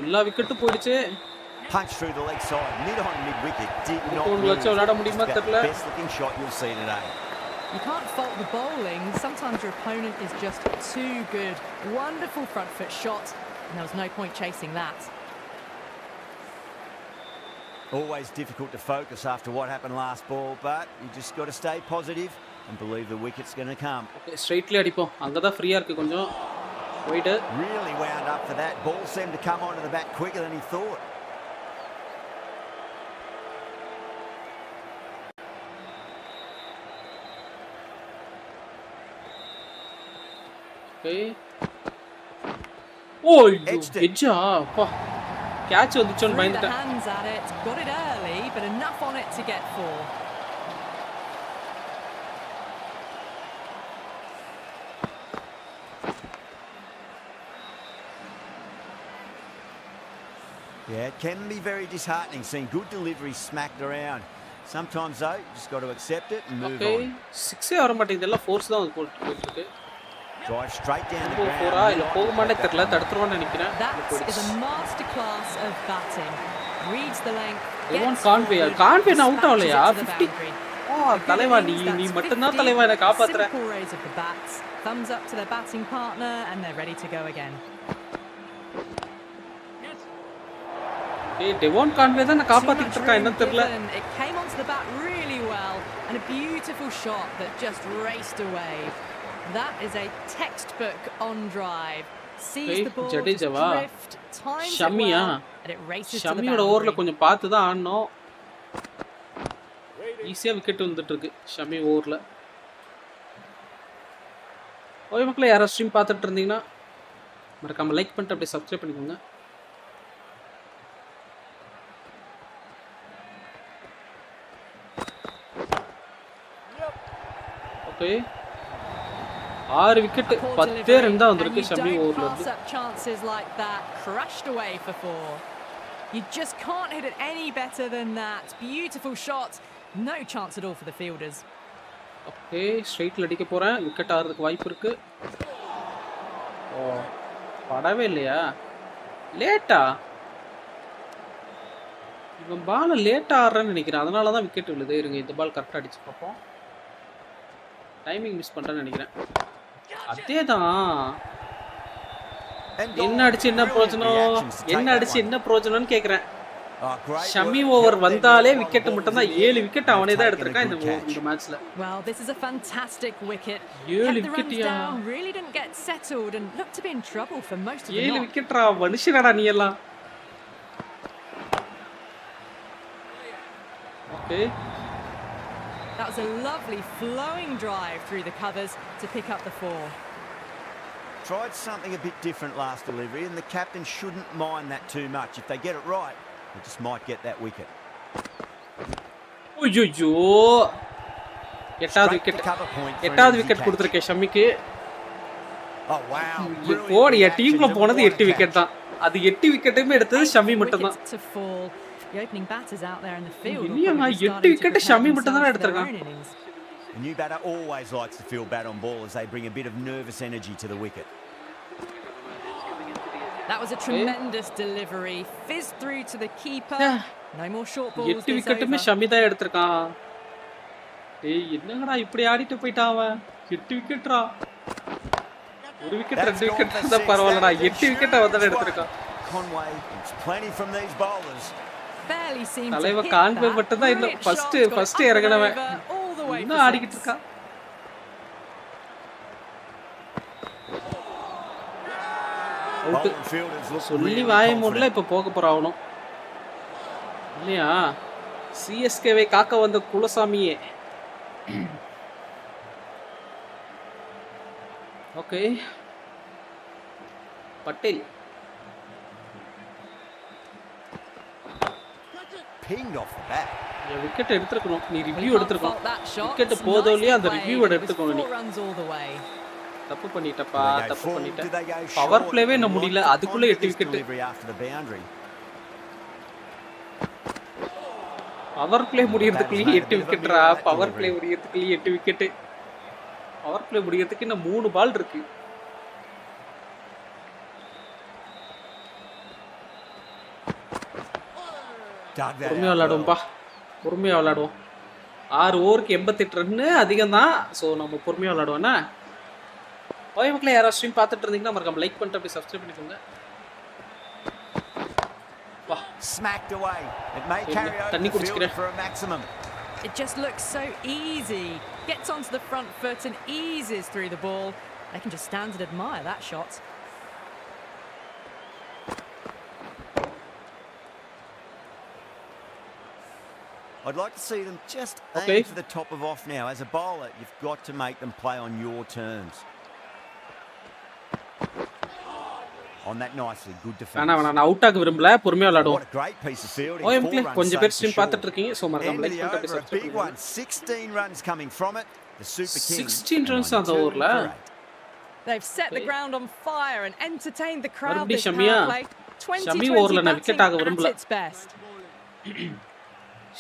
எல்லா விக்கெட்டும் போயிடுச்சு. Punch through the leg side, mid on mid wicket, did not move. Best looking shot you'll see today. You can't fault the bowling. Sometimes your opponent is just too good. Wonderful front foot shot, and there was no point chasing that. Always difficult to focus after what happened last ball, but you just got to stay positive and believe the wicket's going to come. Okay, straightly அடிப்போம். அங்க தான் ஃப்ரீயா இருக்கு கொஞ்சம். Wait. Really wound up for that. Ball seemed to come onto the bat quicker than he thought. Okay. எட்ஜா அப்பா catch வந்துச்சோன்னு பயந்துட்டேன். Hands at it, got it early, but enough on it to get 4. Yeah, it can be very disheartening seeing good deliveries smacked around. Sometimes though, you just got to accept it and move on. 6 வர மாட்டேங்குது, எல்லாம் force தான் போட்டுட்டு இருக்கு. Drive straight down the ground. இல்ல போகுமானே தெரியல, தடுத்துருவான்னு நினைக்கிறேன். That is a masterclass of batting. Reads the length. Conway out ஆவலையா? 50. தலைவா நீ மட்டும் தான் தலைவா என்ன காப்பாத்துற. Simple raise of the bats. Thumbs up to their batting partner and they're ready to go again. Devon Conway தான் காப்பாத்திட்டு இருக்கான், என்ன தெரியல. It came onto the bat really well and a beautiful shot that just raced away. That is a textbook on drive. Sees the ball drift, times it well, and it races to the boundary. ஷமியோட ஓவர்ல கொஞ்சம் பார்த்து தான் ஆடணும். ஈஸியா wicket வந்துட்டு இருக்கு ஷமி ஓவர்ல. ஓய் மக்களே, யாரா ஸ்ட்ரீம் பார்த்துட்டு இருந்தீங்கன்னா மறக்காம லைக் பண்ணிட்டு அப்படியே சப்ஸ்கிரைப் பண்ணிக்கோங்க. ஓகே, 6 விக்கெட் 10 ரன் தான் வந்திருக்கு ஷமி ஓவர்ல இருந்து. chances like that crashed away for 4. You just can't hit it any better than that. Beautiful shot. No chance at all for the fielders. Okay, ஸ்ட்ரைட்ல அடிக்க போறேன். விக்கெட் ஆறதுக்கு வாய்ப்பு இருக்கு. ஓ, படவே இல்லையா? லேட்டா? இவன் பால் லேட்டா ஆடுறேன்னு நினைக்கிறேன். அதனால தான் விக்கெட் விழுது. இருங்க, இந்த பால் கரெக்டா அடிச்சு பார்ப்போம். டைமிங் மிஸ் பண்றேன்னு நினைக்கிறேன். அதேதான். என்ன அடிச்சு என்ன பிரயோஜனம்னு கேக்குறேன். ஷமி ஓவர் வந்தாலே விக்கெட் மட்டும் தான். 7 விக்கெட் அவனே தான் எடுத்துட்டான் இந்த மேட்ச்ல. Well, this is a fantastic wicket. 7 விக்கெட்டியா? Really didn't get settled and looked to be in trouble for most of the 7 விக்கெட்ரா, மனுஷனடா நீ எல்லாம். Okay. That was a lovely flowing drive through the covers to pick up the 4. Tried something a bit different last delivery, and the captain shouldn't mind that too much. If they get it right, they just might get that wicket. ஐயோ, 8வது wicket கொடுத்திருக்கேன் ஷமிக்கு. Oh wow. போடியா, டீம்ல போனது 8 wicket தான். அது 8 விக்கெட்டுமே எடுத்தது ஷமி மட்டும் தான். The opening batters out there in the field. இல்லையா, 8 விக்கெட் ஷமி மட்டும் தான் எடுத்துறான். A new batter always likes to feel bat on ball as they bring a bit of nervous energy to the wicket. That was a tremendous delivery. Fizzed through to the keeper. No more short balls. 8 விக்கெட்டுமே Shami தான் எடுத்துறான். டேய், என்னங்கடா இப்படி ஆடிட்டு போய்ட்டான் அவன். 8 விக்கெட்ரா. ஒரு wicket 2 wicket தான் பரவாயில்லடா. 8 wicket அவன் தான் எடுத்துறான். Conway, it's plenty from these bowlers. Barely seemed to தலைவ hit Conway that. மட்டும் தான் இன்னும் ஃபர்ஸ்ட் இறங்கனவன். இன்னும் ஆடிக்கிட்டு இருக்கான். சொல்லி வாய மூடல. இப்ப போக போறாவணும் இல்லையா? சிஎஸ்கேவை காக்க வந்த குலசாமியே. Okay, Patel pinged off the bat. Wicket எடுத்துக்கணும். நீ ரிவ்யூ எடுத்துக்கணும். விக்கெட் போதோ இல்லையா, அந்த ரிவ்யூ எடுத்துக்கணும். நீ தப்பு பண்ணிட்டப்பா, தப்பு பண்ணிட்ட. பவர் பிளேவே என்ன முடியல, அதுக்குள்ள 8 விக்கெட். பவர் பிளே முடியறதுக்குள்ளே 8 விக்கெட்ரா. பவர் பிளே முடியறதுக்குள்ளே 8 விக்கெட். பவர் பிளே முடியறதுக்கு இன்னும் 3 பால் இருக்கு. பொறுமையா விளையாடுவோம்பா, பொறுமையா விளையாடுவோம். 6 ஓவருக்கு 88 ரன்னு அதிகம் தான். ஸோ நம்ம பொறுமையா விளையாடுவோம்னா. ஓய் மக்களே, யாராவது ஸ்ட்ரீம் பார்த்துட்டு இருந்தீங்கன்னா மறக்காம லைக் பண்ணிட்டு அப்படியே சப்ஸ்கிரைப் பண்ணிக்கோங்க. வா, smacked away. It may carry over தண்ணி குடிச்சுக்கிறேன். for a maximum. It just looks so easy. Gets onto the front foot and eases through the ball. They can just stand and admire that shot. I'd like to see them just aim for the top of off now. As a bowler, you've got to make them play on your terms. On that nicely good defense. நான் out ஆக விரும்பல, பொறுமையா விளையாடுவோம். What a great piece of fielding. ஓய் மக்களே, கொஞ்சம் பேர் stream பார்த்துட்டு இருக்கீங்க. சோ மறக்காம லைக் பண்ணிட்டு அப்படியே சப்ஸ்கிரைப் பண்ணுங்க. 16 runs coming from it. The Super Kings. 16 runs அந்த ஓவர்ல. They've set the ground on fire and entertained the crowd this Shamiya, play. Shami ஓவர்ல நான் விக்கெட் ஆக விரும்பல.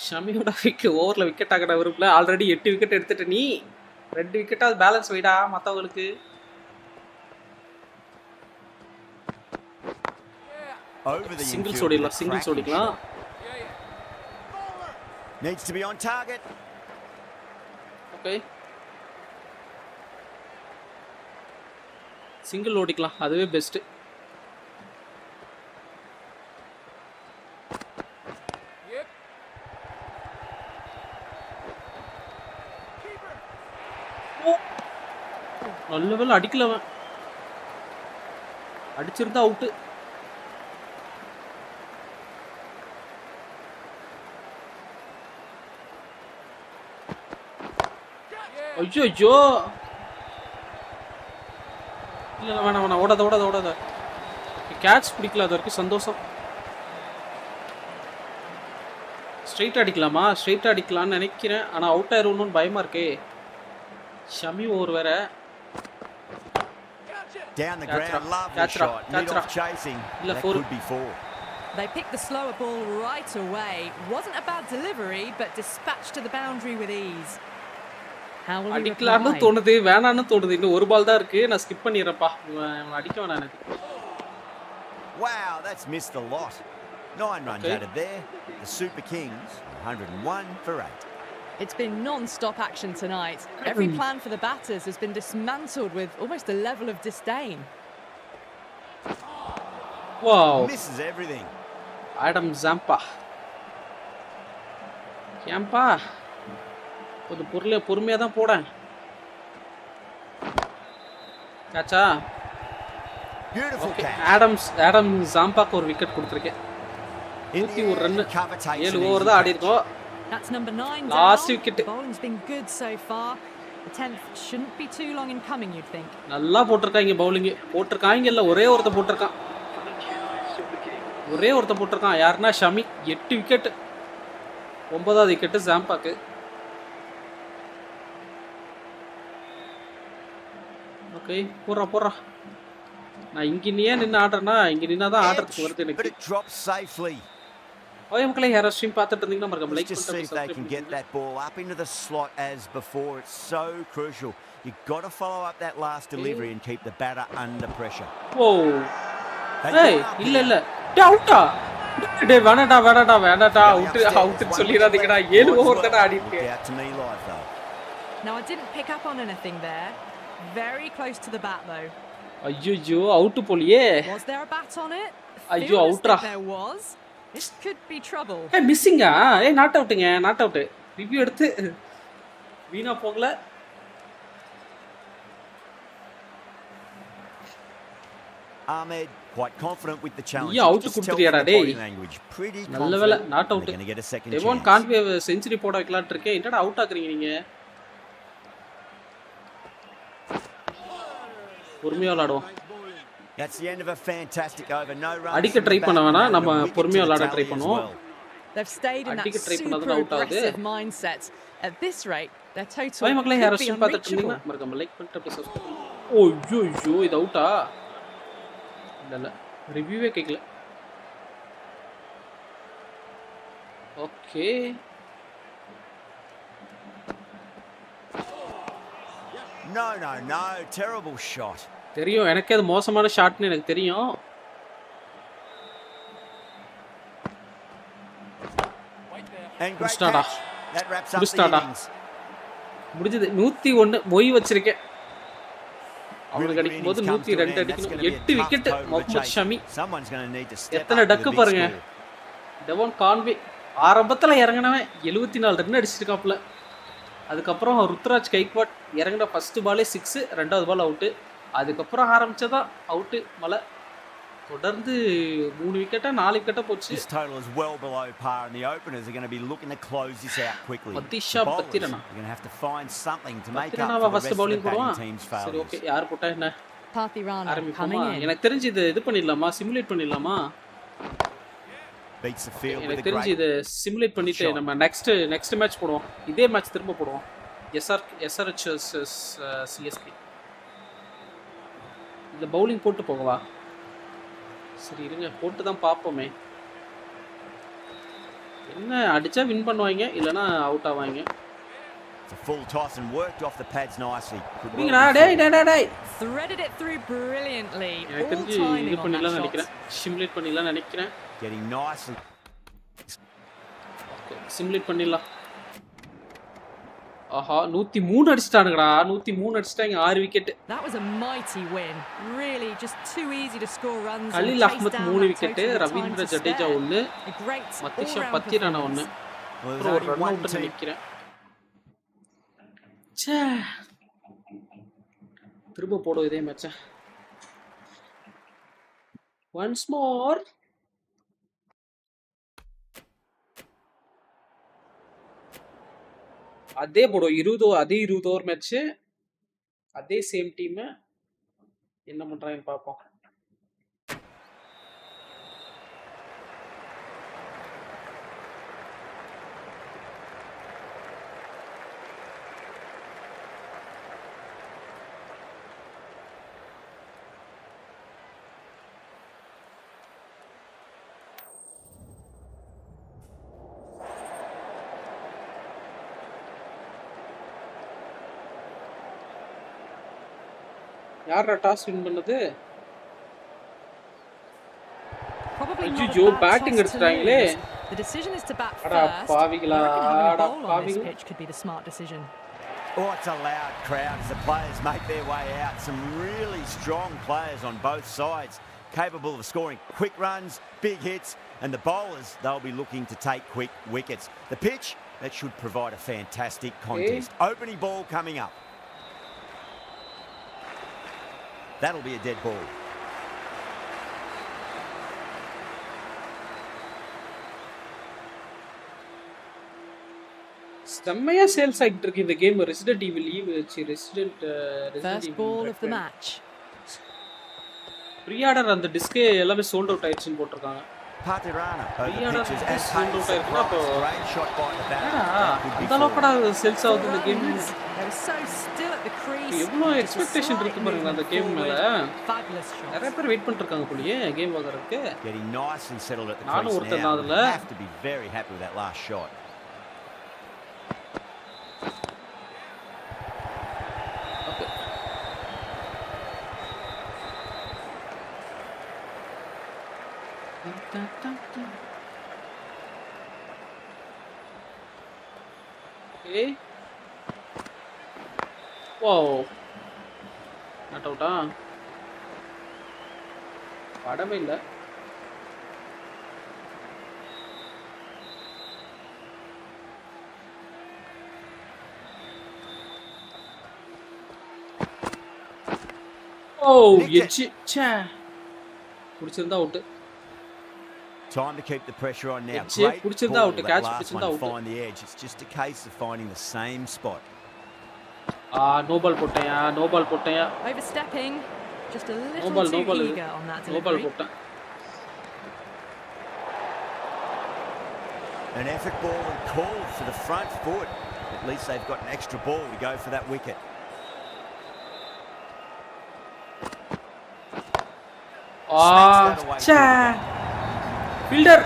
ஷமியோட ஓவர்ல விக்கெட் ஆக நான் விரும்பல. ஆல்ரெடி 8 விக்கெட் எடுத்துட்ட நீ. 2 விக்கெட்டாவது பேலன்ஸ் வைடா மத்தவங்களுக்கு. சிங்கிள்ஸ் ஓடிக்கலாம். Needs to be on target. Okay, single ஓடிக்கலாம், அதுவே பெஸ்ட். நல்ல வேளை அடிக்கல அவன். அடிச்சிருந்தா அவுட்டு. ஐயோ ஐயோ, இல்ல வேணாம், ஓடாத. கேட்ச் பிடிக்கல, அது வரைக்கும் சந்தோஷம். ஸ்ட்ரைட் அடிக்கலாமா? ஸ்ட்ரைட் அடிக்கலாம்னு நினைக்கிறேன். ஆனா அவுட் ஆயிரும்னு பயமா இருக்கே. ஷமி ஓவர் வேற. Down the ground, lovely shot. Mid off chasing. That could be 4. They picked the slower ball right away. Wasn't a bad delivery, but dispatched to the boundary with ease. How will he அடிக்கலாம்னு reply? தோணுது, வேணாம்னு தோணுது. இன்னும் ஒரு பால் தான் இருக்கு. நான் skip பண்ணிறேன்ப்பா. இவன் அடிக்க வேணாம் எனக்கு. Wow, that's missed a lot. 9 runs added there. The Super Kings 101 for 8. It's been non-stop action tonight. Every plan for the batters has been dismantled with almost a level of disdain. Wow. Misses everything. Adam Zampa. ஏம்பா கொஞ்சம் பொறுமையா தான் போடேன். காச்சா. Beautiful catch. Adam ஜாம்பாக்கு ஒரு wicket கொடுத்திருக்கேன். 101 run 7 over தான் ஆடி இருக்கோம். That's number 9 down. Last wicket. The bowling's been good so far. The 10th shouldn't be too long in coming, you'd think. நல்லா போட்டுருக்காங்க பவுலிங். போட்டுருக்காங்க இல்ல ஒரே ஒருத்த போட்டுருக்கான். யாருன்னா ஷமி 8 விக்கெட். 9வது விக்கெட் ஜாம்பாக்கு. ஓகே போறா. நான் இங்க நின்னு ஆடுறேனா இங்க நின்னா தான் ஆடுறதுக்கு வருது எனக்கு. But it drops safely. ஓய் மக்களே யாரோ ஸ்ட்ரீம் பார்த்துட்டு இருந்தீங்கன்னா மறக்காம like Just see if they can get that ball up into the slot as before. It's so crucial. You've got to follow up that last delivery and keep the batter under pressure. ஓ ஏய் இல்ல அவுட்டா டேய் வேணடா out சொல்லிராதீங்கடா 7 over தான ஆடி இருக்கு. Now I didn't pick up on anything there. Very close to the bat though. ஐயோ out போலியே. Was there a bat on it? ஐயோ அவுட்ரா. There was. This could be trouble. ஏய் மிஸ்ஸிங்கா? ஏய் நாட் அவுட். ரிவ்யூ எடுத்து வீணா போகல. Ahmed quite confident with the challenge. Yeah, out குடுத்துறியாடா டேய். நல்ல வேளை not out. Devon Conway century போட வைக்கலாம்னு இருக்கேன். என்னடா அவுட் ஆக்குறீங்க நீங்க? பொறுமையா விளையாடுவோம். That's the end of a fantastic over. No runs. அடிக்க ட்ரை பண்ண வேணாம். நம்ம பொறுமையா விளையாட ட்ரை பண்ணுவோம். They've stayed in that super aggressive mindset. At this rate, their total could be unreachable. மறக்காம லைக் பண்ணிட்டு அப்படியே சப்ஸ்கிரைப். ஐயோ இது அவுட்டா? இல்ல ரிவ்யூவே கேக்கல. ஓகே. No. Terrible shot. தெரியும் எனக்கு அது மோசமான ஷாட்னு எனக்கு தெரியும். That wraps up the innings. முடிஞ்சது 101 மொய் வச்சிருக்கேன். அவனுக்கு அடிக்கும்போது 102 அடிக்கணும். 8 விக்கெட் முகமது ஷமி. எத்தனை டக்கு பாருங்க. டெவான் கான்வே ஆரம்பத்துல இறங்கினவன் 74 ரன் அடிச்சிருக்காப்ல. அதுக்கப்புறம் ருத்ராஜ் கைக்வாட் இறங்கின ஃபர்ஸ்ட் பாலே 6, ரெண்டாவது பால் அவுட்டு. அதுக்கப்புறம் ஆரம்பிச்சதா அவுட்டு மலை. தொடர்ந்து 3 விக்கெட்டா 4 விக்கெட்டா போச்சு. This total is well below par and the openers are going to be looking to close this out quickly. Patisha Patirana. You're going to have to find something to make up for the rest of the batting team's failures. சரி okay யார் போட்டா என்ன? Pathirana coming in. எனக்கு தெரிஞ்சு இது பண்ணிடலாமா? Simulate பண்ணிடலாமா? Beats the field with a great. எனக்கு தெரிஞ்சு இது சிமுலேட் பண்ணிட்டு நம்ம நெக்ஸ்ட் மேட்ச் போடுவோம். இதே மேட்ச் திரும்ப போடுவோம். SRH CSK. இந்த பவுலிங் போட்டு போகவா? சரி இருங்க போட்டு தான் பார்ப்போமே. என்ன அடிச்சா வின் பண்ணுவாங்க இல்லனா அவுட் ஆவாங்க. It's a full toss and worked off the pads nicely. நீங்கடா டேய் Threaded it through brilliantly. எனக்கு தெரிஞ்சு இது பண்ணிடலாம் நினைக்கிறேன். சிமுலேட் பண்ணிடலாம் நினைக்கிறேன். Getting nicely. ஓகே சிமுலேட் பண்ணிடலாம். ஆஹா 103 அடிச்சிட்டானுங்கடா. 103 அடிச்சிட்டாங்க 6 wicket. That was a mighty win. Really just too easy to score runs. Khaleel Ahmed 3 wicket, Ravindra Jadeja 1, Matheesha Pathirana 1. ஒரு ரன் அவுட் நினைக்கிறேன். ச்சே. திரும்ப போடு இதே மேட்ச. Once more. அதே போடும் 20 ஓவர் மேட்ச், அதே சேம் டீம். என்ன பண்றாங்கன்னு பார்ப்போம். யாரா டாஸ் வின் பண்ணது? Probably not ஐயோ a bad batting toss to எடுத்துட்டாங்களே. lose. The decision is to bat அடா first. I பாவிகளா, reckon having a அடா bowl on this பாவிகளா. pitch could be the smart decision. Oh, it's a loud crowd as the players make their way out. Some really strong players on both sides, capable of scoring quick runs, big hits, and the bowlers, they'll be looking to take quick wickets. The pitch, that should provide a fantastic contest. Opening ball coming up. That'll be a dead ball. செம்மையா sales ஆகிட்டு இருக்கு இந்த game. Resident evil வச்சு resident First ball of the match. ப்ரீஆர்டர் அந்த டிஸ்கே எல்லாமே sold out ஆயிடுச்சுன்னு போட்டிருக்காங்க. Patirana ப்ரீஆர்டர் sold out ஆயிருக்குன்னா அப்போ அந்த அளவுக்குடா சேல்ஸ் ஆகுது இந்த கேம். எவ்வளோ எக்ஸ்பெக்டேஷன் இருக்கு பாருங்க அந்த கேம் மேல. நிறைய பேர் வெயிட் பண்ணிட்டு இருக்காங்க போலயே கேம் வாங்குறதுக்கு. நானும் ஒருத்தர் தான் அதுல. Okay. Wow. Not out, huh? படமே இல்ல. Oh, எச்சி ச்சே. புடிச்சிருந்தா out. Time to keep the pressure on now. Great ball, that last one to find the edge. It's just a case of finding the same spot. No ball pottaya. Overstepping, just a little too eager on that delivery. No ball. An effort ball and called for the front foot. At least they've got an extra ball to go for that wicket. Fielder.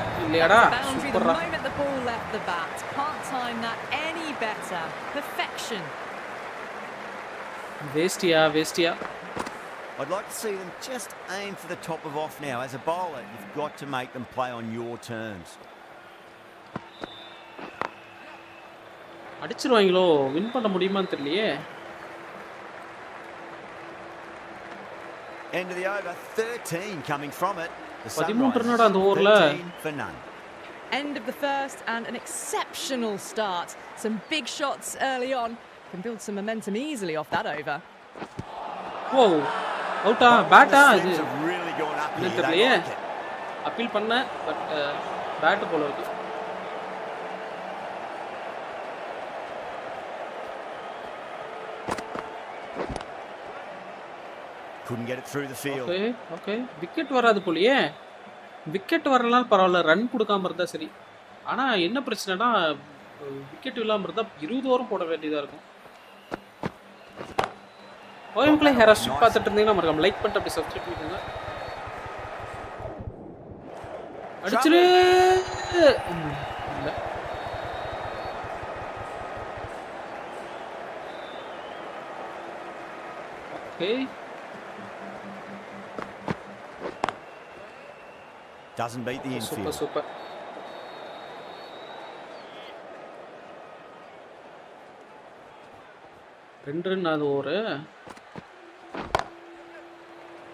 Boundary the moment the ball left the bat. Can't time that any better. Perfection. Wastia. I'd like to see them just aim for the top of off now. As a bowler, you've got to make them play on your terms. அடிச்சிருவாங்களோ win பண்ண முடியுமான்னு தெரியலையே. End of the over, 13 coming from it. The 13 run அந்த ஓவர்ல. 13 for none. End of the first and an exceptional start. Some big shots early on. Can build some momentum easily off that over. Whoa. Outa, bat இது really going up here. தெரியலையே. Appeal பண்ண but bad போல இருக்கு. Couldn't get it through the field. Okay. Wicket வராது போலயே. Wicket வரலனால பரவாயில்ல, run கொடுக்காம இருந்தா சரி. ஆனா என்ன பிரச்சனைனா விக்கெட் இல்லாம இருந்தா 20 ஓவர் போட வேண்டியதா இருக்கும். ஓஎம்ப்ளே ஹெராஸ் பார்த்துட்டு இருந்தீங்கன்னா மறக்காம லைக் பண்ணிட்டு அப்படியே சப்ஸ்கிரைப் பண்ணிக்கோங்க. அடிச்சிரு. இல்ல. Okay. Doesn't beat the infield. Super. ரெண்டு ரன் அது ஒரு.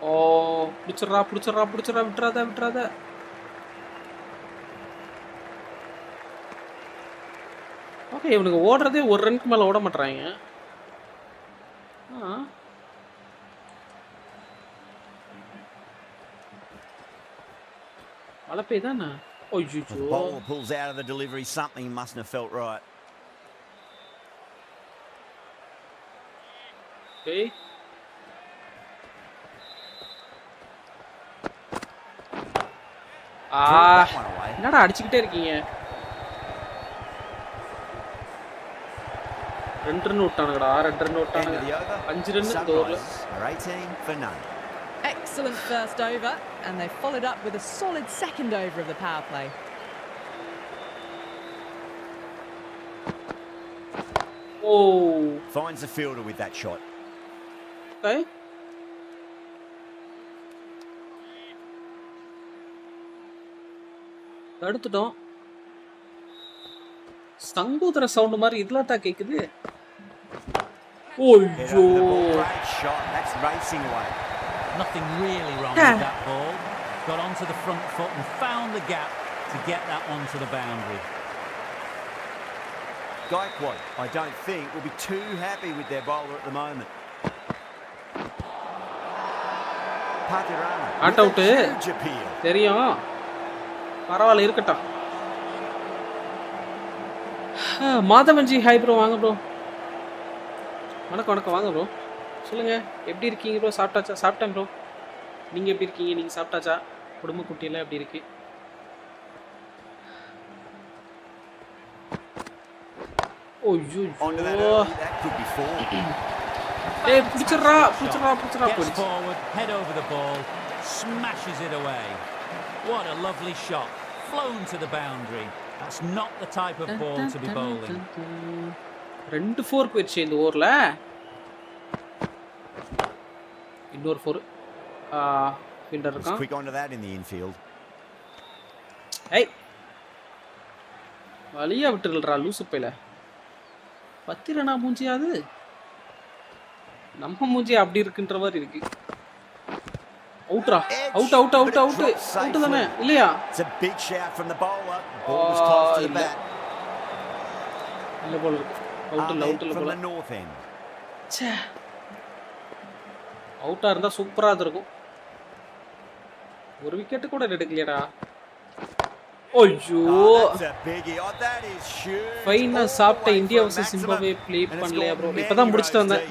ஓ புடிச்சறா விட்றாத. ஓகே, இவனுக்கு ஓடுறதே ஒரு ரன்க்கு மேல ஓட மாட்டறாங்க. The bowler pulls out of the delivery. Something mustn't have felt right. Okay. என்னடா அடிச்சிட்டே இருக்கீங்க? 2 ரன் விட்டானுங்கடா. 2 ரன் விட்டானுங்க. 5 ரன் இந்த ஓவர்ல. 18 for none. Excellent first over, and they followed up with a solid second over of the power play. Finds the fielder with that shot. Okay. தடுத்துட்டோம். சங்கூதர sound மாதிரி இதுல தான் கேக்குது. ஓய்யோ. That's racing away. Nothing really wrong with that ball. Got onto the front foot and found the gap to get that onto the boundary. Gaikwad, I don't think, will be too happy with their bowler at the moment. Patirana. Out out. தெரியும். பரவாயில்லை இருக்கட்டும். மாதவன்ஜி hi bro, வாங்க bro. வணக்கம் வணக்கம், வாங்க bro. சொல்லுங்க, எப்படி இருக்கீங்க ப்ரோ? சாப்பிட்டாச்சா? சாப்பிட்டேன் ப்ரோ. நீங்க எப்படி இருக்கீங்க? நீங்க சாப்பிட்டாச்சா? குடும்ப குட்டியெல்லாம் எப்படி இருக்கு? ஓய்யோ. ஏய் புடிச்சறா போச்சு. Head over the ball, smashes it away. What a lovely shot. Flown to the boundary. That's not the type of ball to be bowling. 2-4 போயிடுச்சு இந்த ஓவர்ல. இன்னொரு 4. ஃபீல்டர் இருக்கான். Quick onto that in the infield. ஏய். வலியா விட்டுறல்றா லூசு பையல. 10 ரனா மூஞ்சியாது. நம்ம மூஞ்சி அப்படி இருக்குன்ற மாதிரி இருக்கு. அவுட்ரா. அவுட் தானே இல்லையா? It's a big shout from the bowler. Ball was close to the bat. இல்ல போல இருக்கு. அவுட் இல்ல from போல. the north end. ச்சே. அவுட்டா இருந்தா சூப்பரா இருக்கும். ஒரு விக்கெட் கூட எடுக்கலையடா. ஐயோ. ஃபைனா சாப்பிட்ட இந்தியா vs சிம்பாப்வே ப்ளே பண்ணலையா ப்ரோ? இப்பதான் முடிச்சிட்டு வந்தேன்.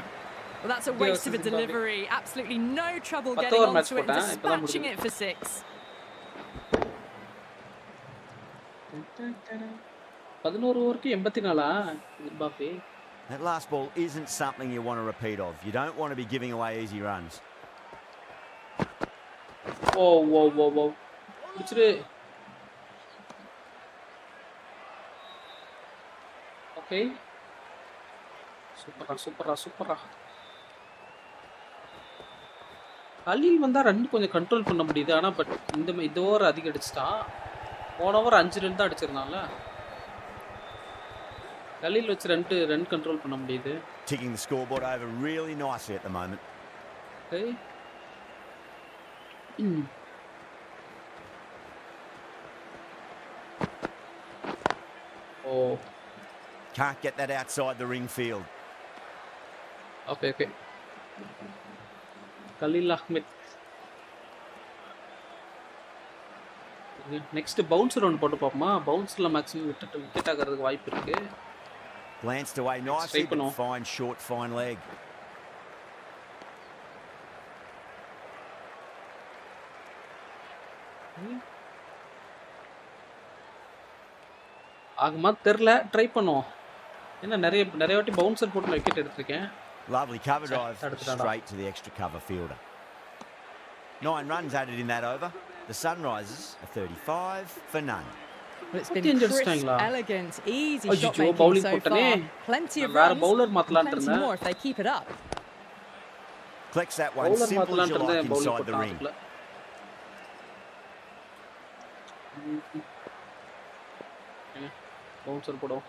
Well, that's a waste of a delivery. Absolutely no trouble getting onto it and dispatching it for 6. 11 ஓவருக்கு 84 Zimbabwe. That last ball isn't something you want to repeat of. You don't want to be giving away easy runs. Whoa. பிடிச்சிரு. Okay. சூப்பரா. கலீல் வந்தா run கொஞ்சம் control பண்ண முடியுது. ஆனா but இந்த over அதிகம் அடிச்சிட்டான். போன ஓவர் 5 ரன் தான் அடிச்சிருந்தான்ல. கலீல் வச்சு ரன் கண்ட்ரோல் பண்ண முடியுது. Ticking the scoreboard over really nicely at the moment. Okay. Oh. Can't get that outside the ring field. Okay. Khalil Ahmed. Next bouncer round போட்டு பாப்போமா? பவுன்ஸ்ல மேக்ஸிமம் விக்கெட் ஆகிறதுக்கு வாய்ப்பு இருக்கு. Glanced away nicely, but fine short fine leg. ஆகமா தெரியல, try பண்ணுவோம். என்ன நிறைய வாட்டி பவுன்சர் போட்டு விக்கெட் எடுத்துருக்கேன். Lovely cover drive straight to the extra cover fielder. 9 runs added in that over. The Sunrisers are 35 for none. Well, it's been crisp, elegant, easy shot making so far. Plenty of runs, plenty more if they keep it up. Collects that one, simple as you like inside the ring. Bouncer போடும்.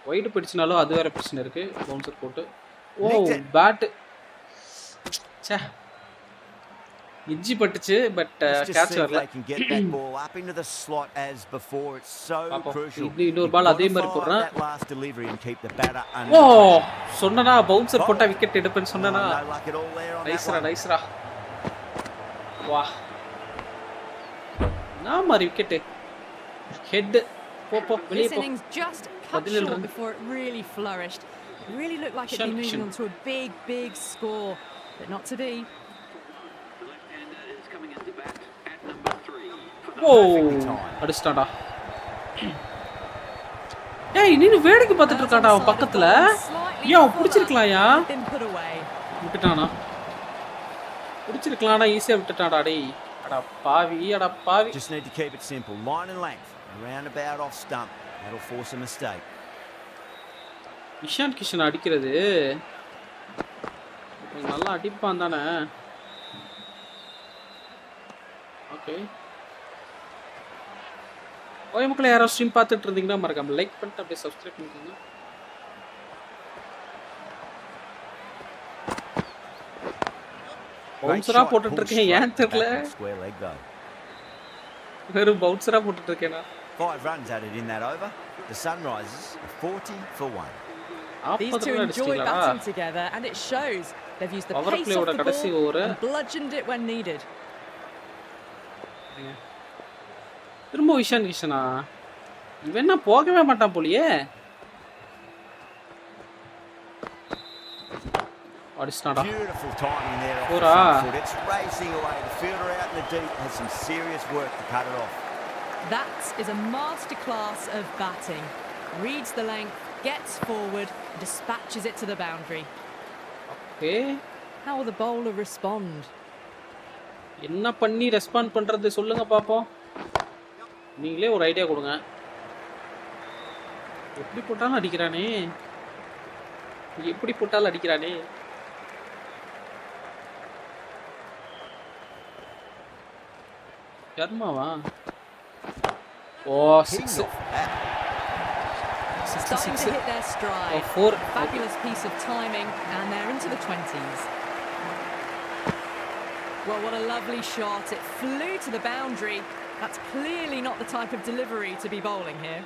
White பிடிச்சனாலும் அது வேற பிரச்சனை இருக்கு. Bouncer போட்டு bad ச்சே இஞ்சி பட்டுச்சு. But catch வரல. இன்னொரு பால் அதே மாதிரி போடுறேன். சொன்னனா பவுன்சர் போட்டா விக்கெட் எடுப்பேன்னு சொன்னனா. நைஸ்ரா வா. நான் மாதிரி விக்கெட் ஹெட் போ வெளியே போ. Cut short before it really flourished. It really looked like it'd be moving on to a big score, but not to be. அடிச்சிட்டாடா. ஏய் நீ வேடிக்கை பார்த்துட்டு இருக்காடா அவன் பக்கத்துல. ஏன் பிடிச்சிருக்கலாம்யா? விட்டுட்டானா? பிடிச்சிருக்கலாம்னா ஈஸியா விட்டுட்டாடா. டேய் அட பாவி. Just need to keep it simple. Line and length. Around about off stump. That'll force a mistake. Ishan Kishan அடிக்கிறது நல்லா அடிப்பான் தானே. ஓகே ஓய் மக்களே, யாராவது ஸ்ட்ரீம் பார்த்துட்டு இருந்தீங்கன்னா மறக்காம லைக் பண்ணிட்டு அப்படியே சப்ஸ்கிரைப் பண்ணிக்கோங்க. பவுன்சரா போட்டுட்டு இருக்கேன், ஏன் தெரியல. வெறும் பவுன்சரா போட்டுட்டு இருக்கேனா. 5 runs added in that over. The Sunrisers are 40 for 1. These two enjoy batting together and it shows. They've used the pace of the ball and bludgeoned it when needed. திரும்ப விஷன் கிஷனா இவன் போகவே மாட்டான் போலியே. Beautiful timing there off the front foot. It's racing away. The fielder out in the deep has some serious work to cut it off. That is a masterclass of batting. Reads the length, gets forward, dispatches it to the boundary. Okay. How will the bowler respond? என்ன பண்ணி respond பண்றது சொல்லுங்க பாப்போம். நீங்களே ஒரு idea கொடுங்க. எப்படி போட்டாலும் அடிக்கிறானே. எப்படி போட்டாலும் அடிக்கிறானே. கர்மாவா? ஓ 6. Starting to hit their stride. 4. Fabulous piece of timing and they're into the 20s. Well, what a lovely shot. It flew to the boundary. That's clearly not the type of delivery to be bowling here.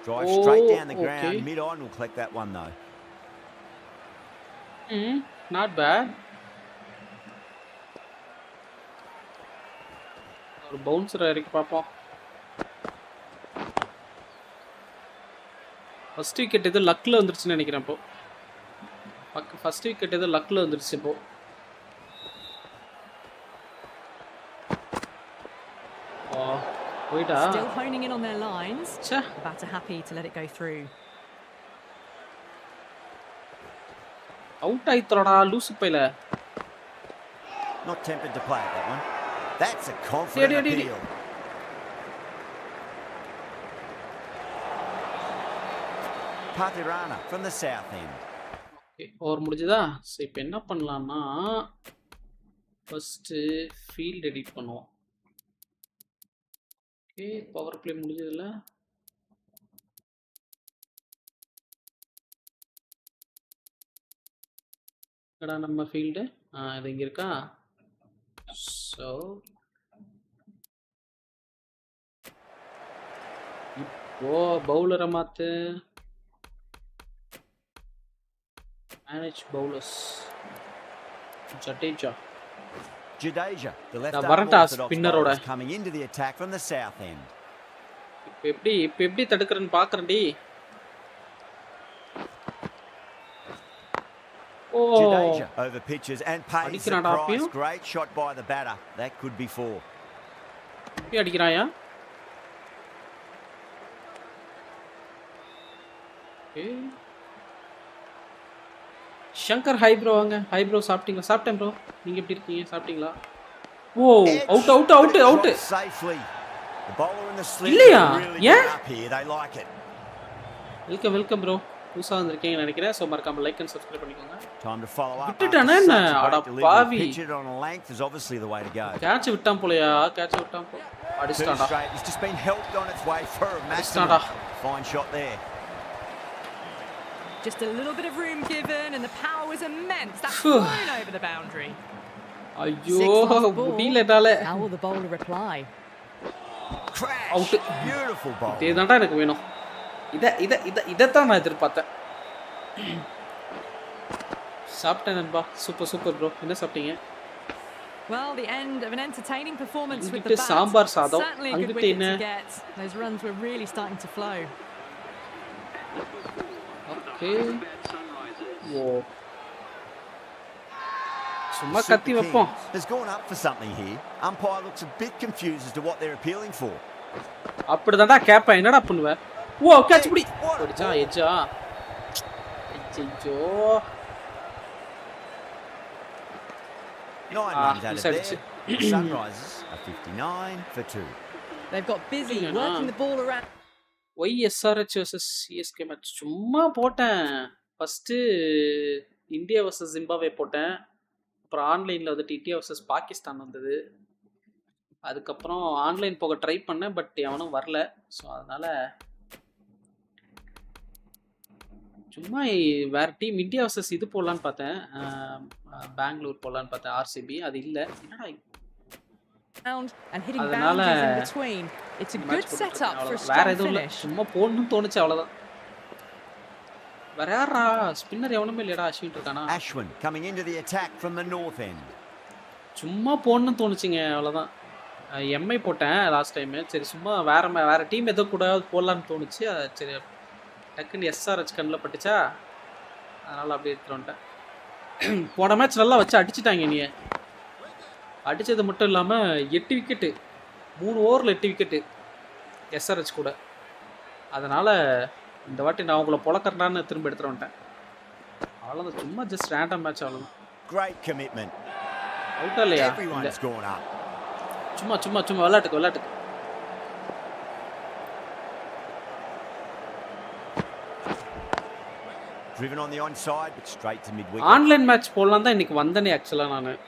Drive straight down the ground. Mid-on will collect that one though. Not bad. ஒரு bouncer இறக்கி பாப்போம். First wicket ஏதோ லக்ல வந்துருச்சுன்னு நினைக்கிறேன். இப்போ first wicket ஏதோ லக்ல வந்துருச்சு. இப்போ still honing in on their lines. Batter happy to let it go through. Out ஆயிட்டறடா லூசு பையல. Not tempted to play that one. That's a confident appeal. Pathirana from the south end. Okay, over முடிஞ்சதா? So இப்போ என்ன பண்ணலாம்னா first field edit பண்ணுவோம். Okay, power play முடிஞ்சதுல. எடா நம்ம field இது இங்க இருக்கா? சோ இப்போ பவுலரை மாத்து. Manage bowlers. Jadeja, the left-arm orthodox bowler is coming into the attack from the south end. இப்போ எப்படி தடுக்கறன்னு பாக்குறேன்டி. Jadeja over pitches and pays the price. Great shot by the batter. That could be 4. எப்படி அடிக்கறாயா? Okay. Shankar hi bro வாங்க. Hi bro சாப்பிட்டீங்களா? சாப்பிட்டேன் bro. நீங்க எப்படி இருக்கீங்க? சாப்பிட்டீங்களா? ஓ out. Safely. The bowler in the slip இல்லையா? really up here. They like it. Welcome bro. புதுசா வந்திருக்கீங்க நினைக்கிறேன். சோ மறக்காம லைக் அண்ட் சப்ஸ்கிரைப் பண்ணிக்கோங்க. Time to follow up. விட்டுட்டானே என்ன? அட பாவி. Pitch it on a length is obviously the way to go. Catch விட்டான் போலயா? கேட்ச் விட்டான் போ. அடிச்சாடா. It's just been helped on its way for a maximum. Fine shot there. Just a little bit of room given and the power was immense. That's flying over the boundary. ஐயோ முடியலடால. How will the bowler reply? Crash. Beautiful ball. இதுதான்டா எனக்கு வேணும். இதான் நான் எதிர்பார்த்தேன். சாப்பிட்டேன் நண்பா. Super bro. என்ன சாப்பிட்டீங்க? Well, the end of an entertaining performance with the bat. Sambar சாதம். அங்கிட்டு என்ன? Those runs were really starting to flow. Okay. Whoa. சும்மா கத்தி வைப்போம். Has gone up for something here. Umpire looks a bit confused as to what they're appealing for. அப்படிதான்டா கேப்பா. என்னடா பண்ணுவ? ஓ catch புடி. அடிச்சா எஜ்ஜா. ஐயோ. 9 runs out of there. The Sunrisers are 59 for 2. They've got busy working the ball around. YSRH vs CSK match சும்மா போட்டேன். First India vs Zimbabwe போட்டேன். அப்புறம் ஆன்லைன்ல வந்துட்டு இந்தியா vs பாகிஸ்தான் வந்தது. அதுக்கப்புறம் ஆன்லைன் போக ட்ரை பண்ணேன், பட் எவனும் வரல. ஸோ அதனால சும்மா வேற டீம் இந்தியா வர்சஸ் இது போடலான்னு பார்த்தேன், பெங்களூர் போடலான்னு பார்த்தேன், ஆர்சிபி. அது இல்லை. என்னடா அதனால வேற எதுவும் இல்லை, சும்மா போடணும்னு தோணுச்சு, அவ்வளோதான். வேற யாரா ஸ்பின்னர் எவனுமே இல்லையடா. அஸ்வின் இருக்கானா? Ashwin coming into the attack from the north end. சும்மா போடணும்னு தோணுச்சுங்க, அவ்வளோதான். எம்ஐ போட்டேன் லாஸ்ட் டைமு. சரி சும்மா வேற டீம் எதோ கூட போடலான்னு தோணுச்சு. சரி டக்குன்னு எஸ்ஆர்ஹெச் கண்ணில் பட்டுச்சா, அதனால் அப்படியே எடுத்துகிட்டு வந்துட்டேன். போன மேட்ச் நல்லா வச்சு அடிச்சுட்டாங்க. நீ அடித்தது மட்டும் இல்லாமல் 8 விக்கெட்டு, 3 ஓவரில் 8 விக்கெட்டு எஸ்ஆர்ஹெச் கூட. அதனால் இந்த வாட்டி நான் உங்களை பொழக்கிறேன்னு திரும்ப எடுத்துகிட்டு வந்துட்டேன். அவ்வளோதான், சும்மா ஜஸ்ட் ரேண்டம் மேட்ச், அவ்வளோதான். அவுட்டா இல்லையா? சும்மா சும்மா சும்மா விளையாட்டுக்கு. ஆன்லைன் மேட்ச் போடலாம் தான் இன்னைக்கு வந்தேனே. ஆக்சுவலாக நான்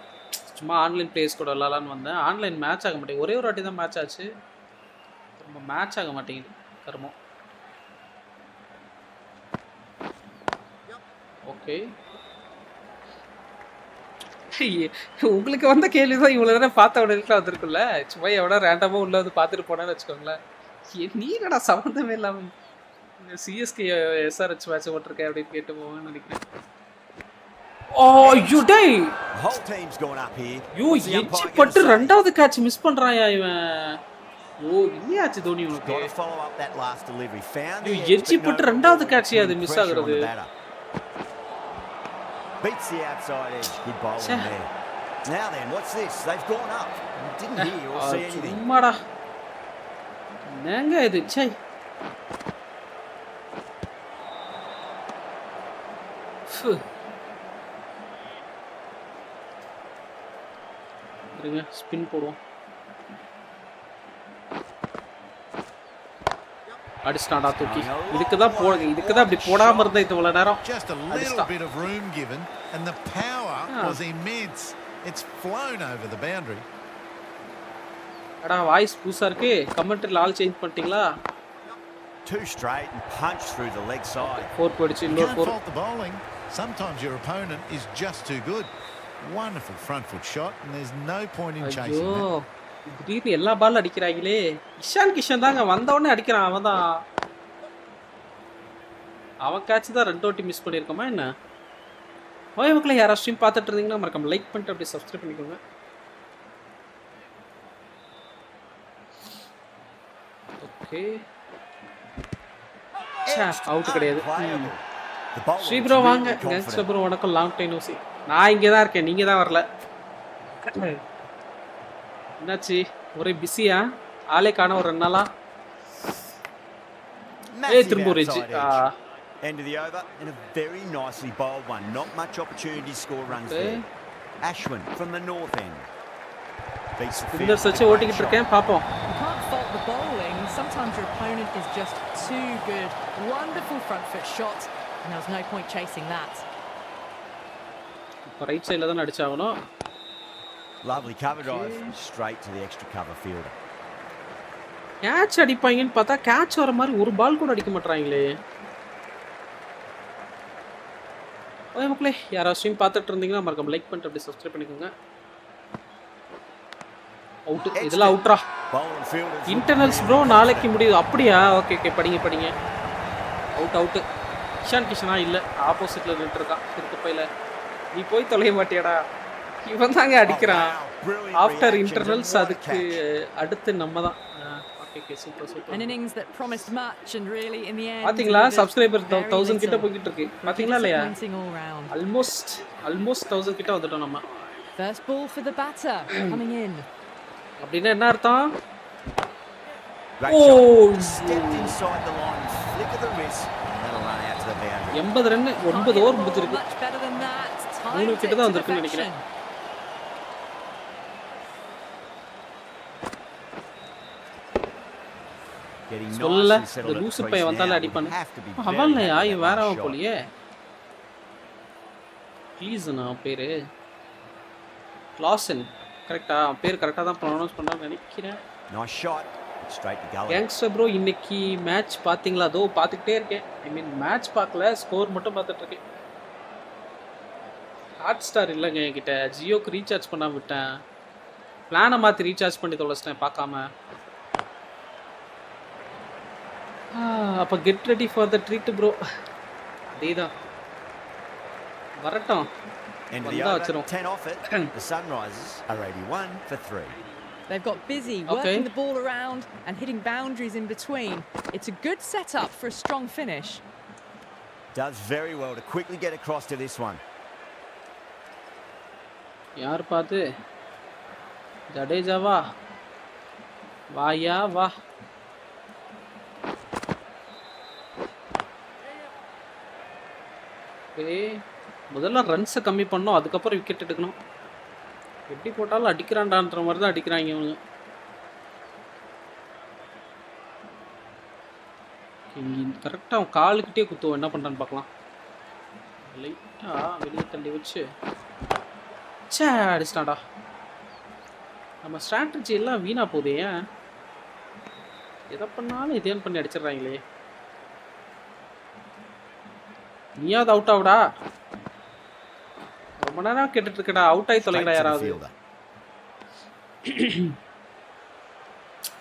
சும்மா ஆன்லைன் பிளேஸ் கூட விளாட்லான்னு வந்தேன். ஆன்லைன் மேட்ச் ஆக மாட்டேங்குது. ஒரே ஒரு வாட்டி தான் மேட்ச் ஆச்சு, ரொம்ப மேட்ச் ஆக மாட்டேங்குது. கர்மம். ஓகே, உங்களுக்கு வந்த கேள்வி தான் இவ்வளோ நேரம் பார்த்த உடனே வந்துருக்குல்ல. சும்மா எவ்வளோ ரேண்டமாக உள்ள வந்து பார்த்துட்டு போனேன்னு வச்சுக்கோங்களேன். நீ என்னடா சம்மந்தமே இல்லாமல் சிஎஸ்கே எஸ்ஆர்ஹெச் மேட்ச் போட்டிருக்கேன் அப்படின்னு கேட்டு போவேன்னு நினைக்கிறேன். எட்ஜ் பட்டு ரெண்டாவது கேட்ச் மிஸ் பண்றாயா இவன். இல்லையாச்சு தோனி உனக்கு. எட்ஜ் பட்டு ரெண்டாவது கேட்ச் அது மிஸ் ஆகுறது. Beats the outside edge. Good bowling there. Now then, what's this? They've gone up. Didn't hear or see anything. சும்மாடா. என்னங்க இது? சை. இருங்க, ஸ்பின் போடுவோம். அடிஸ்டாண்டா தூக்கி. இதுக்கு தான் அப்படி போடாம இருந்தா இவ்வளவு நேரம். Just a little bit of room given and the power was immense. It's flown over the boundary. அடா வாய்ஸ் புதுசா இருக்கு. கமெண்ட்ரில ஆல் சேஞ்ச் பண்ணிட்டீங்களா? Too straight and punch through the leg side. 4 போயிடுச்சு. இன்னொரு 4. The bowling. Sometimes your opponent is just too good. Wonderful front foot shot and there's no point in chasing that. திடீர்னு எல்லா பால் அடிக்கிறாங்களே. இஷான் கிஷன் தாங்க வந்த உடனே அடிக்கிறான். அவன் கேட்ச் தான் 2 வாட்டி மிஸ் பண்ணியிருக்கோமா என்ன? ஓய் மக்களே, யாராவது ஸ்ட்ரீம் பார்த்துட்டு இருந்தீங்கன்னா மறக்காம லைக் பண்ணிட்டு அப்படியே சப்ஸ்கிரைப் பண்ணிக்கோங்க. ஓகே, அவுட் கிடையாது. ஸ்ரீ ப்ரோ வாங்க. கேங்ஸ்டர் ப்ரோ வணக்கம். Long time no see. நான் இங்கே தான் இருக்கேன், நீங்கள் தான் வரல. என்னாச்சு, ஒரே பிஸியா? ஆளே காண ஒரு 2 நாளா. திரும்ப ஒரு end of the over and a very nicely bowled one. Not much opportunity to score runs there. Ashwin from the north end. Fingers வச்சு ஓட்டிக்கிட்டு இருக்கேன், பாப்போம். You can't fault the bowling. Sometimes your opponent is just too good. Wonderful front foot shot and there was no point chasing that. இப்போ right சைடுல தான் அடிச்சாகணும். Lovely cover drive straight to the extra cover fielder. Catch அடிப்பாங்கன்னு பார்த்தா catch வர மாதிரி ஒரு பால் கூட அடிக்க மாட்டறாங்களே. ஓய் மக்களே, யாராவது ஸ்ட்ரீம் பார்த்துட்டு இருந்தீங்கன்னா மறக்காம லைக் பண்ணிட்டு அப்படியே சப்ஸ்கிரைப் பண்ணிக்கோங்க. அவுட், இதெல்லாம் அவுட்ரா. இன்டர்னல்ஸ் ப்ரோ நாளைக்கு முடியுது. அப்படியா? ஓகே ஓகே, படிங்க. அவுட். இஷான் கிஷனா இல்லை, ஆப்போசிட்ல நின்று இருக்கான் திருப்பையில. நீ போய் தொலைய மாட்டியாடா. இவன் தாங்க அடிக்கிறான் ஆஃப்டர் இன்டர்வல்ஸ். அதுக்கு அடுத்து நம்ம தான். Okay super. An innings that promised much and really in the end. பாத்தீங்களா, சப்ஸ்கிரைபர் 1000 கிட்ட போயிட்டு இருக்கு. பாத்தீங்களா இல்லையா? ஆல்மோஸ்ட் 1000 கிட்ட வந்துட்டோம் நம்ம. First ball for the batter coming in. அப்படினா என்ன அர்த்தம்? Stepped inside the line, flick of the wrist and that'll run out to the boundary. 80 run 9 over முடிஞ்சிருக்கு. Much better than that. 3 கிட்ட தான் வந்திருக்குன்னு நினைக்கிறேன். சொல்லல, இந்த லூசு பையன் வந்தாலே அடிப்பானு. அவன் இல்லையா, இவன் வேற அவன் போலியே. ப்ளீஸ் நான் பேரு கிளாசன். கரெக்ட்டா பேர் கரெக்ட்டா தான் ப்ரொனவுன்ஸ் பண்றான்னு நினைக்கிறேன். Nice shot. Straight to gully. Youngster bro இன்னைக்கு மேட்ச் பாத்தீங்களா? அதோ பாத்துக்கிட்டே இருக்கேன். ஐ மீன் மேட்ச் பார்க்கல, ஸ்கோர் மட்டும் பார்த்துட்டு இருக்கேன். ஹாட் ஸ்டார் இல்லைங்க என்கிட்ட. ஜியோக்கு ரீசார்ஜ் பண்ணாம விட்டேன். பிளானை மாற்றி ரீசார்ஜ் பண்ணி தொலைச்சிட்டேன் பார்க்காம. அப்போ get ready for the treat bro. அதேதான் வரட்டும். வந்தா வச்சிரும். 10 off it. The Sunrisers are 81 for 3. They've got busy working the ball around and hitting boundaries in between. It's a good setup for a strong finish. Does very well to quickly get across to this one. யார் பாத்து? ஜடேஜாவா? வாயா வா. முதல்ல ரன்ஸை கம்மி பண்ணோம், அதுக்கப்புறம் wicket எடுக்கணும். எப்படி போட்டாலும் அடிக்கிறான்டான்ற மாதிரி தான் அடிக்கிறாங்க இவங்க. கரெக்டாக அவன் காலுக்கிட்டே குத்துவோம். என்ன பண்ணுறான்னு பார்க்கலாம். லைட்டாக வெளியே தள்ளி வச்சு சே அடிச்சிட்டாடா. நம்ம ஸ்ட்ராட்டஜி எல்லாம் வீணா போகுது. ஏன் எதை பண்ணாலும் இதேன்னு பண்ணி அடிச்சிடுறாங்களே. நீயாவது அவுட் ஆகுடா. ரொம்ப நேரம் கேட்டுட்டு இருக்கடா. அவுட் ஆகி தொலைங்கடா யாராவது.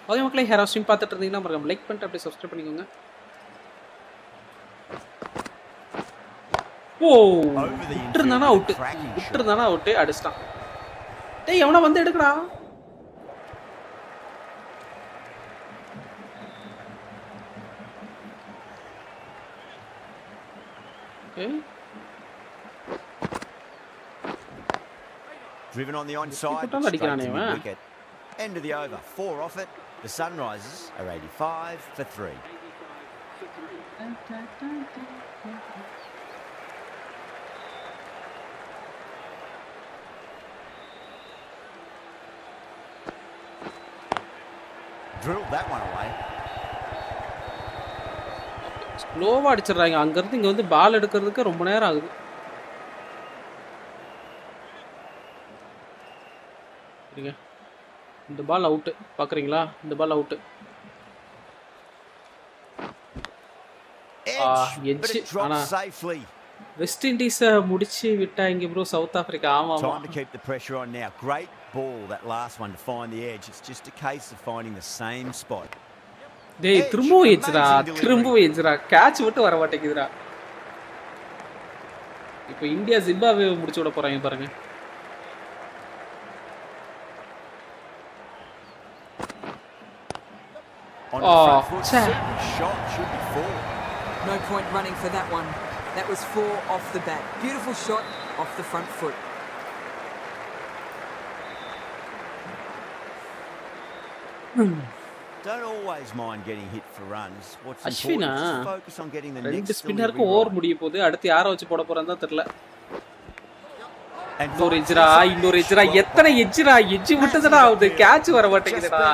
ஓகே மக்களே, யாராவது ஸ்ட்ரீம் பார்த்துட்டு இருந்தீங்கன்னா மறக்காம லைக் பண்ணிட்டு அப்படியே சப்ஸ்கிரைப் பண்ணிக்கோங்க. ஓ விட்டுருந்தானா அவுட்டு, விட்டுருந்தானா அவுட்டு. அடிச்சிட்டான். டேய் எவனா வந்து எடுக்கடா. Driven on the onside, straight to the wicket. End of the over, 4 off it. The Sunrisers are 85 for 3. Drilled that one away. ஸ்லோவாக அடிச்சிடுறாங்க. அங்கேருந்து இங்கே வந்து பால் எடுக்கிறதுக்கு ரொம்ப நேரம் ஆகுது. இந்த பால் அவுட்டு பார்க்குறீங்களா? இந்த பால் அவுட்டு. எட்ஜ். ஆனால் வெஸ்ட் இண்டீஸை முடிச்சு விட்டாங்க ப்ரோ சவுத் ஆஃப்ரிக்கா. ஆமாம். Time to keep the pressure on now. Great ball, that last one to find the edge. It's just a case of finding the same spot. டேய் திரும்பவும் எட்ஜ்ரா, திரும்பவும் எட்ஜ்ரா. Catch மட்டும் வர மாட்டேங்குதுடா. இப்போ இந்தியா ஜிம்பாப்வே முடிச்சு விட போறாங்க பாருங்க. Oh, shot should be 4. No point running for that one. That was 4 off the bat. Beautiful shot off the front foot. Don't always mind getting hit for runs. What's important is to focus on getting the next ஸ்பின்னருக்கு over முடிய போகுது. அடுத்து யாரை வச்சு போட போறான்னு தான் தெரியல. இன்னொரு எட்ஜ்ரா, இன்னொரு எட்ஜ்ரா. எத்தனை எட்ஜ்ரா? எட்ஜ் விட்டதுடா ஆகுது. கேட்ச் வர மாட்டேங்குதுடா.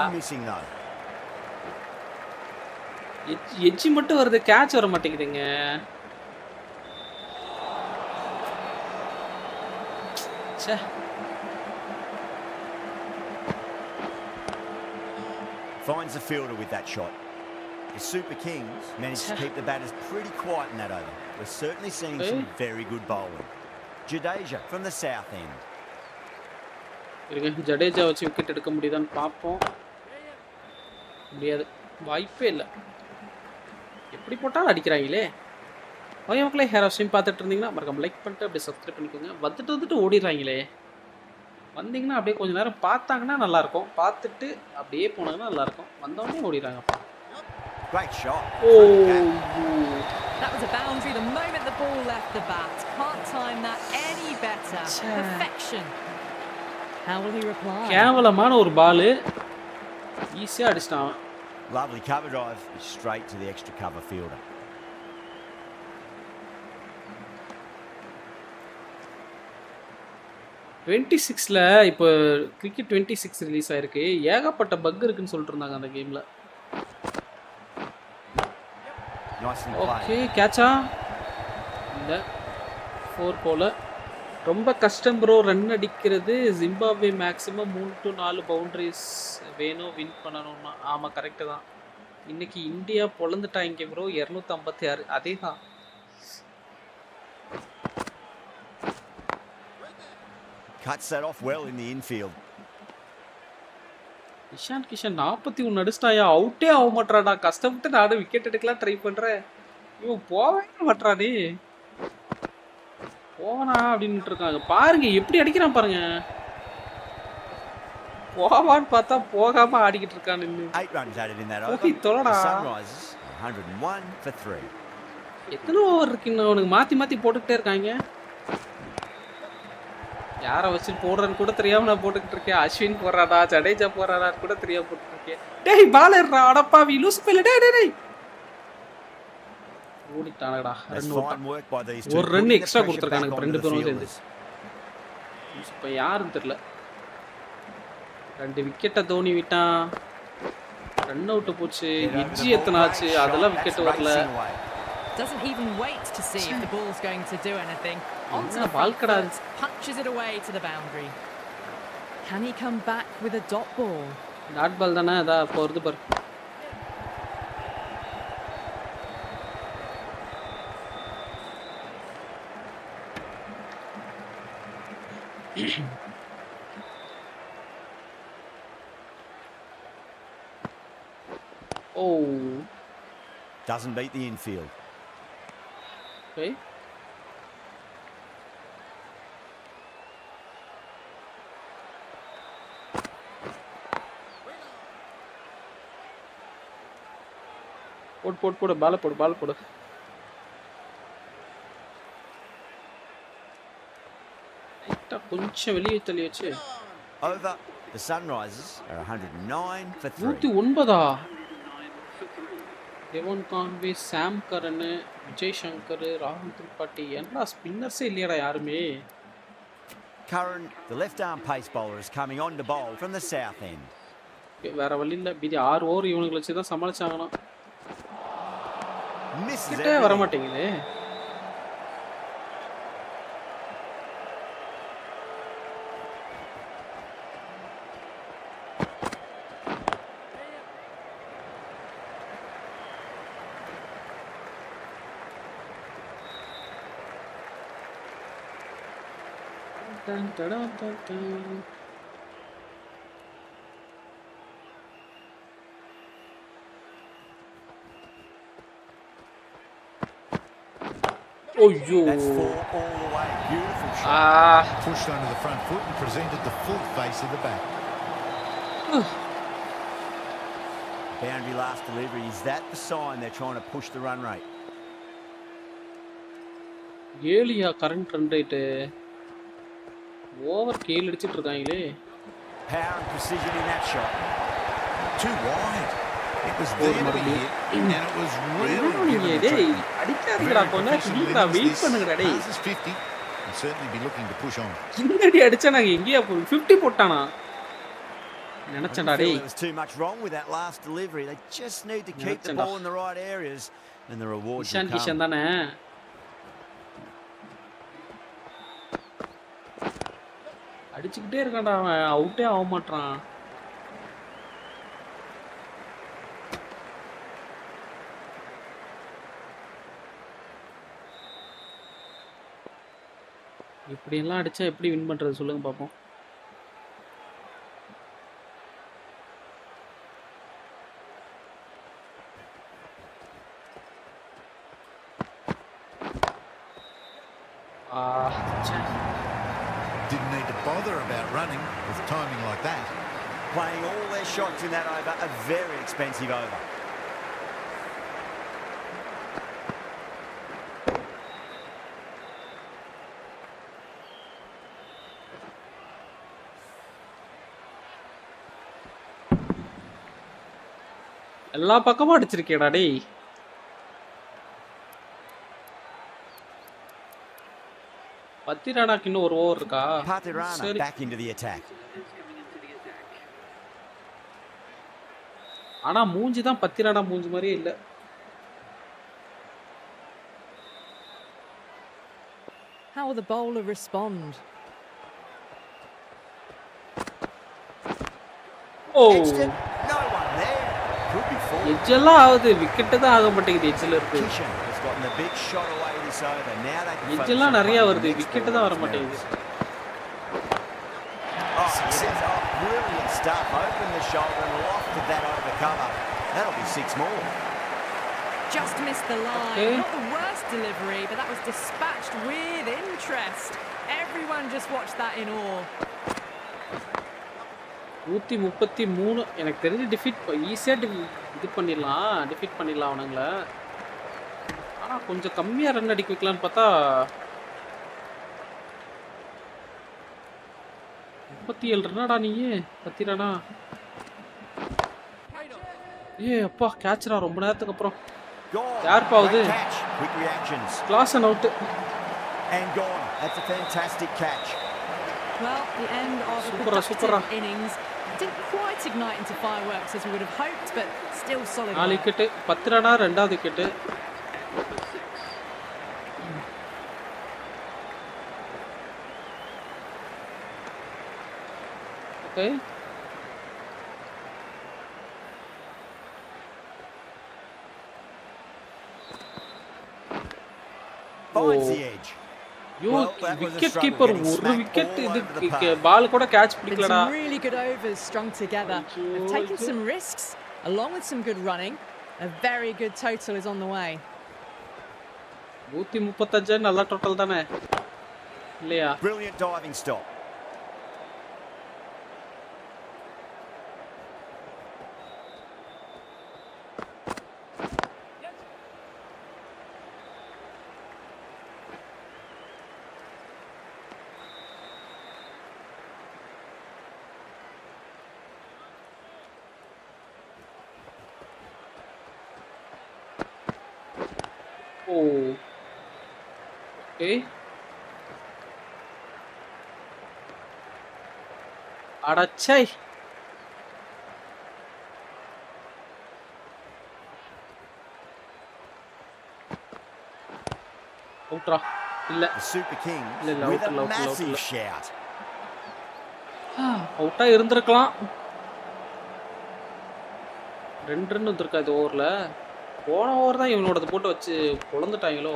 எட்ஜ் மட்டும் வருது, கேட்ச் வர மாட்டேங்குதுங்க. ச்சே. Finds the fielder with that shot. The Super Kings managed to keep the batters pretty quiet in that over. We're certainly seeing some very good bowling. Jadeja from the south end. Jadeja வச்சு wicket எடுக்க முடியுதான்னு பார்ப்போம். முடியாது, வாய்ப்பே இல்லை. எப்படி போட்டாலும் அடிக்கிறாங்களே. Okay மக்களே, hair of stream பார்த்துட்டு இருந்தீங்கன்னா மறக்காம லைக் பண்ணிட்டு அப்படியே சப்ஸ்கிரைப் பண்ணிக்கோங்க. வந்துட்டு ஓடிடுறாங்களே. வந்தீங்கன்னா அப்படியே கொஞ்சம் நேரம் பார்த்தாங்கன்னா நல்லாயிருக்கும். பார்த்துட்டு அப்படியே போனாங்கன்னா நல்லாயிருக்கும். வந்தோடனே ஓடிடுறாங்கப்பா. Great shot. Oh. That was a boundary the moment the ball left the bat. Can't time that any better. Perfection. How will he reply? கேவலமான ஒரு பால். ஈஸியாக அடிச்சிட்டான். Lovely cover drive straight to the extra cover fielder. Twenty இப்போ cricket 26 release ஆயிருக்கு. ஏகப்பட்ட buck இருக்குன்னு சொல்லிட்டு இருந்தாங்க அந்த கேம்ல. ஓகே கேட்சா இல்லை, 4 போல. ரொம்ப கஷ்டம் ப்ரோ ரன் அடிக்கிறது. ஜிம்பாப்வே மேக்ஸிமம் 3 to 4 பவுண்டரிஸ் வேணும் வின் பண்ணணும்னா. ஆமா கரெக்ட் தான். இன்னைக்கு இந்தியா பொளந்துட்டாங்க ப்ரோ 256 அதேதான். Cuts that off well in the infield. Ishan Kishan 41 அடிச்சிட்டாயா? அவுட்டே ஆக மாட்டாடா. கஷ்டப்பட்டு நானும் விக்கெட் எடுக்கலாம் ட்ரை பண்றேன். இவன் போவே மாட்டானே. போவனா அப்படின்ட்டு இருக்காங்க. பாருங்க எப்படி அடிக்கிறான் பாருங்க. போவான்னு பார்த்தா போகாம ஆடிக்கிட்டு இருக்கான் நின்னு. 8 runs added in that over. Okay தொலைடா. Sunrisers 101 for 3. எத்தனை ஓவர் இருக்கு இன்னும் அவனுக்கு மாத்தி மாத்தி போட்டுக்கிட்டே இருக்காங்க. யாரை வச்சு போடுறன்னு கூட தெரியாம நான் போட்டுக்கிட்டு இருக்கேன். அஸ்வின் போடுறாடா ஜடேஜா போடுறாடான்னு கூட தெரியாம போட்டுட்டு இருக்கேன். டேய் பாலர்ரா அடப்பாவி லூஸ் பைல டேய் டேய் டேய் ஓடிட்டானடா. ஒரு ரன் எக்ஸ்ட்ரா கொடுத்துருக்கானுங்க ரெண்டு பேரும் சேர்ந்து. இப்போ யாருன்னு தெரியல. 2 விக்கெட்டை தோனி விட்டான். ரன் அவுட் போச்சு. எட்ஜி எத்தனாச்சு அதெல்லாம் விக்கெட் வரல. Doesn't even wait to see if the ball's going to do anything. Onto the ball foot, punches it away to the boundary. Can he come back with a dot ball? Dot ball தானே அதா போறது பாரு. Oh. Doesn't beat the infield. Okay. போடு பால் போடு. கொஞ்சம் வெளியே தள்ளி வச்சு. Over. The Sunrisers are 109 for 3. 109 டெவன் Conway, சாம் கரன், விஜய் சங்கர், ராகுல் திரிபாட்டி எல்லா ஸ்பின்னர்ஸே இல்லையடா யாருமே. Curran, the left-arm pace bowler, is coming on to bowl from the south end. வேற வழி இல்லை. மீதி 6 ஓவர் இவனுங்களை வச்சு தான் சமாளிச்சாங்கண்ணா. கிட்டே வர மாட்டேங்குது. Dun, dun, dun, dun, dun. Oh, yo. That's 4 all the way. Beautiful shot. Pushed under the front foot and presented the full face of the bat. Boundary last delivery. Is that the sign they're trying to push the run rate? ஏலியா current run rate over கேல் அடிச்சிட்டு இருக்காங்களே. Power and precision in that shot. Too wide. It was there to be hit, and it was really டேய் அடிக்காதீங்கடா கொஞ்சம் நீங்கடா wait பண்ணுங்கடா டேய். This is 50. He'll certainly be looking to push on. இன்னடி அடிச்சா நாங்க எங்கயா போய் 50 போட்டானா நினைச்சடா டேய். There was too much wrong with that last delivery. They just need to keep the ball in the right areas and the rewards will come. Kishan தானே. அடிச்சுக்கிட்டே இருக்கான்டா அவன். அவுட்டே ஆக மாட்டான். இப்படி எல்லாம் அடிச்சா எப்படி வின் பண்றது சொல்லுங்க பாப்போம். Didn't need to bother about running with timing like that. Playing all their shots in that over, a very expensive over. எல்லா பக்கமும் அடிச்சிருக்கேடா டேய். பத்திரானாக்கு இன்னும் ஒரு ஓவர் இருக்கா? Patirana back into the attack. ஆனா மூஞ்சி தான் பத்திரானா மூஞ்சி மாதிரியே இல்ல. How will the bowler respond? Oh. No one there. Could be full. எஜ்ஜெல்லாம் ஆகுது விக்கெட் தான் ஆக மாட்டேங்குது எஜ்ஜில் இருக்கு. Kishan has gotten the big shot away this over. Now they can எஜ்ஜெல்லாம் நிறைய வருது விக்கெட் தான் வர மாட்டேங்குது. Oh, brilliant stuff. Open the shoulder and lofted that over cover. That'll be 6 more. Just missed the line. Okay. Not the worst delivery, but that was dispatched with interest. Everyone just watched that in awe. 133 எனக்கு தெரிஞ்சு ஈஸியா இது பண்ணிடலாம், defeat பண்ணிடலாம் அவனுங்கள. ஆனா கொஞ்சம் கம்மியா run அடிக்க வைக்கலான்னு பார்த்தா 37 ரன்னாடா நீ 10 ரன்னா. அப்பா கேட்ச்ரா ரொம்ப நேரத்துக்கு அப்புறம். யார் பாவுது? கிளாஸ் and out. And gone. That's a fantastic catch. Well, the end of a productive innings didn't quite ignite into fireworks as we would have hoped, but still solid. 4 wicket, 10 ரன்னா ரெண்டாவது wicket. Okay. Finds the edge. Wicket keeper ஒரு wicket இது பால் கூட catch பிடிக்கலடா. Some really good overs strung together. They've taken some risks along with some good running. A very good total is on the way. 135 நல்ல total தானே இல்லையா? Brilliant diving stop. Okay. அடச்சை. அவுட்ரா இல்ல. Super King இல்ல with a out massive shout. அவுட்டா இருந்திருக்கலாம். 2 run வந்திருக்கா இந்த ஓவர்ல. போன ஓவர் தான் இவனோடது போட்டு வச்சு பொளந்துட்டாங்களோ.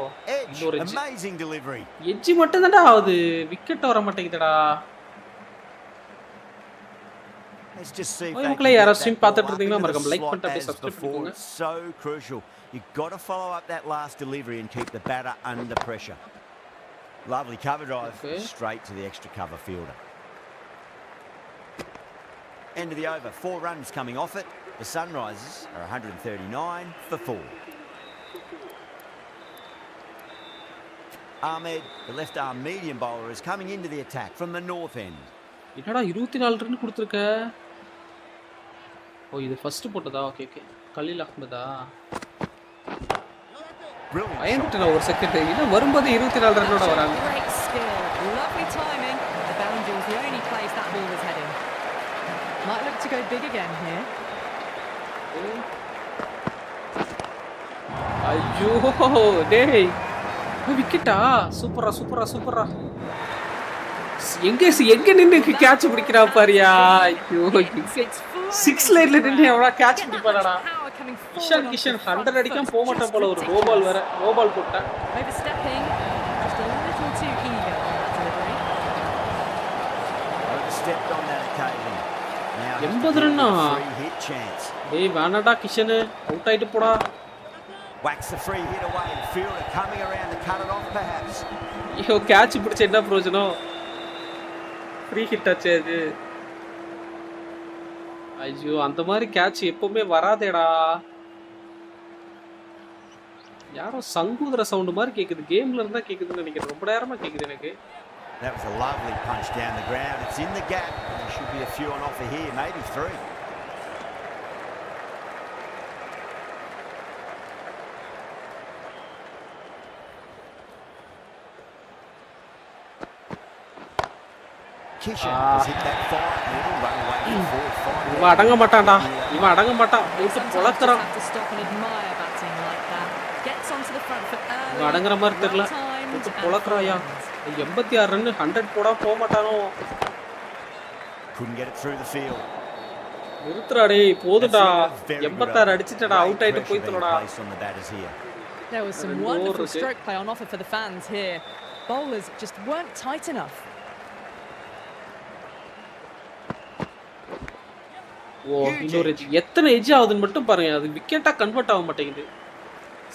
இன்னொரு amazing delivery. எட்ஜ் மட்டும் தான்டா ஆகுது, விக்கெட் வர மாட்டேங்குதுடா. Let's just see. மக்களே யாரா ஸ்ட்ரீம் பார்த்துட்டு இருந்தீங்கன்னா மறக்காம லைக் பண்ணிட்டு அப்படியே சப்ஸ்கிரைப் பண்ணுங்க. So crucial. You got to follow up that last delivery and keep the batter under pressure. Lovely cover drive straight to the extra cover fielder. End of the over. 4 runs coming off it. The Sunrisers are 139 for 4. Ahmed, the left arm medium bowler, is coming into the attack from the north end. என்னடா 24 run கொடுத்திருக்க? ஓ இது first போட்டதா? Okay okay. Khalil அஹ்மதா? பயந்துட்டேன் ஒரு second. இது வரும்போது 24 ரன்னோட வராங்க. Great skill, lovely timing. The boundary was the only place that ball was heading. Might look to go big again here. ஐயோ டேய் விக்கெட்டா? சூப்பரா சூப்பரா சூப்பரா. எங்க நின்னு கேட்ச் பிடிக்கிறா பாரியா. ஐயோ 6 லைன்ல நின்னு எவனா கேட்ச் பிடிப்பானடா. கிஷன் 100 அடிக்கும் போக மாட்டான் போல. ஒரு நோ பால் வேற. நோ பால் போட்டான். Overstepping, just a little too eager on that delivery. Overstepped on that occasion. 80 ரன்னா. டேய் வேணாடா கிஷன், அவுட் ஆயிட்டு போடா. Whacks the free hit away and fielder coming around to cut it off perhaps. ஐயோ catch பிடிச்ச என்ன பிரயோஜனம்? Free hit ஆச்சு அது. ஐயோ அந்த மாதிரி கேட்ச் எப்பவுமே வராதேடா. யாரோ சங்கூதர சவுண்ட் மாதிரி கேக்குது. கேம்ல இருந்தா கேக்குதுன்னு நினைக்கிறேன். ரொம்ப நேரமா கேக்குது எனக்கு. That was a lovely punch down the ground. It's in the gap. There should be a few on offer here, maybe 3. Kishan has hit that far middle, run away for 4. இவன் அடங்க மாட்டான்டா. இவன் அடங்க மாட்டான். போட்டு பொளக்குறான். இவன் அடங்குற மாதிரி தெரியல. போட்டு பொளக்குறாயா. 86 ரன் 100 போடா போக மாட்டானோ. Couldn't get it through the field. நிறுத்துடா டேய் போடுடா. 86 அடிச்சிட்டடா அவுட் ஆயிட்டு போய் தொலடா. There was some wonderful stroke play on offer for the fans here. Bowlers just weren't tight enough. ஓ இன்னொரு எட்ஜ். எத்தனை எட்ஜ் ஆகுதுன்னு மட்டும் பாருங்க. அது விக்கெட்டா கன்வெர்ட் ஆக மாட்டேங்குது.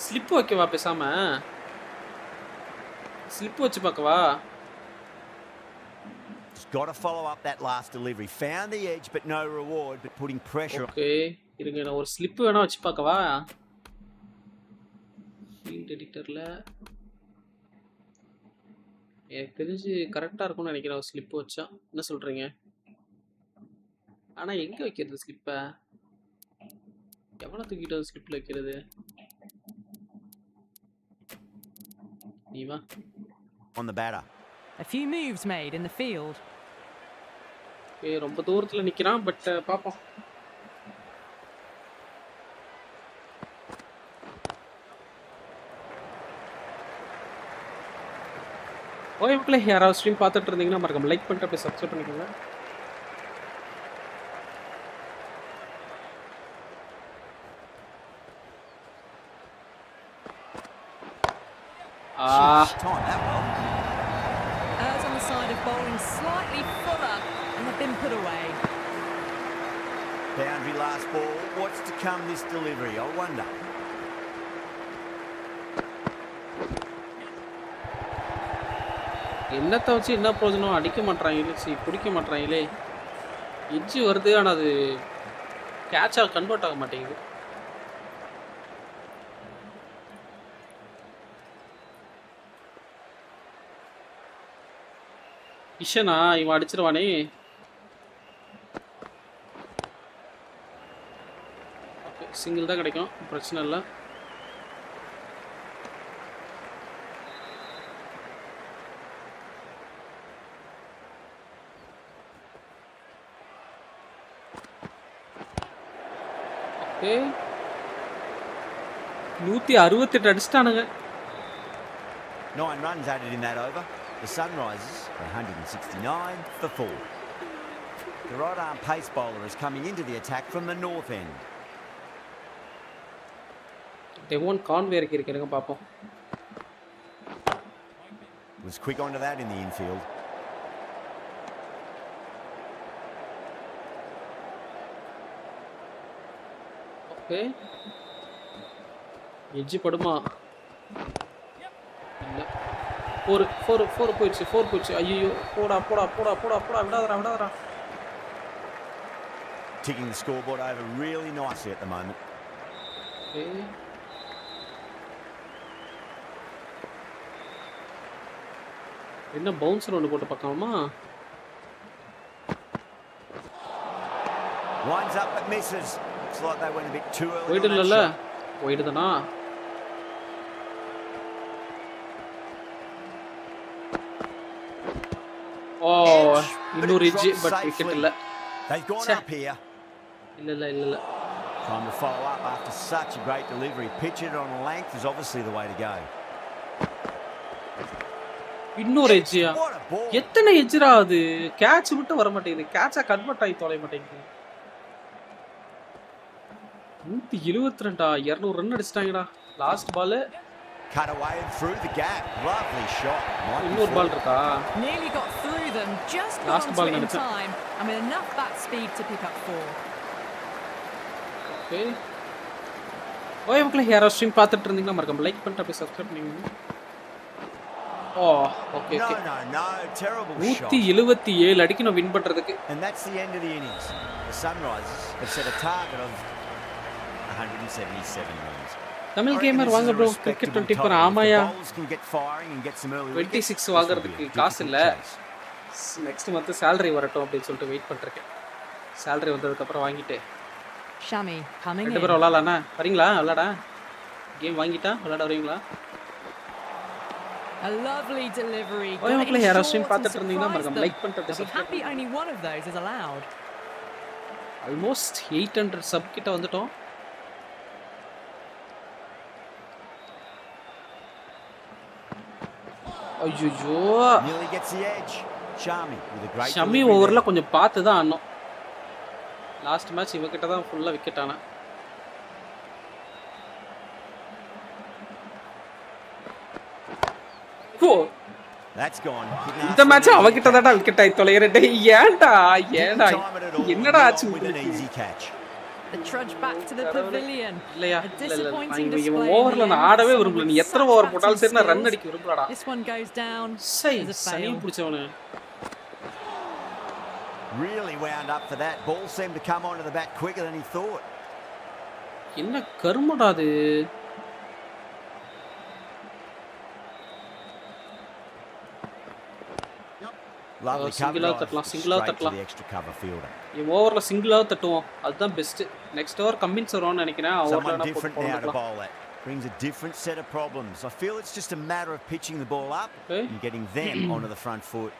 ஸ்லிப் வைக்கவா பேசாம? ஸ்லிப் வச்சு பார்க்கவா? Got to follow up that last delivery. Found the edge but no reward, but putting pressure. Okay, இருங்க நான் ஒரு ஸ்லிப் வேணா வச்சு பார்க்கவா? ஃபீல்ட் எடிட்டர்ல எனக்கு தெரிஞ்சு கரெக்டா இருக்கும்னு நினைக்கிறேன் ஒரு ஸ்லிப் வச்சா. என்ன சொல்றீங்க? ஆனா எங்க வைக்கிறது ஸ்லிப்ப? எவ்வளவு தூக்கிட்டு வந்து ஸ்லிப்ல வைக்கிறது? நீவா? On the batter. A few moves made in the field. ரொம்ப தூரத்துல நிக்கிறான் பட் பாப்போம். ஓகே மக்களே, யாராவது ஸ்ட்ரீம் பார்த்துட்டு இருந்தீங்கன்னா மறக்காம லைக் பண்ணிட்டு அப்படியே சப்ஸ்கிரைப் பண்ணிக்கோங்க. Errs on the side of bowling slightly fuller and have been put away. Boundary last ball. What's to come this delivery? I wonder. என்னத்தை வச்சு என்ன பிரயோஜனம்? அடிக்க மாட்டாங்களே, சரி பிடிக்க மாட்டாங்களே. எட்ஜ் வருது ஆனால் அது கேட்சாக கன்வெர்ட் ஆக மாட்டேங்குது. கிஷனா இவன் அடிச்சிருவானே. ஓகே சிங்கிள் தான் கிடைக்கும், பிரச்சனை இல்லை. Okay 168 அடிச்சிட்டானுங்க. 9 runs added in that over. The Sunrisers are 169 for 4. The right arm pace bowler is coming into the attack from the north end. Devon Conway இருக்கிறாங்க பாப்போம். Was quick onto that in the infield. Okay edge படுமா? இல்ல 4 போயிடுச்சு. ஐயோ போடா போடா போடா போடா போடா விடாதடா. Ticking the scoreboard over really nicely at the moment. Okay என்ன பவுன்சர் ஒன்று போட்டு பார்க்கலாமா? Winds up but misses. Looks like they went a bit too early. White இல்லைல்ல? ஒயிட் தானா? ஓ இன்னொரு எட்ஜ் பட் விக்கெட் இல்லை. They've gone up here. இல்ல Time to follow up after such a great delivery. Pitch it on length is obviously the way to go. இன்னொரு எட்ஜியா? எத்தனை எட்ஜ்ரா அது? Catch விட்டு வர மாட்டேங்குது. கேட்சா கன்வெர்ட் ஆகி தொலை மாட்டேங்குது. 172 200 ரன் அடிச்சிட்டாங்கடா. Last ball cut away and through the gap. Lovely shot. இன்னொரு பால் இருக்கா? Nearly got through them, just got onto it in time and with enough bat speed to pick up 4. Okay okay மக்களே, யாராவது stream பார்த்துட்டு இருந்தீங்கன்னா மறக்காம like பண்ணிட்டு அப்படியே subscribe பண்ணிக்கோங்க. Oh okay okay No, terrible shot. 177 அடிக்கணும் வின் பண்றதுக்கு. And that's the end of the innings. The Sunrisers have set a target of 177 runs. Tamil gamer வாங்க ப்ரோ, கிரிக்கெட் 24 ஆமாயா. 26 வாங்குறதுக்கு காசு இல்ல. நெக்ஸ்ட் மந்த் salary வரட்டும் அப்படி சொல்லிட்டு வெயிட் பண்ணிருக்கேன். salary வந்ததுக்கு அப்புறம் வாங்கிட்டு Shami coming in. ரெண்டு பேரும் விளையாடலாம்னா வரீங்களா? விளையாடா கேம் வாங்கிட்டா விளையாட வரீங்களா? A lovely delivery. ஓகே மக்களே, யாராவது ஸ்ட்ரீம் பார்த்துட்டு இருந்தீங்கன்னா மறக்காம லைக் பண்ணிட்டு சப்ஸ்கிரைப் பண்ணுங்க. Only one of those is allowed. Almost 800 sub கிட்ட வந்துட்டோம். ஐயோ Nearly gets the edge. Shami with a great Shami ஓவர்ல கொஞ்சம் பார்த்து தான் ஆடணும். லாஸ்ட் மேட்ச் இவகிட்ட தான் ஃபுல்லா விக்கெட் ஆனா. ஓ That's gone. இந்த மேட்ச் அவகிட்ட தான் விக்கெட் ஆயி தொலைறடே. ஏன்டா என்னடா ஆச்சு with an easy catch. The trudge back to the pavilion. இல்லையா A disappointing display. இவன் ஓவர்ல நான் ஆடவே விரும்பல. நீ எத்தனை ஓவர் போட்டாலும் சரி நான் ரன் அடிக்க விரும்பலடா. This one goes down. Shani புடிச்சவனே. Really wound up for that. Ball seemed to come onto the bat quicker than he thought. என்ன கர்மடா அது. Lovely single out தட்டலாம் single out தட்டலாம். the extra cover fielder. இந்த ஓவர்ல single out தட்டுவோம். அதுதான் best. Next over Cummins வரும்னு நினைக்கிறேன். ஓவர்ல நான் different now to bowl that. Brings a different set of problems. I feel it's just a matter of pitching the ball up and getting them onto the front foot.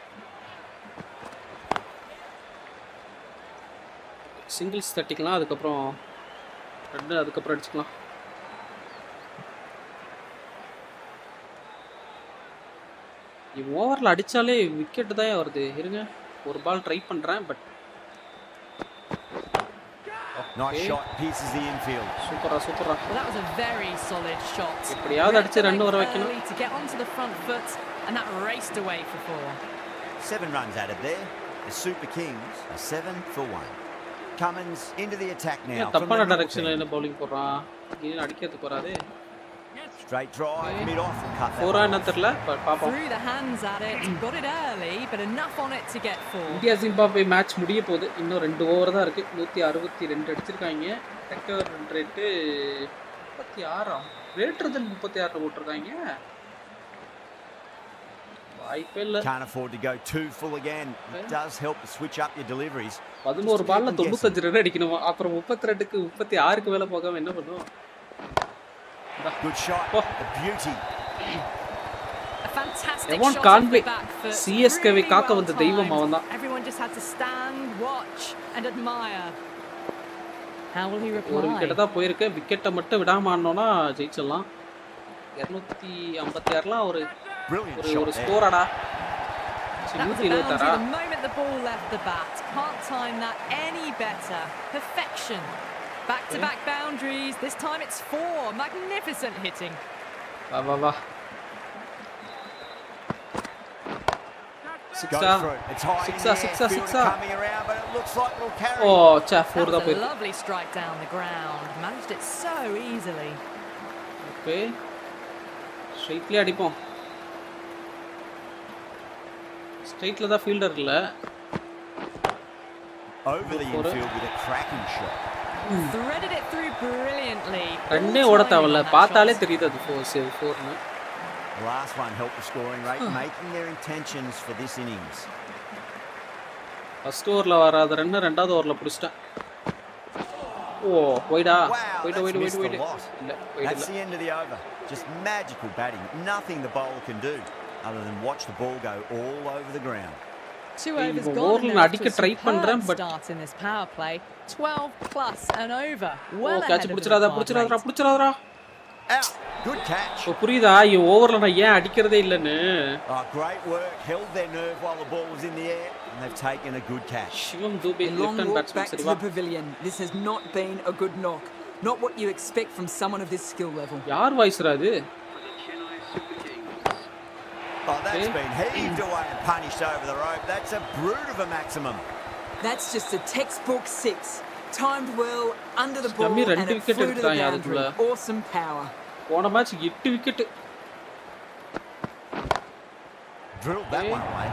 Singles தட்டிக்கலாம் அதுக்கப்புறம் ரெண்டு அதுக்கப்புறம் அடிச்சுக்கலாம். ஓவரில் அடித்தாலே விக்கெட் தான் வருது. இருங்க ஒரு பால் ட்ரை பண்ணுறேன். But Nice shot, pieces the infield. சூப்பரா சூப்பரா. Well, that was a very solid shot. எப்படியாவது அடிச்சு ரன் வர வைக்கணும். To get onto the front foot and that raced away for 4. 7 runs added there. The Super Kings are 7 for 1. Cummins into the attack now. தப்பான டைரக்ஷன்ல என்ன bowling போறான். இது அடிக்கிறதுக்கு வராதே. Straight drive mid off and cut that. ஃபோரா என்ன தெரியல. பாப்போம். Threw the hands at it, got it early but enough on it to get 4. India Zimbabwe match முடிய போகுது. இன்னும் 2 ஓவர் தான் இருக்கு. 162 அடிச்சிருக்காங்க. டெக்கர் ரன் ரேட் 36 greater than 36 போட்டுருக்காங்க. வாய்ப்பே இல்ல. Can't afford to go too full again. It does help to switch up your deliveries. 11 பால்ல 95 ரன் அடிக்கணுமா. அப்புறம் 32க்கு 36க்கு மேல போகாம என்ன பண்ணுவோம். Good shot. A beauty. A fantastic Everyone shot can't off be the back foot. CSK வை காக்க வந்த தெய்வம் அவன்தான். Everyone just had to stand, watch and admire. How will he reply? ஒரு விக்கெட் தான் போயிருக்கு. விக்கெட்டை மட்டும் விடாம ஆடணும்னா ஜெயிச்சிடலாம். 256லாம் ஒரு ஸ்கோராடா. That was a boundary the moment the ball left the bat. Can't time that any better. Perfection. Back-to-back boundaries. This time it's 4. Magnificent hitting. வா. Sixer. Coming around, but it looks like it'll carry. Oh, cha 4 That da was போயிருக்கு. a lovely strike down the ground. Managed it so easily. Okay. ஸ்ட்ரைட்லயே அடிப்போம். ஸ்ட்ரைட்ல தான் fielder இல்ல. Over the infield with a cracking shot. Threaded it through brilliantly. ரன்னே ஓட தேவல்ல. பார்த்தாலே தெரியுது அது 4னு. The last one helped the scoring rate, making their intentions for this innings. First ஓவர்ல வராத ரன் ரெண்டாவது ஓவர்ல புடிச்சிட்டேன். ஓ வைடா. வைட். இல்ல That's the end of the over. Just magical batting. Nothing the bowler can do other than watch the ball go all over the ground. 2 overs gone. Now அடிக்க try பண்றேன் but start in this power play 12 plus and over. Well catch புடிச்சறாதா. Out. Good catch. புரியுதா இந்த ஓவர்ல நான் ஏன் அடிக்கிறதே இல்லன்னு. Great work. Held their nerve while the ball was in the air and they've taken a good catch. Shivam Dubey left hand batsman back to the pavilion. This has not been a good knock. Not what you expect from someone of this skill level. யார் வாய்ஸ்ரா இது? That's been heaved away and punished over the rope. That's a brute of a maximum. That's just a textbook 6. Timed well, under the ball and it flew to the boundary. Awesome power. போன match 8 wicket. Drilled that one away.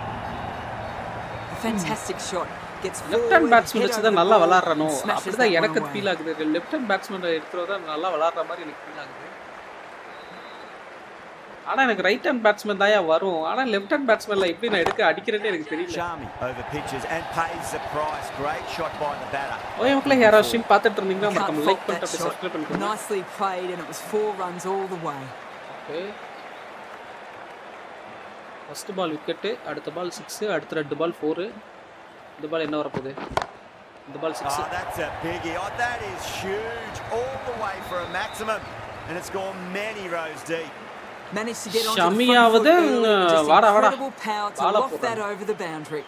A fantastic shot. Gets left hand batsman வச்சு தான் நல்லா விளையாடுறானோ. அப்படிதான் எனக்கு feel ஆகுது. left hand batsman எடுத்துறதா நல்லா விளையாடுற மாதிரி எனக்கு ஃபீல் ஆகுது. ஆனா எனக்கு ரைட் ஹேண்ட் பேட்ஸ்மேன் தான்யா வரும். ஆனா லெஃப்ட் ஹேண்ட் பேட்ஸ்மேன்ல எப்படி நான் எடுக்க அடிக்கிறேன்னு எனக்கு தெரியல. Shami over pitches and pays the price. Great shot by the batter. ஓய் மக்களே யாரா ஸ்ட்ரீம் பார்த்துட்டு இருந்தீங்கன்னா மறக்காம லைக் பண்ணிட்டு அப்படியே சப்ஸ்கிரைப் பண்ணிக்கோங்க. Nicely played and it was 4 runs all the way. Okay. First ball wicket, அடுத்த பால் 6, அடுத்த ரெண்டு பால் 4. இந்த பால் என்ன வர போகுது? இந்த பால் 6. Oh, that's a biggie. Oh, that is huge. All the way for a maximum and it's gone many rows deep. Managed to get onto the ஷமியாவது front foot early, just வாடா வாடா incredible power to Bala loft that போடுறாங்க. over the boundary.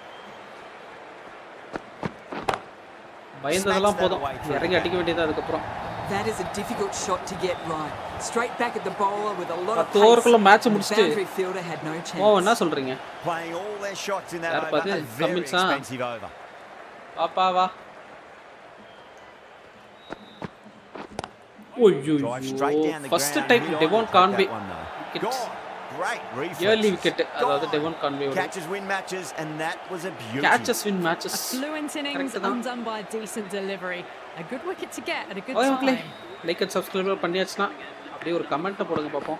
பயந்ததெல்லாம் போதும் இறங்கி அடிக்க வேண்டியது அதுக்கப்புறம். That is a difficult shot to get right. Straight back at the bowler with a lot of 10 ஓவருக்குள்ள match pace. முடிச்சிட்டு Boundary fielder had no chance. ஓ என்ன சொல்றீங்க? Playing all their shots in that யார் over, பாத்து a very கம்மின்ஸா? expensive over. பாப்பா வா. ஓய்யோ Drive straight down the first ground, time hit on Devon and take Conway that one, though. Wicket. Gone. Great reflex. Early wicket, அதாவது Devon கான்வேயோட Catches win matches, and that was a beauty. catches win matches. A fluent innings Correct தான். undone by a decent delivery. A good wicket to get at a good okay time. Like and subscribe பண்ணியாச்சுனா அப்படியே ஒரு கமெண்ட்டை போடுங்க பார்ப்போம்.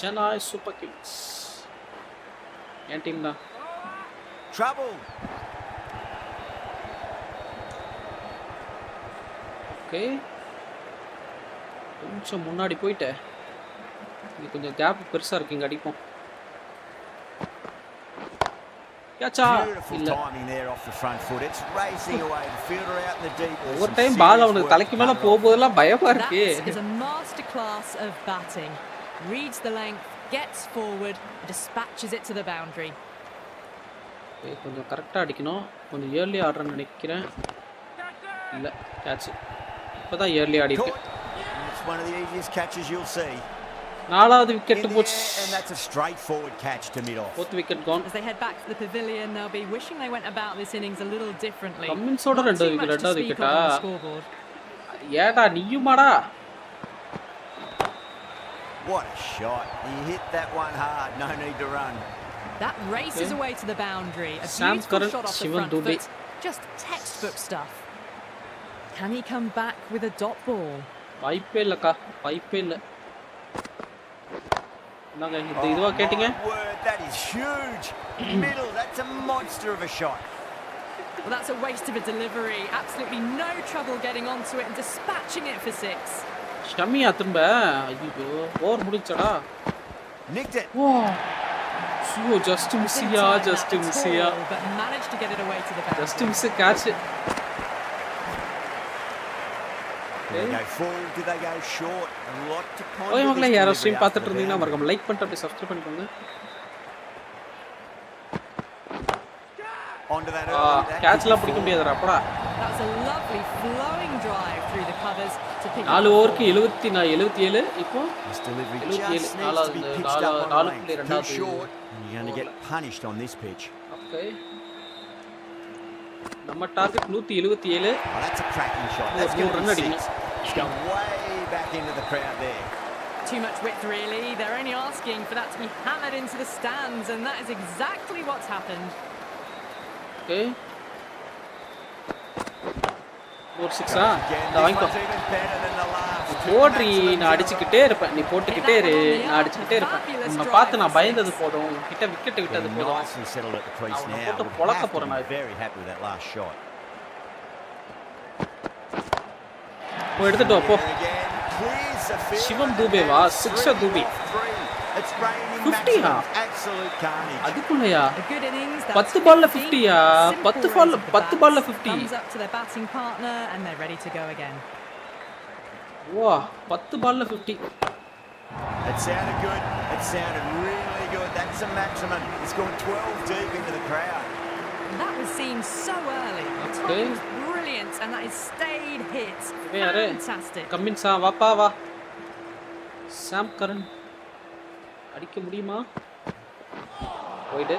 Chennai super Kings என் team தான். Trouble. Okay கொஞ்சம் முன்னாடி போயிட்டு இங்கே கொஞ்சம் கேப் பெருசாக இருக்கு, இங்கே அடிப்போம். கேட்சா Beautiful இல்லை. timing there off the front foot. It's racing away. The fielder out in the deep. There's ஒவ்வொரு some டைம் பால் serious அவனுக்கு work தலைக்கு மேலே done off. போகும்போதெல்லாம் பயமாக இருக்கு. That is a masterclass of batting. Reads the length, gets forward, dispatches it to the boundary. கொஞ்சம் கரெக்டாக அடிக்கணும். கொஞ்சம் இயர்லி ஆடுறேன்னு நினைக்கிறேன். இல்லை கேட்ச் இப்போ தான் இயர்லி ஆடி இருக்கு. It's one of the easiest catches you'll see. 4வது In விக்கெட் the போச்சு. air, and that's a straightforward catch to mid-off. 4th wicket gone. As they head back to the pavilion, they'll be wishing they went about this innings a little differently. கம்மின்ஸோட Not too much to ரெண்டாவது speak விக்கெட்டா? of on the scoreboard. ஏடா நீயுமாடா? What a shot. He hit that one hard. No need to run. That races away to the boundary. A Sam beautiful Curran, shot off the Shivan front Dubey. foot. Just textbook stuff. Can he come back with a dot ball? வாய்ப்பே இல்லைக்கா, வாய்ப்பே இல்லை. என்னங்க இது இதுவா கேட்டிங்க? My word, that is huge. Middle, that's a monster of a shot. Well, that's a waste of a delivery. Absolutely no trouble getting onto it and dispatching it for 6. Shamiya திரும்ப ஐயோ ஓவர் முடிச்சடா. Nicked it. வா ஐயோ just மிஸ்ஸியா, just மிஸ்ஸியா, But managed to get it away to the boundary. Just miss catch. Do they go full? Do they go short? A lot to ponder. Okay மக்களே, this யாரோ delivery stream after பார்த்துட்டு the இருந்தீங்கன்னா boundary. மறக்காம like பண்ணிட்டு அப்படியே subscribe பண்ணிக்கோங்க. Onto that early. That கேட்ச்லாம் could பிடிக்க be முடியாதுடா அப்படா. That's a lovely flowing drive through the covers to pick 4 up. ஓவருக்கு 77 இப்போ This delivery 77 just needs to be pitched up on நாலு length. புள்ளி Too ரெண்டாவது. short, and you're going to get punished on this pitch. Okay நம்ம target 177. Oh, that's a cracking shot. Oh, That's going run to be அடிக்கணும். 6. It's going way back into the crowd there. Too much width, really. They're only asking for that to be hammered into the stands, and that is exactly what's happened. Okay ஒரு 6ஆ Again, இந்த this வாங்கிக்கோ. one's even better than the last. போட்ரி நான் அடிச்சுக்கிட்டே இருப்பேன், நீ போட்டுக்கிட்டே இரு, நான் அடிச்சுக்கிட்டே இருப்பேன். உன்னை பார்த்து நான் பயந்தது போதும், கிட்ட விக்கெட் விட்டது Getting போதும். nicely settled at the crease அவனை now. போட்டு Would பொளக்க have to போறேன் be நான். very happy with that last shot. போய் எடுத்துட்டு வா போ. Here again, clears the field. Sivam தூபேவா, 6 தூபி. It's raining 50 maximum. Absolute carnage. அதுக்குள்ளயா A good innings. 10 பால்ல 50யா? 10 பால்ல 10 பால்ல 50. Thumbs up to their batting partner, and they're ready to go again. வா 10 பால்ல 50. It sounded good. It sounded really good. That's a maximum. It's gone 12 deep into the crowd. That was seen so early. The Okay. timing was brilliant, and that is stayed hit. இவன் யாரு? Fantastic. கம்மின்ஸா வாப்பா வா. சாம் கரன் அடிக்க முடியுமா? போயிடு.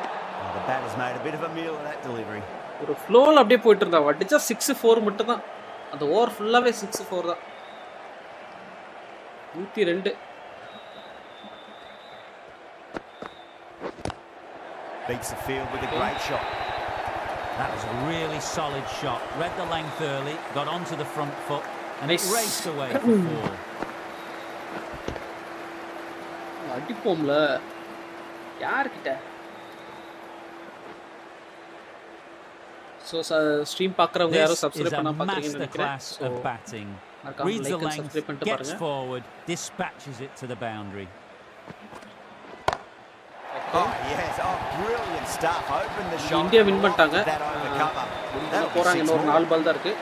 The batter's made a bit of a meal of that delivery. ஒரு ஃப்ளோல அப்படியே போயிட்டு இருந்தா, அடிச்சா 6-4 மட்டும் தான். அந்த ஓவர் ஃபுல்லாவே 6-4 தான். 102. Beats the field with a great shot. That was a really solid shot. Read the length early, got onto the front foot, and Nice. it raced away for 4. அடிப்போம்ல யார்கிட்ட? ஸோ ஸ்ட்ரீம் பார்க்குறவங்க யாரும் This is subscribe a பண்ணா பார்க்குறீங்கன்னு நினைக்கிறேன். masterclass so of batting. மறக்காம Reads the like and length, subscribe பண்ணிட்டு gets பாருங்க. forward, dispatches it to the boundary. Oh, yes. Oh, brilliant stuff. Opened the shot. India win பண்ணிட்டாங்க. That over cover. That'll be போகிறாங்க, 6 இன்னொரு more. 4 பால் தான் இருக்கு.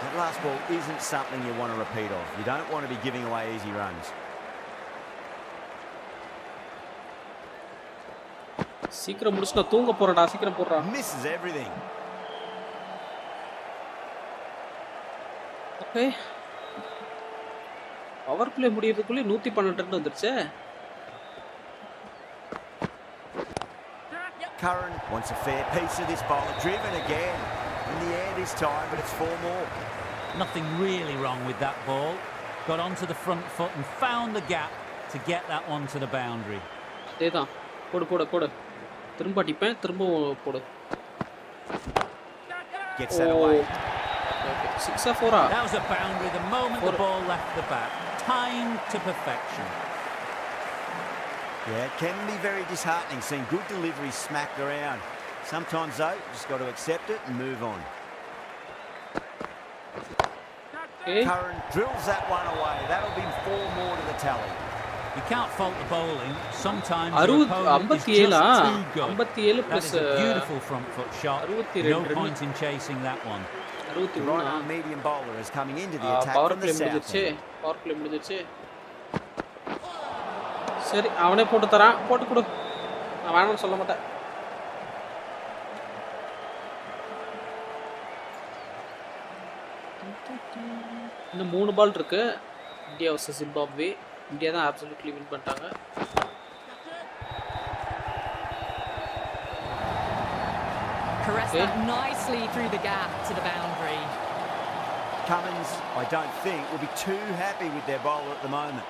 That last ball isn't something you want to repeat of. You don't want to be giving away easy runs. சீக்கிரம் முடிச்சு நான் தூங்க போறடா சீக்கிரம் போடுறா Misses everything. Okay power play முடியறதுக்குள்ளே 112 ரன் வந்துருச்சே Curran wants a fair piece of this bowler. Driven again. In the air this time, but it's 4 more. Nothing really wrong with that ball. Got onto the front foot and found the gap to get that one to the boundary. அதேதான் போடு போடு போடு திரும்ப அடிப்பேன் திரும்ப போடு Gets that away. Okay. 6 or 4 That was a boundary the moment the ball left the bat. Timed to perfection. Yeah, it can be very disheartening seeing good delivery smacked around. Sometimes though, you just got to accept it and move on. Okay. Curran drills that one away. That'll be 4 more to the tally. You can't fault the bowling. Sometimes the 67 opponent is just too good. 57 That is a beautiful front foot shot. No point in chasing that one. The right-arm medium bowler is coming into the attack power from play the south முடிஞ்சிருச்சு end. power play முடிஞ்சிருச்சு சரி அவனே போட்டு தரான் போட்டு கொடு நான் வேணும்னு சொல்ல மாட்டேன் இன்னும் 3 பால் இருக்கு இந்தியா vs ஜிம்பாப்வே இந்தியா தான் அப்சல்யூட்லி வின் பண்ணிட்டாங்க Caress that nicely through the gap to the boundary. Cummins, I don't think, will be too happy with their bowler at the moment.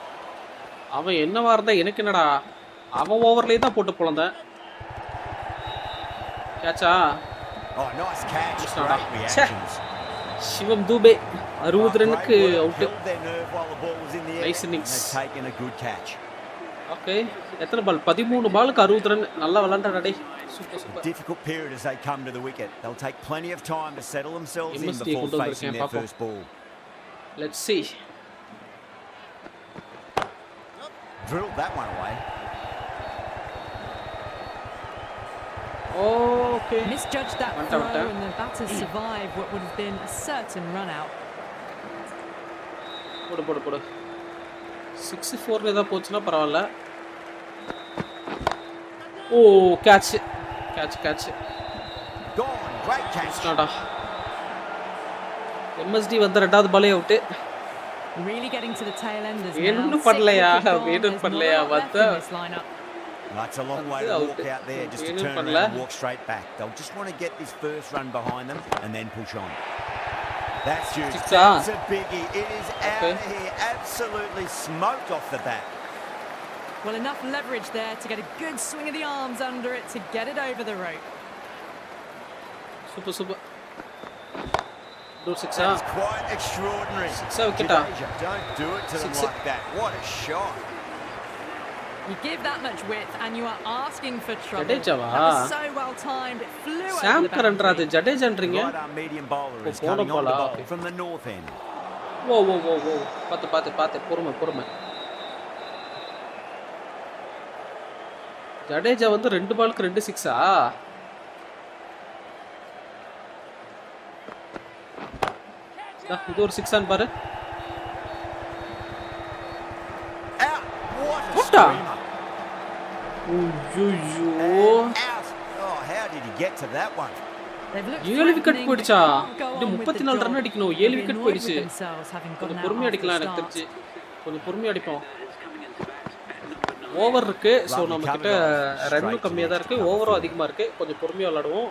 அவன் என்னவா இருந்தா எனக்கு என்னடா அவன் ஓவர்லயே தான் போட்டு போலந்தேன் கேட்சா Oh, nice catch. Great reactions. சிவம் தூபே 60 ரன்னுக்கு out Held their nerve while the ball was in the air. Nice innings. They've taken a good catch. Okay எத்தனை பால் 13 பாலுக்கு 60 ரன் நல்லா விளையாண்டா டேய் super super Difficult period as they come to the wicket. They'll take plenty of time to settle themselves in MSD before கொண்டு facing வந்திருக்கேன் their பாப்போம் first ball. Let's see Drilled that one away. Okay Misjudged that One throw down. and the batters survived what would have been a certain run out. போடு போடு போடு 64 ஏதா போச்சுனா பரவாயில்லை ஓ catch catch catch Gone. Great catch. ஸ்டார்டா MSD வந்த ரெண்டாவது பாலே out Really getting to the tail enders now. வேணும்னு 6 பண்ணலையா wickets gone. வேணும் There's not பண்ணலையா a lot left வந்தா in this lineup. That's a long way to walk out there just to turn around and walk straight back. They'll just want to get this first run behind them and then push on. That's huge. That's a biggie. It is out of here. Absolutely smoked off the bat. Well, enough leverage there to get a good swing of the arms under it to get it over the rope. Super super two 6 That's quite extraordinary. 6 wicket Don't do it to them like that. What a shot. You give that much width and you are asking for trouble. Jadeja-va? That was so well timed. It flew over Sam the Karandradu boundary. ஜடேஜான்றீங்க Right-arm medium bowler is போன coming on the ball-ஆ? bowl from the north end. ஓ ஓ ஓ ஓ பாத்து பாத்து பாத்து பொறுமை பொறுமை ஜடேஜா வந்து 2 பாலுக்கு 2 6 இது ஒரு 6 ஆன் பாரு Out. What a What the? screamer. ஐயோ And out. Oh, how did he get to that one? They've looked 7 wicket threatening, போயிடுச்சா but can't go இது on with the 34 run job. அடிக்கணும் 7 They'll be விக்கெட் annoyed போயிடுச்சு with themselves, having gotten கொஞ்சம் out பொறுமையா after the அடிக்கலாம் எனக்கு start. தெரிஞ்சு கொஞ்சம் பொறுமையா அடிப்போம் ஓவர் இருக்கு ஸோ நம்ம கிட்ட ரன்னும் கம்மியாக தான் இருக்கு ஓவரும் அதிகமாக இருக்கு கொஞ்சம் பொறுமையாக விளாடுவோம்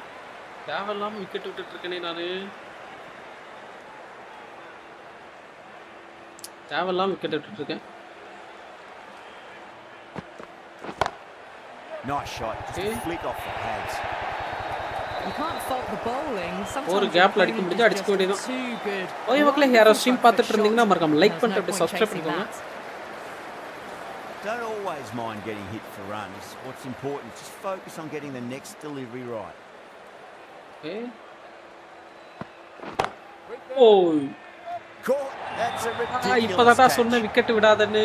தேவையில்லாமல் விக்கெட் விட்டுட்டு இருக்கேனே நான் தேவையில்லாமல் விக்கெட் விட்டுட்டு இருக்கேன் Nice shot. Just a flick off the pads. You can't fault the bowling. Sometimes ஒரு the கேப்ல அடிக்க bowling முடிஞ்சா is அடிச்சுக்க just வேண்டியதான் too good. ஓகே மக்களே யாரோ ஸ்ட்ரீம் பார்த்துட்டு இருந்தீங்கன்னா மறக்காம லைக் பண்ணிட்டு அப்படியே சப்ஸ்கிரைப் பண்ணிக்கோங்க Don't always mind getting hit for runs. What's important is just focus on getting the next delivery right. Okay ஓய் Caught. That's a ridiculous இப்போதான் catch. சொன்ன விக்கெட் விடாதன்னு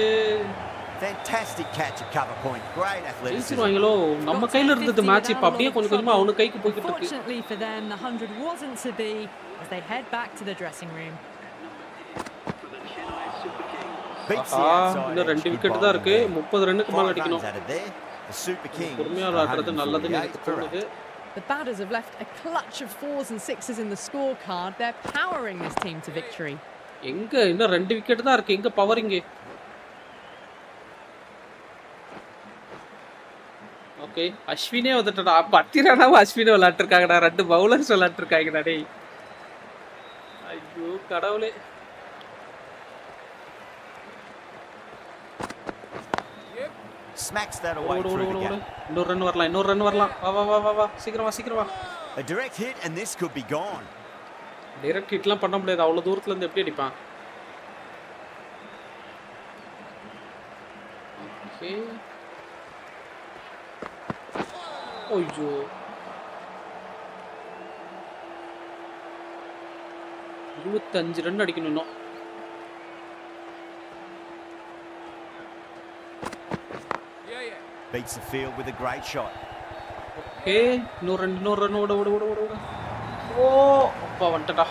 Fantastic catch at cover point. Great athleticism. ஜெயிச்சிருவாங்களோ நம்ம கையில இருந்தது match இப்போ அப்படியே கொஞ்சம் கொஞ்சமா அவனு கைக்கு போய்கிட்டு இருக்கு Fortunately for them, the 100 wasn't to be as they head back to the dressing room. Beats the outside இன்னும் edge. 2 Good விக்கெட் தான் bowling இருக்கு there. 30 ரன்னுக்கு மேல 5 அடிக்கணும் runs out of there. The Super Kings பொறுமையா are விளையாடுறது நல்லதுன்னு 148 எனக்கு for தோணுது. 8. The Batters have left a clutch of 4s and 6s in the scorecard. They're powering this team to victory. எங்க இன்னும் 2 விக்கெட் தான் இருக்கு. எங்க பவரிங்? ஓகே, அஸ்வினே வந்துட்டடா. 10 ரனாவும் அஸ்வினே விளையாட்டுருக்காங்கடா. 2 பவுலர்ஸ் விளையாட்டுருக்காங்கடா டேய். ஐயோ கடவுளே. Smacks that away through the gap. இன்னொரு ரன் வரலாம், இன்னொரு ரன் வரலாம். வா வா வா வா வா, சீக்கிரம் வா சீக்கிரம் வா. A direct hit and this could be gone. Direct ஹிட்லாம் பண்ண முடியாது. அவ்வளவு தூரத்துல இருந்து எப்படி அடிப்பான்? ஓகே. ஐயோ. இருபத்தஞ்சு ரன் அடிக்கணும் இன்னும். Beats the field with a great shot. Okay, இன்னொரு ரன் ஓட ஓட ஓட ஓட ஓட. ஓ அப்பா வந்துட்டடா.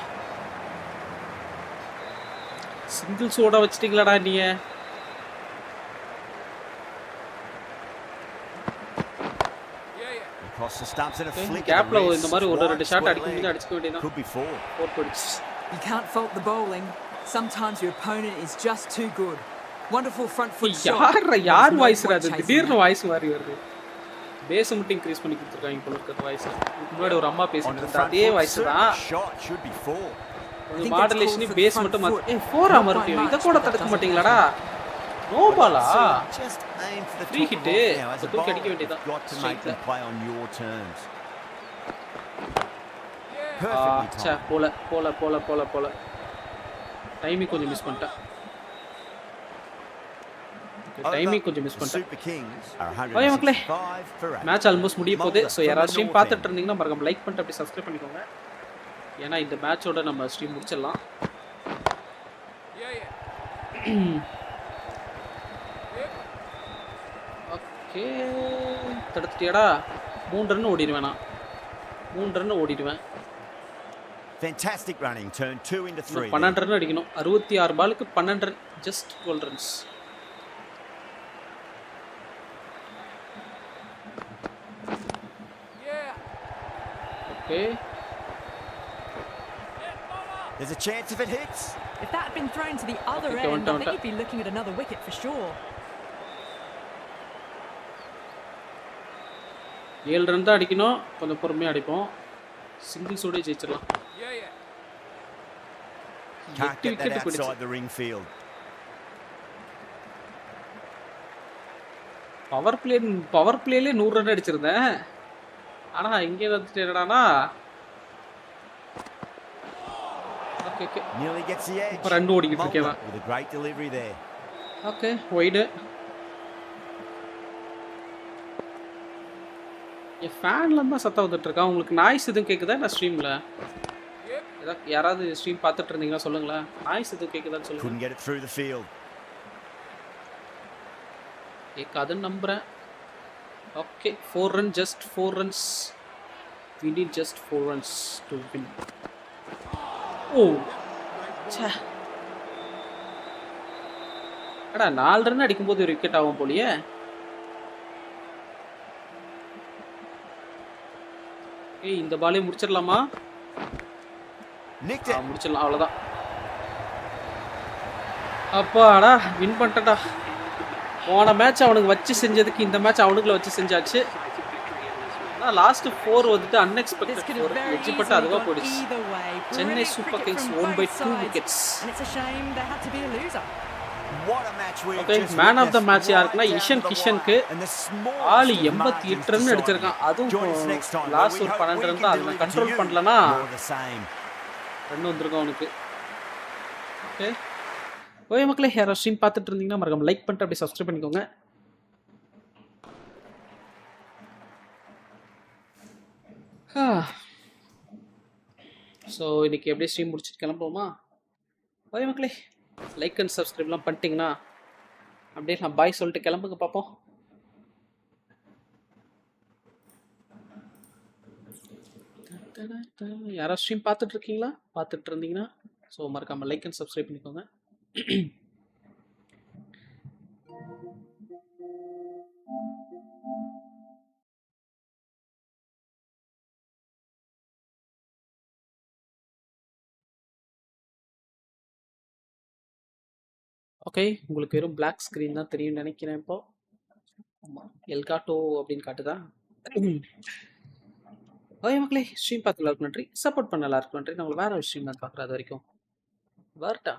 சிங்கிள்ஸ் ஓட வச்சிட்டீங்களாடா நீங்க. Across the stumps and a flick. கேப்ல இந்த மாதிரி ஒரு ரெண்டு ஷாட் அடிக்க முடிஞ்சா அடிச்சுக்க வேண்டியதான். Could be 4. 4 போயிடுச்சு. You can't fault the bowling. Sometimes your opponent is just too good. Wonderful front foot shot. யார் வாய்ஸ் அது? திடீர்னு வாய்ஸ் மாறி வருது. பேஸ் மட்டும் இன்க்ரீஸ் பண்ணி கொடுத்துருக்காங்க போல இருக்க வாய்ஸ். முன்னாடி ஒரு அம்மா பேசிட்டு இருந்தா அதே வாய்ஸ் தான். Shot should be 4. ஒரு மாடுலேஷன் பேஸ் மட்டும் மாத்தி. ஏய் 4 மறுபடியும் இத கூட தடுக்க மாட்டீங்களாடா? நோ பாலா. Just aim for the free top hit. now as a தூக்கி bowler. அடிக்க வேண்டியதா. Got to make them play on your terms. Perfectly ச்சே timed. போல. டைமிங் கொஞ்சம் மிஸ் பண்ணிட்டேன். டைமிங் கொஞ்சம் மிஸ் பண்ணிட்டேன். Super Kings are ஓகே மக்களே, 165 for 8. மேட்ச் ஆல்மோஸ்ட் முடிய போகுது. ஸோ யாராவது ஸ்ட்ரீம் பார்த்துட்டு இருந்தீங்கன்னா மறக்காம லைக் பண்ணிட்டு அப்படி சப்ஸ்கிரைப் பண்ணிக்கோங்க. ஏன்னா இந்த மேட்சோட நம்ம ஸ்ட்ரீம் முடிச்சிடலாம். ஓகே, தடுத்துட்டியாடா. 3 ரன் ஓடிடுவேன் நான். 3 ரன் ஓடிடுவேன். Fantastic running. Turn 2 into 3. 12 run அடிக்கணும். 66 பாலுக்கு 12 run. Just 12 runs. Okay. There's a chance if it hits. If that had been thrown to the other Okay, end, I think you'd be looking at another wicket for sure. 7 run தான் அடிக்கணும். கொஞ்சம் பொறுமையா அடிப்போம். Singles ஓட ஜெயிச்சிடலாம். Can't get that outside the ring field. Power பிளேல 100 run அடிச்சிருந்தேன். ஆனா இங்க வந்துட்டு என்னடானா okay Nearly gets the edge. இப்போ ரன் ஓடிக்கிட்டு இருக்கேன். With a great delivery there. Okay, wide. என் ஃபேன்ல இருந்தா சத்தம் வந்துட்டு இருக்கா. உங்களுக்கு நாய்ஸ் எதுவும் கேக்குதா நான் ஸ்ட்ரீம்ல? யாராவது ஸ்ட்ரீம் பார்த்துட்டு இருந்தீங்கன்னா சொல்லுங்களேன். நாய்ஸ் எதுவும் கேக்குதான்னு சொல்லுங்க. Couldn't get it through the field. அதுன்னு நம்புறேன். Okay, 4 run, just 4 runs. We need just 4 runs to win. Oh, ச்சே. அடா 4 ரன் அடிக்கும்போது ஒரு விக்கெட் ஆகும் போலியே. ஏய் இந்த பாலே முடிச்சிடலாமா? முடிச்சிடலாம், அவ்வளோதான். அப்பாடா வின் பண்ணிட்டடா. போன மேட்ச் அவனுக்கு வச்சு செஞ்சதுக்கு இந்த மேட்ச் அவனுக்குள்ள வச்சு செஞ்சாச்சு. லாஸ்ட் 4 வந்துட்டு அன்எக்ஸ்பெக்டட் 4 எஜ்ஜிப்பட்டு அதுவா போயிடுச்சு. Chennai super kings won by 2 wickets. ஓகே, மேன் ஆஃப் த மேட்ச் யாருக்குன்னா இஷன் கிஷனுக்கு. ஆளு 88 ரன் அடிச்சிருக்கான். அதுவும் லாஸ்ட் ஒரு 12 ரன் தான். அதை கண்ட்ரோல் பண்ணலனா ரன் வந்திருக்கும் அவனுக்கு. ஓகே ஓகே மக்களே, யாராவது ஸ்ட்ரீம் பார்த்துட்டு இருந்தீங்கன்னா மறக்காம லைக் பண்ணிட்டு அப்படியே சப்ஸ்கிரைப் பண்ணிக்கோங்க. ஸோ இன்னைக்கு எப்படியே ஸ்ட்ரீம் முடிச்சுட்டு கிளம்புவோமா? ஓகே மக்களே, லைக் அண்ட் சப்ஸ்கிரைப்லாம் பண்ணிட்டீங்கன்னா அப்படியே நான் பாய் சொல்லிட்டு கிளம்புங்க பார்ப்போம். யாராவது ஸ்ட்ரீம் பார்த்துட்டு இருக்கீங்களா? பார்த்துட்டு இருந்தீங்கன்னா ஸோ மறக்காம லைக் அண்ட் சப்ஸ்கிரைப் பண்ணிக்கோங்க. ஓகே, உங்களுக்கு வெறும் பிளாக் ஸ்க்ரீன் தான் தெரியும்னு நினைக்கிறேன். இப்போ எல்காட்டோ அப்படின்னு காட்டுதா? ஓகே மக்களே, ஸ்ட்ரீம் பார்த்து எல்லாருக்கும் நன்றி. சப்போர்ட் பண்ண எல்லாருக்கும் நன்றி. நான் உங்களை வேற ஒரு ஸ்ட்ரீம் பார்க்குறது வரைக்கும் வரட்டா.